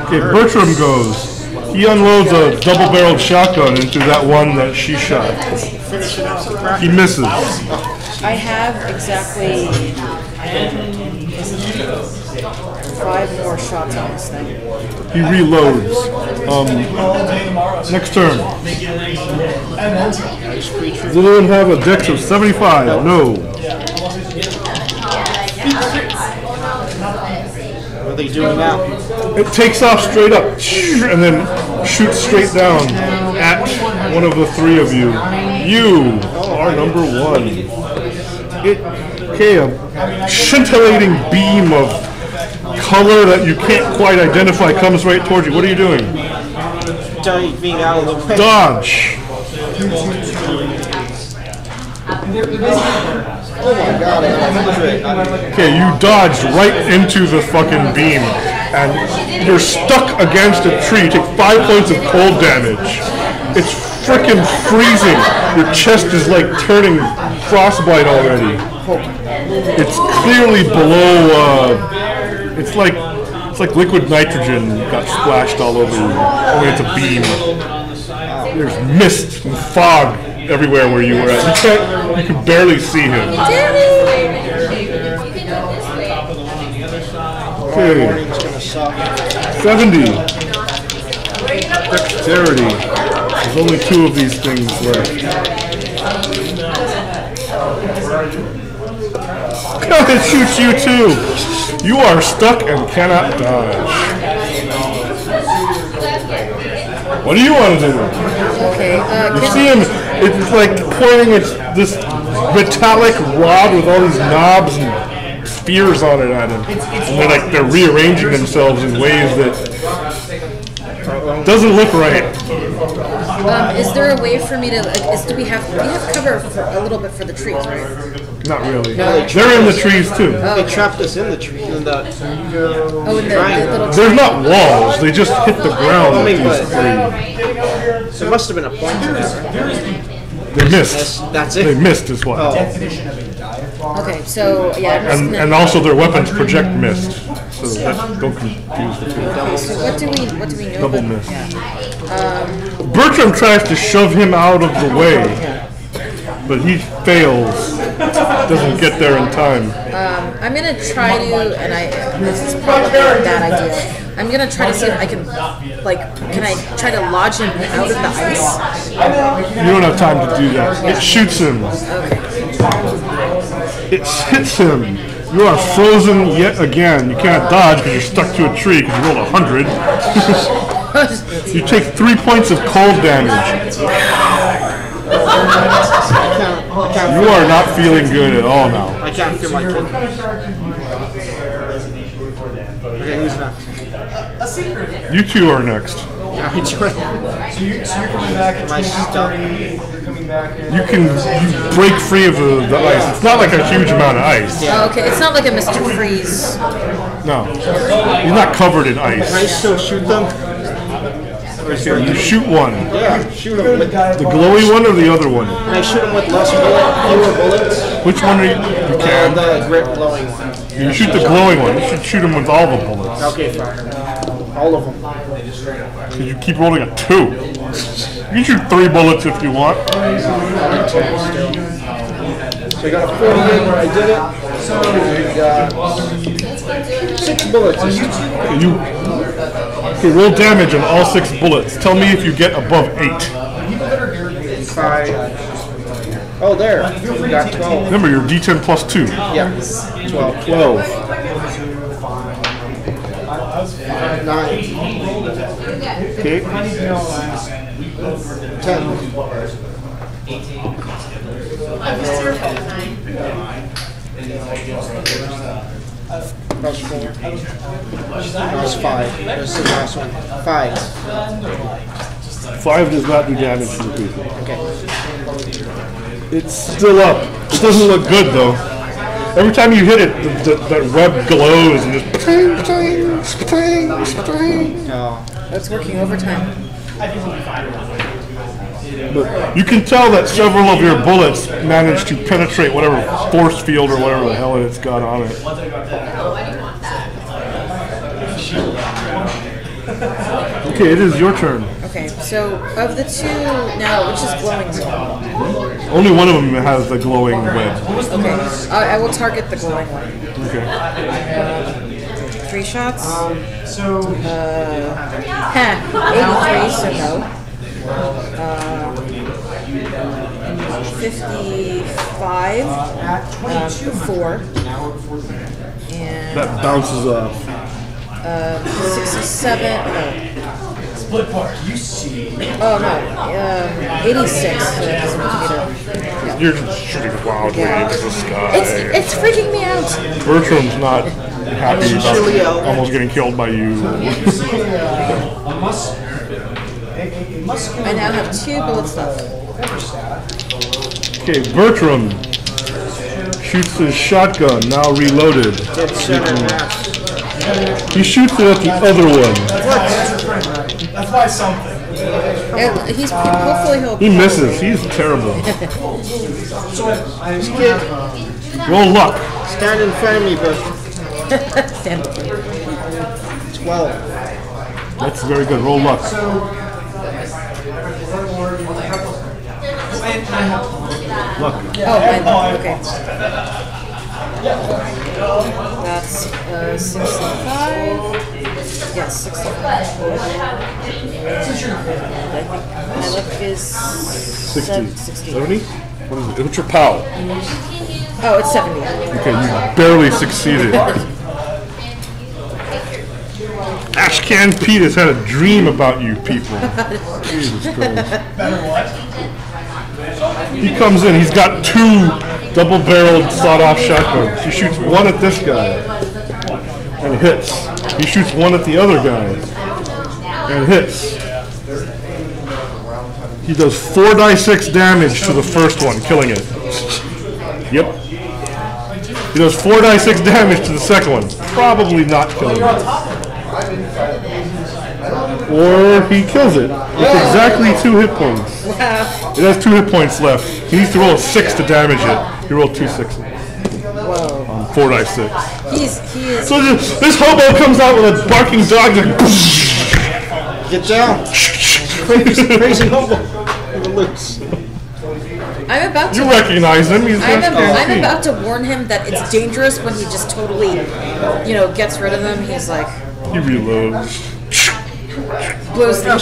Okay, Bertram goes. He unloads a double-barreled shotgun into that one that she shot. Finish it off. He misses. I have exactly 5 more shots on this thing. He reloads. Next turn. Does anyone have a dex of 75? No. What are they doing now? It takes off straight up and then shoots straight down at one of the 3 of you. You are number 1. Okay, a scintillating beam of color that you can't quite identify comes right towards you. What are you doing? Diving out of the way. Dodge. Oh my god, I got 100. Okay, you dodged right into the fucking beam, and you're stuck against a tree. You take 5 points of cold damage. It's freaking freezing. Your chest is like turning frostbite already. It's clearly below. It's like liquid nitrogen got splashed all over you. Only it's a beam. There's mist and fog everywhere where you were at. You can barely see him. Okay. 70. Dexterity. There's only 2 of these things left. It shoots you too. You are stuck and cannot dodge. What do you want to do? Okay. You see him, it's like pointing this metallic rod with all these knobs and spears on it at him. And they're rearranging themselves in ways that doesn't look right. Is there a way for me to? Do we have cover for a little bit for the trees, right? Not really. They're in the trees too. They trapped us in the tree. In the little They're not walls. They just hit the ground. There must have been a point to this. They missed. That's it. They missed as well. Okay, so yeah. And also their weapons project mist. So don't confuse the two. Okay, so what do we know? Double about, mist. Yeah. Bertram tries to shove him out of the way, but he fails. Doesn't get there in time. I'm gonna try to, and this is probably a bad idea. I'm gonna try to see if I can, can I try to lodge him out of the ice? You don't have time to do that. It shoots him. It hits him. You are frozen yet again. You can't dodge because you're stuck to a tree because you rolled 100. You take 3 points of cold damage. You are not feeling good at all now. I can't feel my kid. Okay, who's next? You 2 are next. So you're coming back at Am I stuck? You break free of the ice. It's not like a huge amount of ice. Oh, okay, it's not like a Mr. Freeze. No. He's not covered in ice. Can I still shoot them? You shoot one. Yeah, shoot them with The glowy one or the other one? Can I shoot them with fewer bullets? Which one are you? You can. The grip glowing one. You shoot the glowing one. You should shoot him with all the bullets. Okay, fine. All of them. Because you keep rolling a 2. You can shoot 3 bullets if you want. So I got a 48 where I did it. So I got 6 bullets. Okay, roll damage on all 6 bullets. Tell me if you get above 8. 5. Oh, there. We got 12. Remember, you're D10 plus 2. Yeah. 12. 12. 9. Okay. 10. That's 4. That's 5. That's the last one. 5. 5 does not do damage to the people. Okay. It's still up. It doesn't look good though. Every time you hit it, that web glows and just Oh. That's working overtime. But you can tell that several of your bullets managed to penetrate whatever force field or whatever the hell it's got on it. Okay, it is your turn. Okay, so of the two, now which is glowing? Only one of them has the glowing web. Okay, I will target the glowing one. Okay. 3 shots. 83, so no. 55, 4. And That bounces off. 67, no. Split part. You see. Oh no, 86. You're just shooting wildly into the sky. It's freaking me out. Bertram's not happy about almost getting killed by you. I now have 2 bullets left. Okay, Bertram shoots his shotgun, now reloaded. He shoots it at the other one. That's why something. He's hopefully he'll. He misses. He's terrible. Roll luck. Stand in front of me, bro. Stand. 12. That's very good. Roll luck. Luck. Oh, okay. That's 65. Yes, 65. I think my luck is 60. 70? What is it? What's your POW? Oh, it's 70. Okay, you barely succeeded. Ashcan Pete has had a dream about you people. Jesus Christ. He comes in, he's got 2 double-barreled sawed-off shotguns. He shoots one at this guy and hits. He shoots one at the other guy and hits. He does 4d6 damage to the first one, killing it. Yep. He does 4d6 damage to the second one, probably not killing it. Or he kills it with exactly 2 hit points. It has 2 hit points left. He needs to roll a 6 to damage it. He rolled 2 6s. Whoa. 4d6. He is. So this hobo comes out with a barking dog. Like, get down. Crazy hobo. Loose. I'm about to. You recognize him. He's I'm about to warn him that it's dangerous when he just totally, gets rid of them. He's like. He reloads. He blows the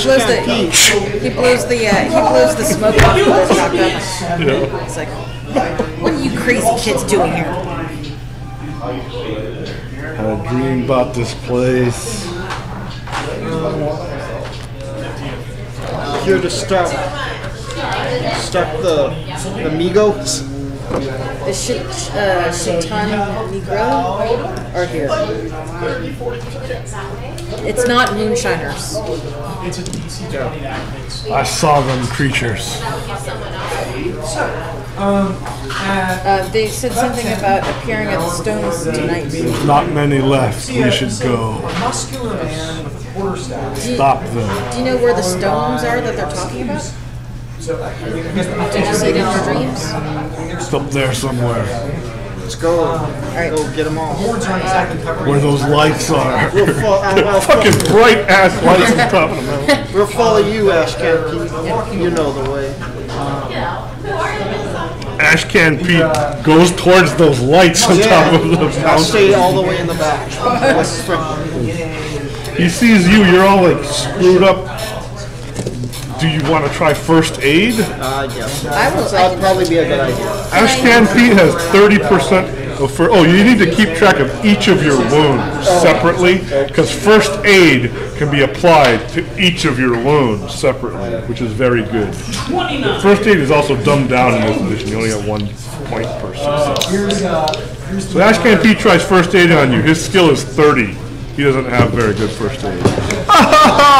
smoke off with his shotgun. Yeah. It's like, what are you crazy kids doing here? Had a dream about this place. Here to stop the amigos. The Shaitan Negro are here. It's not moonshiners. I saw them creatures. They said something about appearing at the stones tonight. There's not many left. We should go. Muscular man with a quarterstaff. Stop them. Do you know where the stones are that they're talking about? Did you see it in your dreams? It's up there somewhere. Let's go. Alright. Go get them all. Where those lights are. We'll Fucking bright ass lights on top of the mountain. We'll follow you, Ashcan Pete. You know the way. Ashcan Pete goes towards those lights on top of the I'll mountain. stay all the way in the back. He sees you, you're all like screwed up. Do you want to try first aid? Yes. That'd probably be a good idea. Ashcan Pete has 30% of oh, you need to keep track of each of your wounds separately, because first aid can be applied to each of your wounds separately, which is very good. First aid is also dumbed down in this edition. You only have 1 point per success. So Ashcan Pete tries first aid on you. His skill is 30. He doesn't have very good first aid.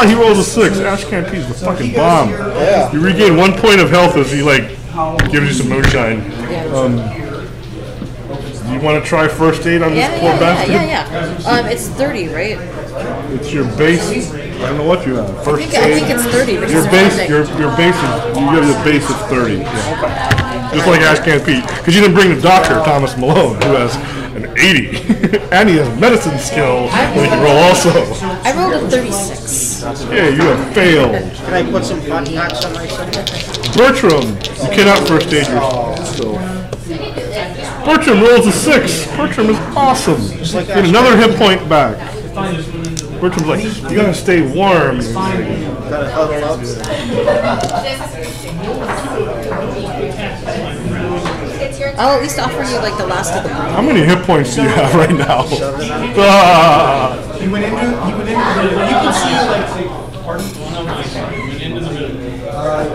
He rolls a 6. Ashcan Pete's the fucking bomb. Yeah. You regain 1 point of health as he gives you some moonshine. Do you want to try first aid on this poor bastard? Yeah. It's 30, right? It's your base. I don't know what you have. First I think it's 30 because your there's base. nothing. Your base is you have your base of 30. Yeah. Just like Ashcan Pete, because you didn't bring the doctor Thomas Malone, who has an 80, and he has medicine skill that he can roll also. I rolled a 36. Yeah, you have failed. Can I put some contacts on myself? Bertram, you cannot first aid yourself. So. Bertram rolls a 6. Bertram is awesome. Get another hit point back. Bertram's like, you gotta stay warm. Gotta huddle up. I'll at least offer you like the last of the breed. How many hit points do you have right now? He went into the middle. You can see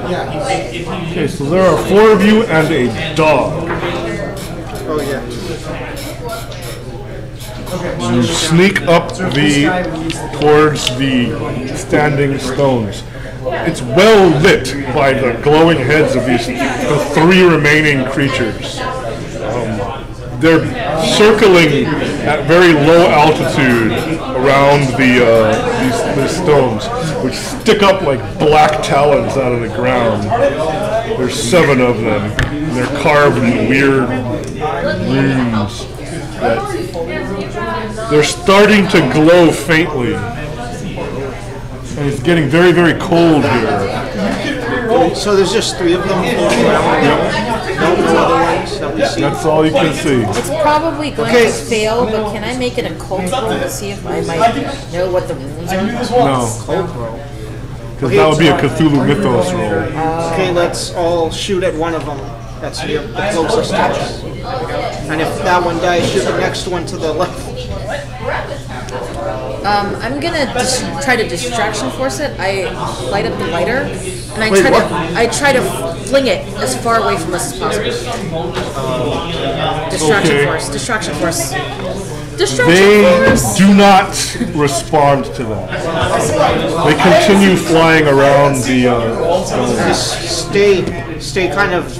yeah. Okay, so there are 4 of you and a dog. Oh yeah. You sneak up towards the standing stones. It's well lit by the glowing heads of the 3 remaining creatures. They're circling at very low altitude around these stones, which stick up like black talons out of the ground. There's 7 of them. And they're carved in weird runes. They're starting to glow faintly. And it's getting very, very cold here. So there's just 3 of them floating around. No other ones that we see. That's all you can see. It's probably going to fail, but can I make it a cold roll to see if I might know what the runes are? No. Cold roll. Because that would be a Cthulhu Mythos roll. Okay, let's all shoot at one of them. That's near the closest to us. And if that one dies, shoot the next one to the left. I'm gonna try to distraction force it. I light up the lighter, and I try to fling it as far away from us as possible. Distraction force. Distraction force. They do not respond to that. They continue flying around the. Just stay kind of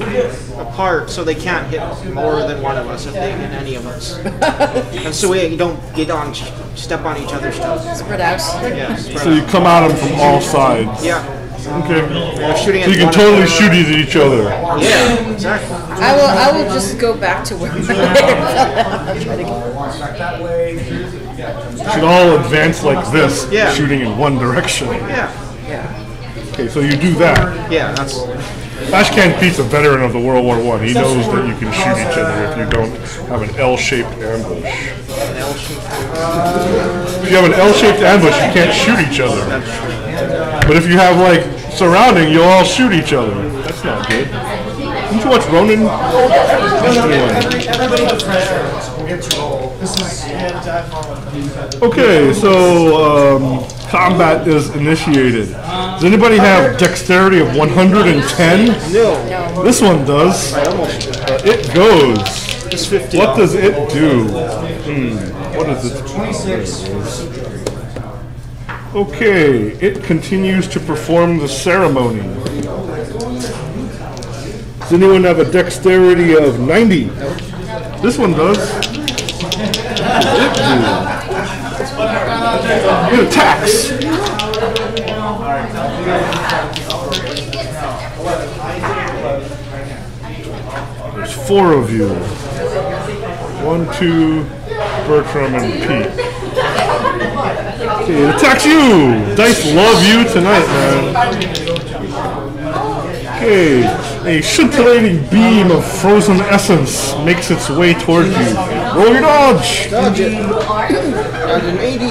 apart so they can't hit more than one of us if they hit any of us. And so we don't step on each other's toes. Spread out. Yeah, So you come at them from all sides. Yeah. Okay. Shooting So you can totally shoot at each other. Yeah, exactly. I will just go back to where my You should all advance like this, shooting in one direction. Yeah. Okay, so you do that. Yeah, that's. Ashcan Pete's a veteran of the World War I. He knows that you can shoot each other if you don't have an L-shaped ambush. If you have an L-shaped ambush, you can't shoot each other. But if you have like surrounding, you'll all shoot each other. That's not good. Didn't you watch Ronin? Okay, so combat is initiated. Does anybody have dexterity of 110? No. This one does. It goes. What does it do? What is it? 26. Okay, it continues to perform the ceremony. Does anyone have a dexterity of 90? This one does. What does it do? It attacks. There's 4 of you. 1, 2, Bertram, and Pete. Okay, it attacks you! Dice love you tonight, man. Okay, a scintillating beam of frozen essence makes its way towards you. Roll your dodge! Dodge it. Got an 83.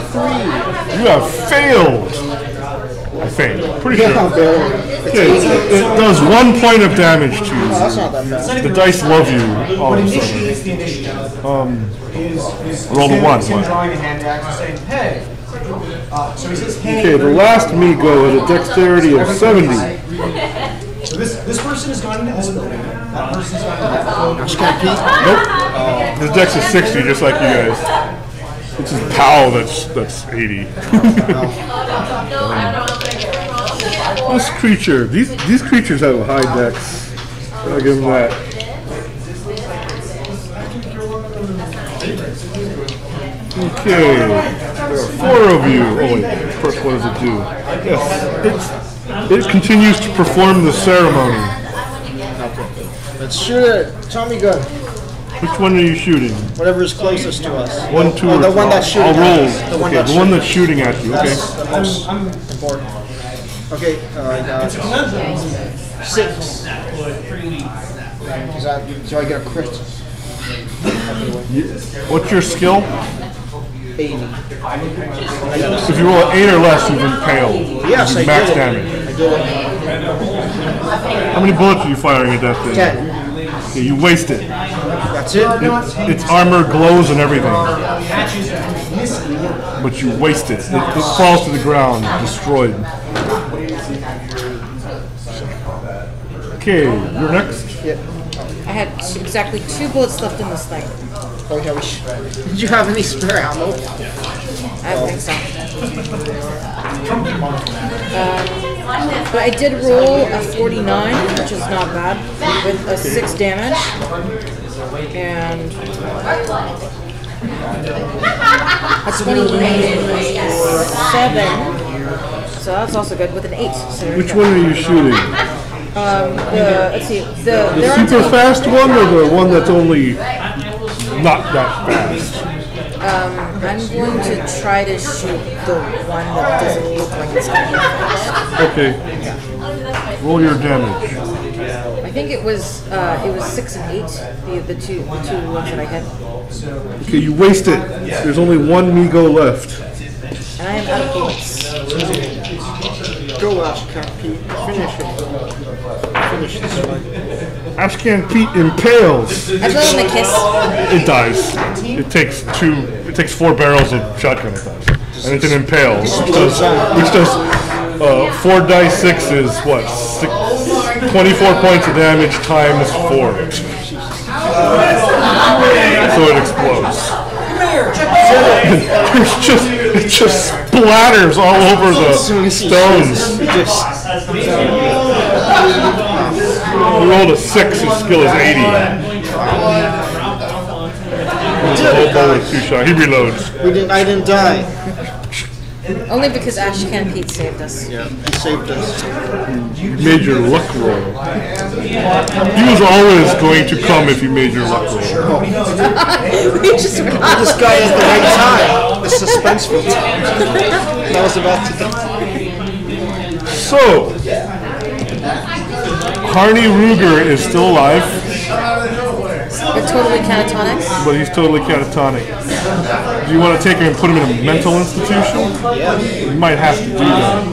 You have failed! I think. Pretty sure. Okay, it does 1 point of damage to you. That's not that bad. The dice love you all of a sudden. Roll the 1. Drawing a hand axe and saying, hey. So he says, hey. Okay, the last Migo has a dexterity of 70. So this person is going into this building. That person's going into that building. Nope. His dex is 60, just like you guys. It's his pal that's 80. This creature, these creatures have a high dex. I'll give him that. Okay. There are 4 of you. Oh wait, first what does it do? Yes, it continues to perform the ceremony. Let's shoot it. Tommy gun. Which one are you shooting? Whatever is closest to us. 1, 2, or the one that's shooting I'll roll. at us. The one Okay, that's the one that's shooting at you. Okay. That's the most important. Okay, I got 6. So I get a crit. What's your skill? 80. If you roll an 8 or less, you've impaled. Yes, I max did it. damage. I did it. How many bullets are you firing at that thing? 10. Okay, you waste it. That's it? Its armor glows and everything. But you waste it. It falls to the ground, destroyed. Okay, you're next. Yeah. I had exactly 2 bullets left in this thing. Oh, yeah, did you have any spare ammo? I don't think so. But I did roll a 49, which is not bad, with a 6 damage. And a 27. So that's also good with an 8. So Which one are you shooting? let's see. The super fast one or the one that's only not that fast? I'm going to try to shoot the one that doesn't look like it's going to be fast. Okay. Roll your damage. I think it was 6 and 8. The two ones that I had. Okay, you waste it. There's only 1 Migo left. And I am out of bullets. Go Ashcan Pete. Finish it. Finish this one. Ashcan Pete impales. I blow him a kiss. It dies. It takes 4 barrels of shotgun it does. And it's an impale, which does 4 dice 6 is what? 24 points of damage times 4. So it explodes. It just splatters all over the stones. He rolled a 6, his skill is 80. The whole bow with 2 shots. He reloads. I didn't die. Only because Ashcan Pete saved us. Yeah, he saved us. You made your luck roll. He was always going to come if you made your luck roll. We just were not. This guy is the right time. The suspenseful time. I was about to die. So, Harney Ruger is still alive. We're totally catatonic. But he's totally catatonic. Do you want to take him and put him in a mental institution? Yeah. You might have to do that.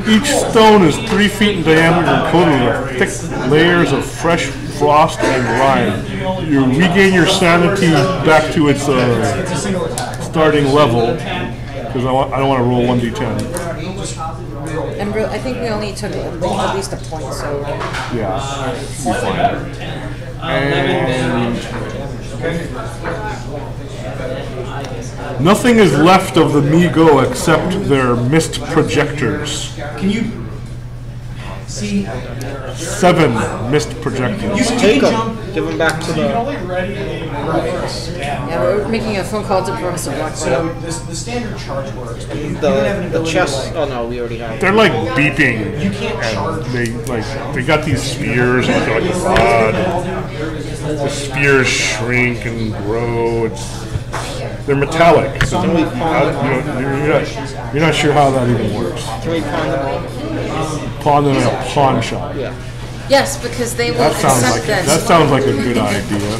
Each stone is 3 feet in diameter and coated with thick layers of fresh frost and rime. You regain your sanity back to its starting level, because I don't want to roll 1d10. And I think we only took at least a point, so. Yeah, you're fine. And nothing is left of the Mi-Go except their mist projectors. Can you see? 7 mist projectors. Take them. Give them back to the... Yeah, we're making a phone call to Professor Blackwood. So the standard charge works. The chest... Oh no, we already have. They're like beeping. And they got these spears and they're like a rod. The spears shrink and grow. They're metallic. So you're not sure how that even works. Can we pawn them all? Pawn them in a pawn shop. Yeah. Yes, because they will That sounds accept like this. that sounds like a good idea.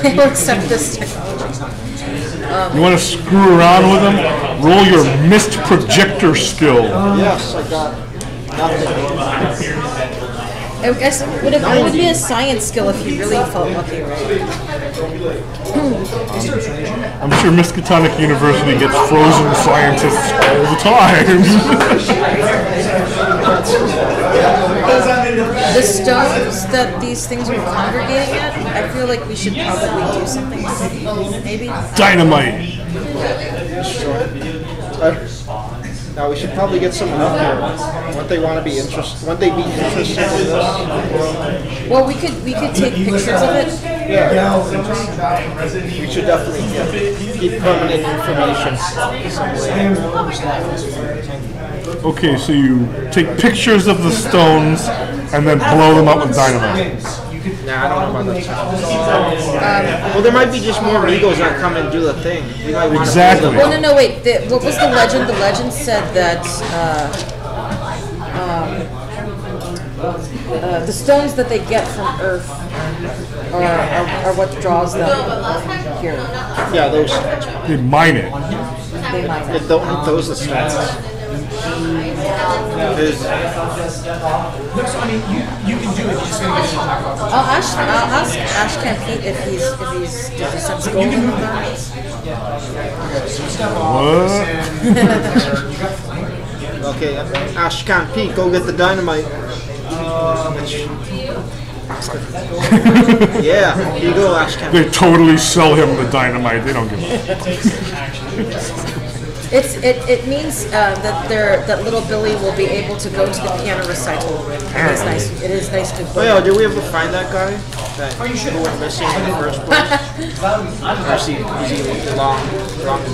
They will accept this technology. You want to screw around with them? Roll your mist projector skill. Yes, I got nothing. I guess it would be a science skill if you really felt lucky, right? I'm sure Miskatonic University gets frozen scientists all the time. The stones that these things are congregating at, I feel like we should probably do something with it. Maybe? Dynamite. Now we should probably get someone up here. Wouldn't they want to be interested? Wouldn't they be interested in this? Well, we could take pictures of it. yell and just We should definitely keep permanent information. Okay, so you take pictures of the stones and then blow them up with dynamite. Nah, I don't know about that. Well, there might be just more Migos that come and do the thing. We might want Exactly. To Well, no, wait. What was the legend? The legend said that the stones that they get from Earth are what draws them here. Yeah, those. They mine it. They mine it. Those are stones. So, I mean, you can do it. You just gotta get to talk about it. I'll ask Ashcan Pete if he's sense gold in the diamonds. What? Okay, Ashcan Pete, go get the dynamite. Yeah, here you go, Ashcan. They totally sell him the dynamite. They don't give a It means that little Billy will be able to go to the piano recital. It is nice to. Oh yeah, did we ever find that guy? That who went missing in the first place? Or is he long frozen?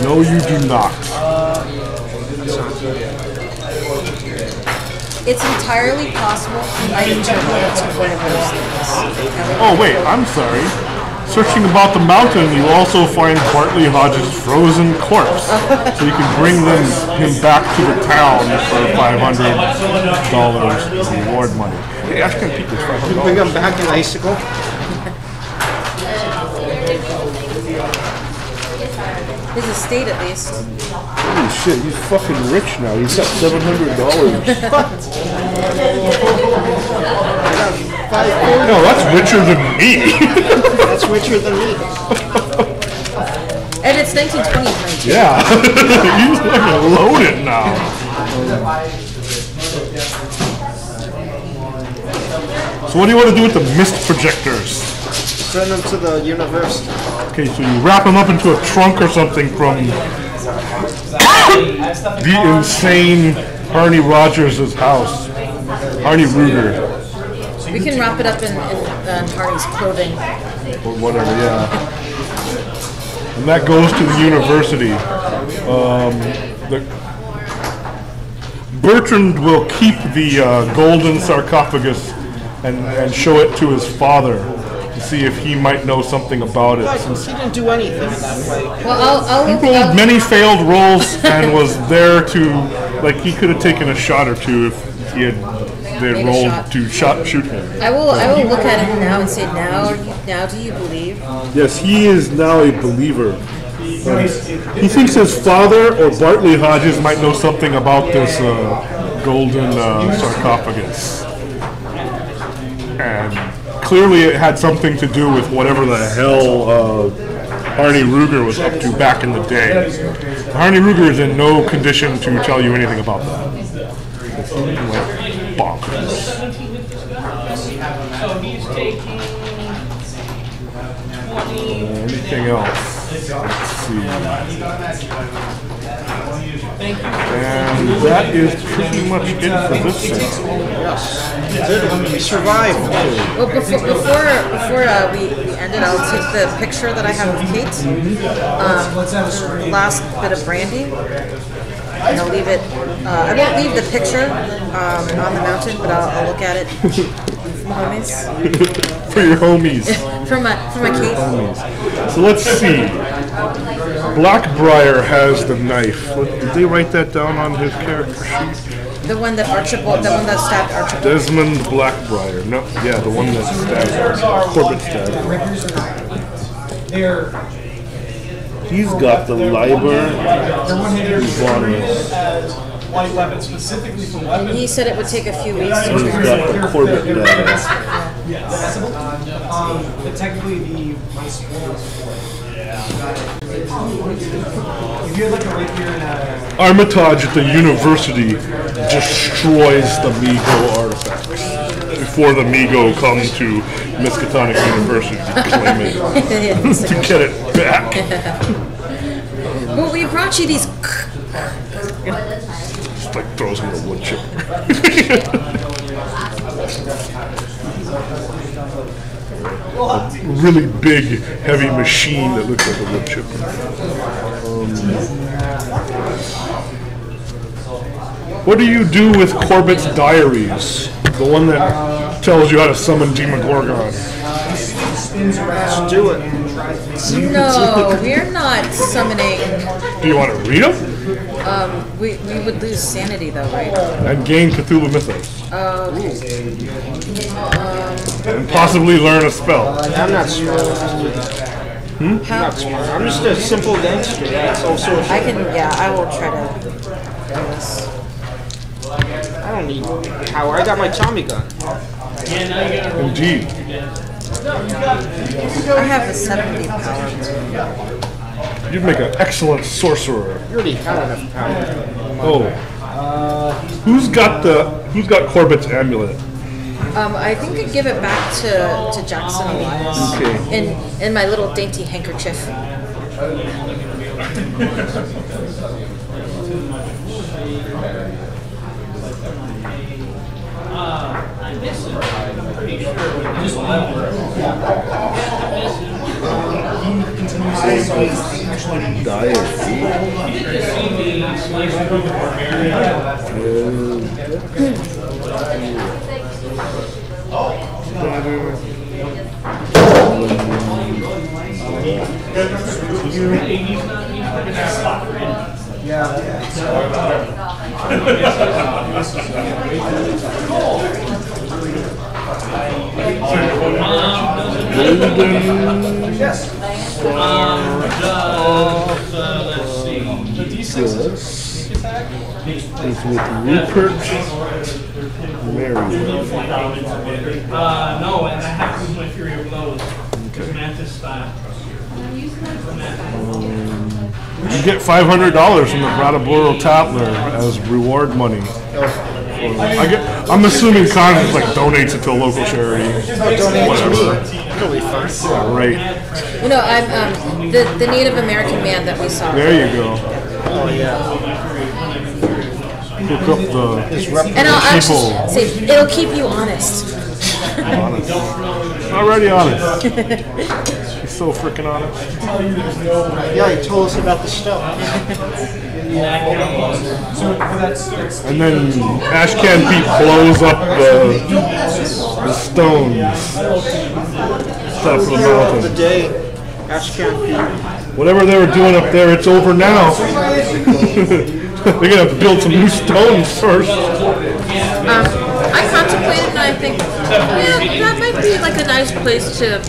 No, you do not. It's entirely possible I need to hold to one of those things. Oh wait, I'm sorry. Searching about the mountain, you also find Bartley Hodges' frozen corpse. So you can bring him back to the town for $500 reward money. Hey, Ashcan Pete is $500. Bring him back in icicle. His estate, at least. Holy shit, he's fucking rich now. He's got $700. No, that's richer than me. That's richer than me. And it's 1920s. Yeah, he's fucking loaded now. So what do you want to do with the mist projectors? Send them to the university. Okay, so you wrap them up into a trunk or something from the insane Arnie Rogers' house. Arnie Ruger. We can wrap it up in Hardy's clothing. Or whatever, yeah. And that goes to the university. Bertrand will keep the golden sarcophagus and show it to his father to see if he might know something about it. Since He didn't do anything in that way. Well, he rolled many failed rolls and was there to, like, he could have taken a shot or two if he had they rolled to shoot him. I will look at him now and say, now do you believe? Yes, he is now a believer. He thinks his father or Bartley Hodges might know something about this golden sarcophagus. And clearly it had something to do with whatever the hell Arnie Ruger was up to back in the day. Arnie Ruger is in no condition to tell you anything about that. He went bonkers. Anything else? Let's see. And that is pretty much it for this thing. Yes. We survived. Well, before we end it, I'll take the picture that I have of Kate, the last bit of brandy, and I'll leave it. I won't leave the picture on the mountain, but I'll look at it for my homies. For your homies. for my Kate. So let's see. Blackbriar has the knife. Did they write that down on his character sheet? The one that stabbed Archibald. Desmond Blackbriar. No, yeah, the one that stabbed Corbett stabbed. He's got the Liber. White weapons specifically for weapons. He said it would take a few weeks to He's got the Corbett dagger. Yes. But technically the if you had like a rapier and a Armitage at the university destroys the Migo artifacts before the Migo come to Miskatonic University to claim it, to get it back. Well, we brought you these. Just like throws him a wood chip. really big, heavy machine that looks like a wood chipper. What do you do with Corbett's diaries? The one that tells you how to summon Demogorgon. Let's do it. No, we're not summoning. Do you want to read them? We would lose sanity though, right? And gain Cthulhu Mythos. Okay. And possibly learn a spell. I'm not smart. I'm not smart. I'm just a simple gangster. That's all social. I will try to do this. I don't need power. I got my Tommy gun. Indeed. I have a 70 power. You'd make an excellent sorcerer. You already have enough power. Oh. Who's got Corbett's amulet? I think I'd give it back to Jackson Elias. Okay. In my little dainty handkerchief. Let's see. Is with Rupert Merriweather. No, and I have to use my Fury of Blows. Okay. Mantis style. You get $500 from the Brattleboro Tatler as reward money. I'm assuming Congress like donates it to a local charity. Whatever. It'll be fun. Yeah, right. You know, I'm the Native American man that we saw. There you go. Oh yeah. Hook up the And I'll actually say it'll keep you honest. honest. Already honest. He's so freaking honest. Yeah, he told us about the stuff. And then Ashcan Pete blows up the stones. Top of the The mountain. day, Ashcan Pete. Whatever they were doing up there, it's over now. They're gonna have to build some new stones first. I contemplated and I think, that might be like a nice place to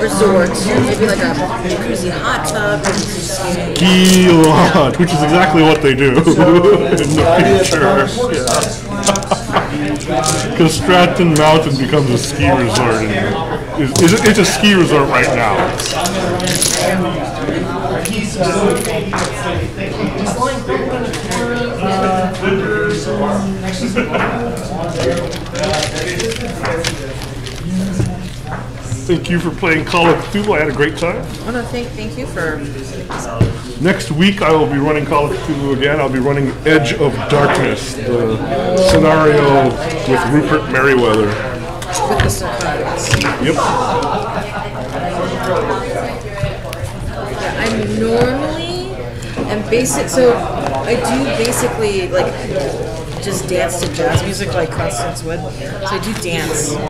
resort. Maybe like a jacuzzi hot tub. Ski lodge, which is exactly what they do in the future. Because Stratton Mountain becomes a ski resort. It's a ski resort right now. Thank you for playing Call of Cthulhu. I had a great time. Oh no, thank you for. Next week I will be running Call of Cthulhu again. I'll be running Edge of Darkness, the scenario with Rupert Merriweather. With the surprise. Yep. I'm normally so I do basically like just dance to jazz music like Constance would. So I do dance.